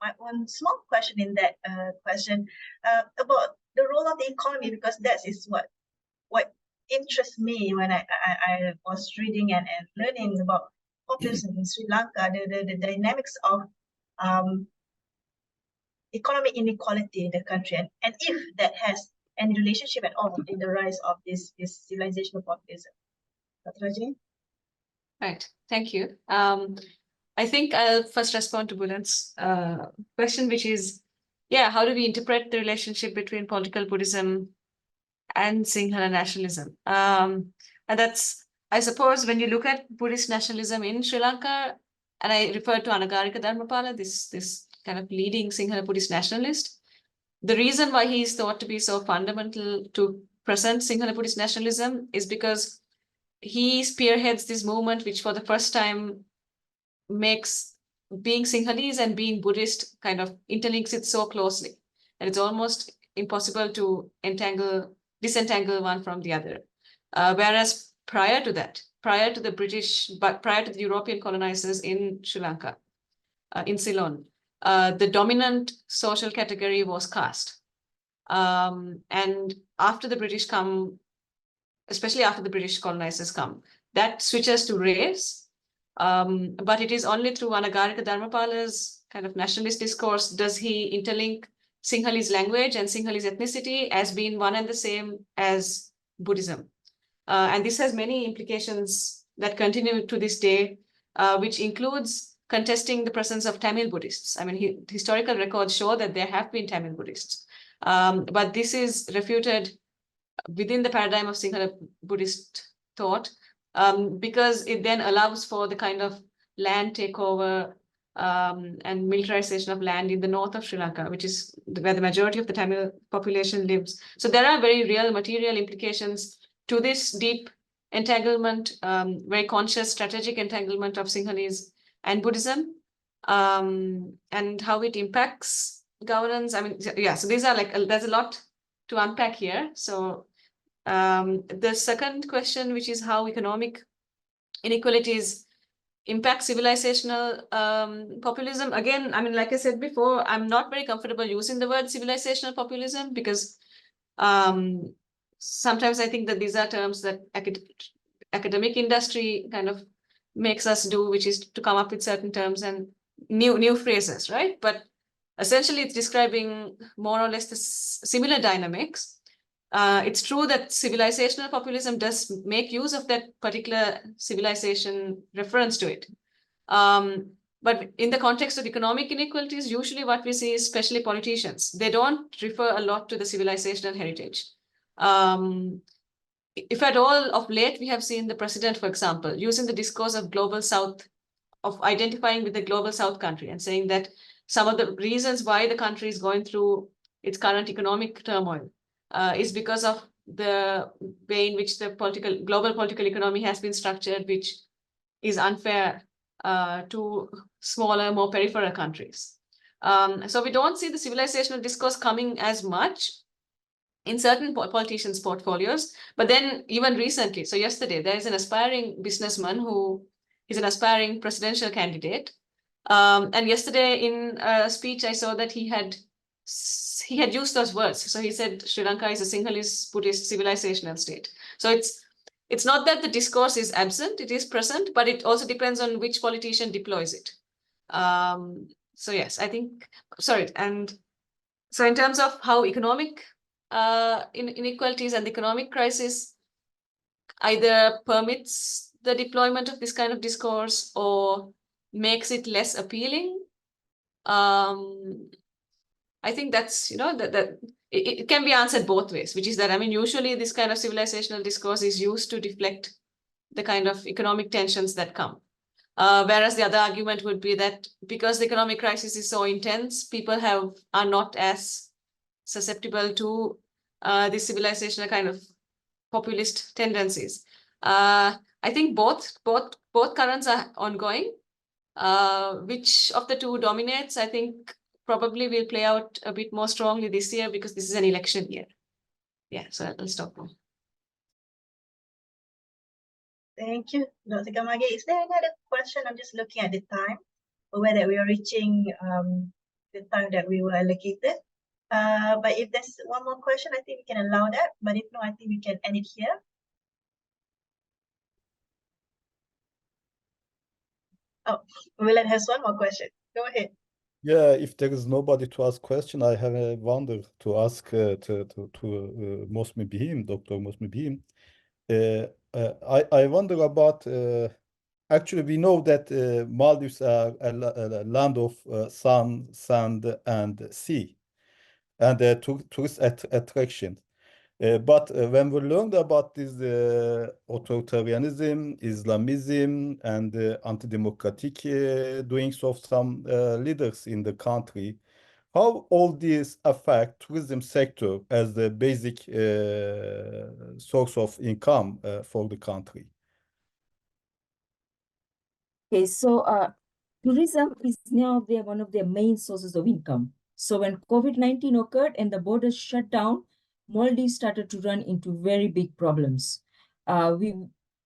my own small question in that question about the role of the economy, because that is what interests me when I was reading and learning about populism in Sri Lanka, the dynamics of economic inequality in the country, and if that has any relationship at all in the rise of this civilizational populism. Dr. Rajni? Right, thank you. I think I'll first respond to Bulent's question, which is, yeah, how do we interpret the relationship between political Buddhism and Sinhala nationalism? And that's, I suppose, when you look at Buddhist nationalism in Sri Lanka, and I refer to Anagarika Dharmapala, this kind of leading Sinhala Buddhist nationalist, the reason why he is thought to be so fundamental to present Sinhala Buddhist nationalism is because he spearheads this movement, which for the first time makes being Sinhalese and being Buddhist kind of interlinks it so closely that it's almost impossible to disentangle one from the other. Whereas prior to that, prior to the European colonizers in Sri Lanka, in Ceylon, the dominant social category was caste. And after the British come, especially after the British colonizers come, that switches to race. But it is only through Anagarika Dharmapala's kind of nationalist discourse does he interlink Sinhalese language and Sinhalese ethnicity as being one and the same as Buddhism. And this has many implications that continue to this day, which includes contesting the presence of Tamil Buddhists. I mean, historical records show that there have been Tamil Buddhists. But this is refuted within the paradigm of Sinhala Buddhist thought, because it then allows for the kind of land takeover and militarization of land in the north of Sri Lanka, which is where the majority of the Tamil population lives. So there are very real material implications to this deep entanglement, very conscious strategic entanglement of Sinhalese and Buddhism, and how it impacts governance. I mean, yeah, so these are like, there's a lot to unpack here. So the second question, which is how economic inequalities impact civilizational populism. Again, I mean, like I said before, I'm not very comfortable using the word civilizational populism because sometimes I think that these are terms that academic industry kind of makes us do, which is to come up with certain terms and new phrases, right? But essentially, it's describing more or less the similar dynamics. It's true that civilizational populism does make use of that particular civilization reference to it. But in the context of economic inequalities, usually what we see is especially politicians. They don't refer a lot to the civilizational heritage. If at all, of late, we have seen the president, for example, using the discourse of global South, of identifying with the global South country and saying that some of the reasons why the country is going through its current economic turmoil is because of the way in which the global political economy has been structured, which is unfair to smaller, more peripheral countries. So we don't see the civilizational discourse coming as much in certain politicians' portfolios. But then even recently, so yesterday, there is an aspiring businessman who is an aspiring presidential candidate. And yesterday in a speech, I saw that he had used those words. So he said Sri Lanka is a Sinhalese Buddhist civilizational state. So it's not that the discourse is absent, it is present, but it also depends on which politician deploys it. So yes, I think, sorry. And so in terms of how economic inequalities and the economic crisis either permits the deployment of this kind of discourse or makes it less appealing, I think that's, that it can be answered both ways, which is that, I mean, usually this kind of civilizational discourse is used to deflect the kind of economic tensions that come. Whereas the other argument would be that because the economic crisis is so intense, people are not as susceptible to this civilizational kind of populist tendencies. I think both currents are ongoing. Which of the two dominates, I think probably will play out a bit more strongly this year because this is an election year. Yeah, so I'll stop now. Thank you, Dr. Gamage. Is there another question? I'm just looking at the time, whether we are reaching the time that we were allocated. But if there's one more question, I think we can allow that. But if not, I think we can end it here. Oh, Willem has one more question. Go ahead. Yeah, if there is nobody to ask question, I have a wonder to ask to Mosmi Bihim, Dr. Mosmi Bihim. I wonder about, actually we know that Maldives are a land of sun, sand, and sea, and tourist attraction. But when we learned about this authoritarianism, Islamism, and anti-democratic doings of some leaders in the country, how all these affect tourism sector as the basic source of income for the country? Okay, so tourism is now one of their main sources of income. So when COVID-19 occurred and the borders shut down, Maldives started to run into very big problems,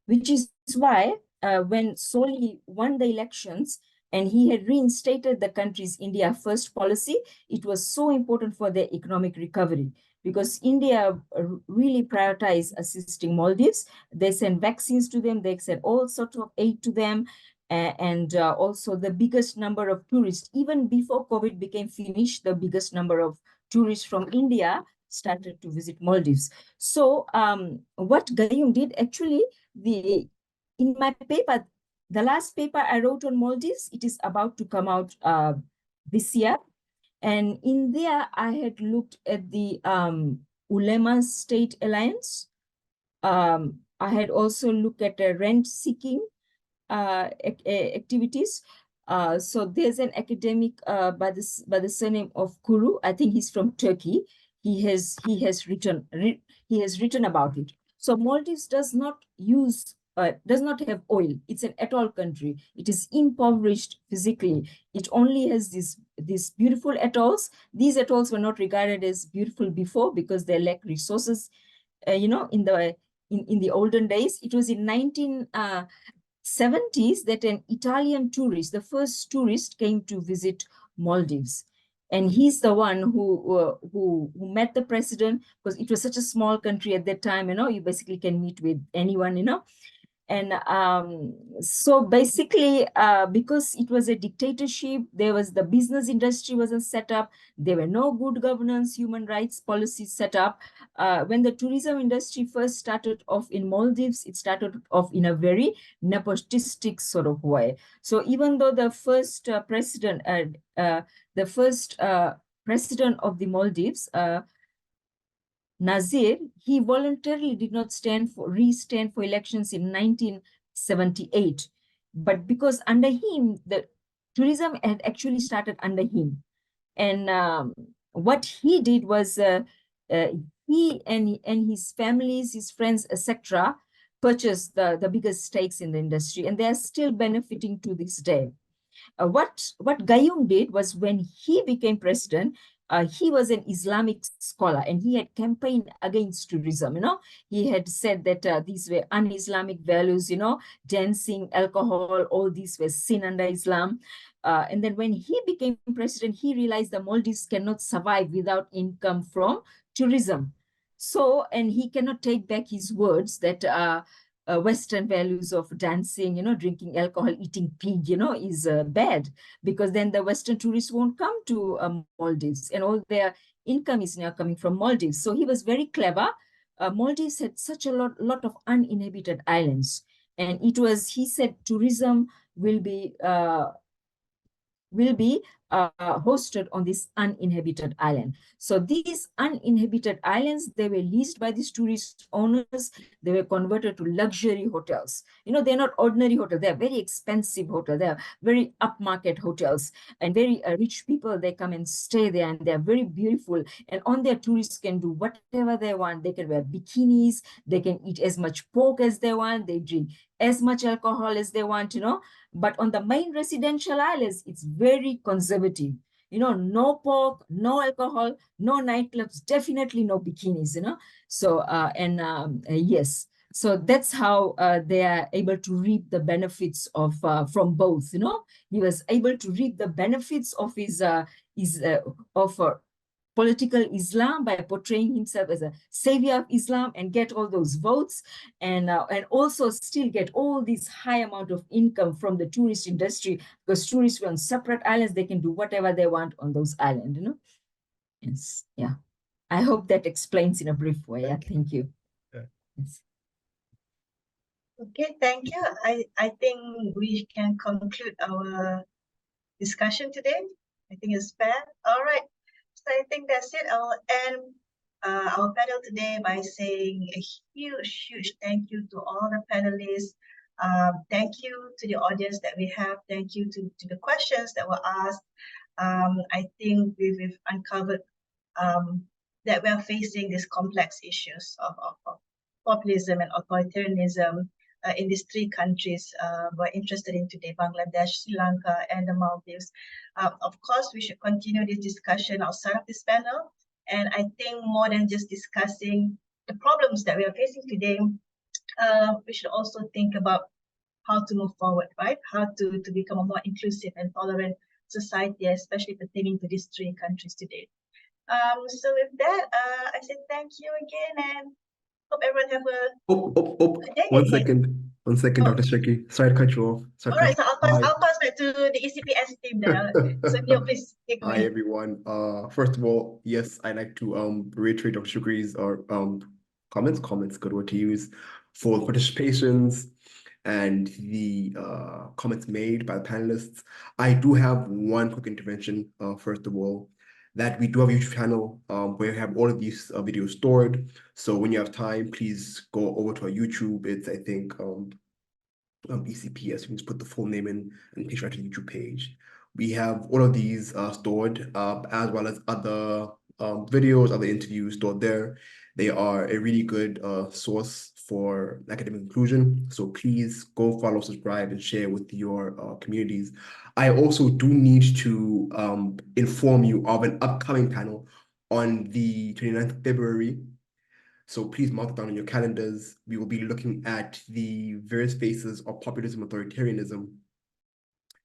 which is why when Soli won the elections and he had reinstated the country's India First policy, it was so important for their economic recovery because India really prioritized assisting Maldives. They sent vaccines to them, they sent all sorts of aid to them. And also the biggest number of tourists, even before COVID became finished, the biggest number of tourists from India started to visit Maldives. So what Gayum did actually, in my paper, the last paper I wrote on Maldives, it is about to come out this year. And in there, I had looked at the Ulema State Alliance. I had also looked at rent-seeking activities. So there's an academic by the surname of Kuru. I think he's from Turkey. He has written about it. So Maldives does not have oil. It's an atoll country. It is impoverished physically. It only has these beautiful atolls. These atolls were not regarded as beautiful before because they lack resources. In the olden days, it was in 1970s that an Italian tourist, the first tourist, came to visit Maldives. And he's the one who met the president because it was such a small country at that time, you basically can meet with anyone, And so basically, because it was a dictatorship, the business industry wasn't set up. There were no good governance, human rights policies set up. When the tourism industry first started off in Maldives, it started off in a very nepotistic sort of way. So even though the first president of the Maldives, Nazir, he voluntarily did not re-stand for elections in 1978. But because under him, the tourism had actually started under him. And what he did was he and his families, his friends, etc., purchased the biggest stakes in the industry, and they are still benefiting to this day. What Gayoom did was, when he became president, he was an Islamic scholar, and he had campaigned against tourism. He had said that these were un-Islamic values, dancing, alcohol, all these were sin under Islam. And then when he became president, he realized the Maldives cannot survive without income from tourism. So, and he cannot take back his words that Western values of dancing, drinking alcohol, eating pig, is bad, because then the Western tourists won't come to Maldives, and all their income is now coming from Maldives. So he was very clever. Maldives had such a lot of uninhabited islands, and he said, tourism will be hosted on this uninhabited island. So these uninhabited islands, they were leased by these tourist owners. They were converted to luxury hotels. They're not ordinary hotels. They're very expensive hotels. They're very upmarket hotels, and very rich people, they come and stay there, and they're very beautiful. And on there, tourists can do whatever they want. They can wear bikinis. They can eat as much pork as they want. They drink as much alcohol as they want, But on the main residential islands, it's very conservative. No pork, no alcohol, no nightclubs, definitely no bikinis, So, yes. So that's how they are able to reap the benefits of from both, He was able to reap the benefits of his political Islam by portraying himself as a savior of Islam and get all those votes, and also still get all this high amount of income from the tourist industry, because tourists were on separate islands. They can do whatever they want on those islands, Yes, yeah. I hope that explains in a brief way. Yeah, thank you. Yes. Okay, thank you. I think we can conclude our discussion today. I think it's fair. All right. So I think that's it. I'll end our panel today by saying a huge thank you to all the panelists. Thank you to the audience that we have. Thank you to the questions that were asked. I think we've uncovered that we are facing these complex issues of populism and authoritarianism in these three countries we're interested in today: Bangladesh, Sri Lanka, and the Maldives. Of course, we should continue this discussion outside of this panel. And I think more than just discussing the problems that we are facing today, we should also think about how to move forward, right? How to become a more inclusive and tolerant society, especially pertaining to these three countries today. So with that, I say thank you again, and hope everyone have a One second, Dr. Shukri. Sorry to cut you off. All right, so I'll pass back to the ECPS team then. So Neil, please take away. Hi everyone. First of all, yes, I'd like to reiterate Dr. Shukri's comments, good word to use, for participations and the comments made by the panelists. I do have one quick intervention. First of all, that we do have a YouTube channel where we have all of these videos stored. So when you have time, please go over to our YouTube. It's, I think, ECPS. You can just put the full name in and take right to the YouTube page. We have all of these stored, as well as other videos, other interviews stored there. They are a really good source for academic inclusion. So please go follow, subscribe, and share with your communities. I also do need to inform you of an upcoming panel on the 29th of February. So please mark it down on your calendars. We will be looking at the various phases of populism, authoritarianism,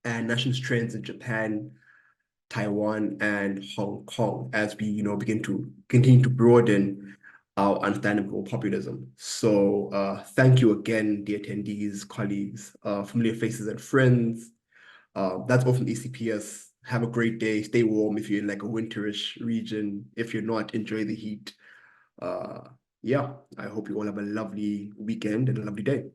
and nationalist trends in Japan, Taiwan, and Hong Kong as we, begin to continue to broaden our understanding of populism. So thank you again, dear attendees, colleagues, familiar faces, and friends. That's all from ECPS. Have a great day. Stay warm if you're in like a winterish region. If you're not, enjoy the heat. Yeah, I hope you all have a lovely weekend and a lovely day.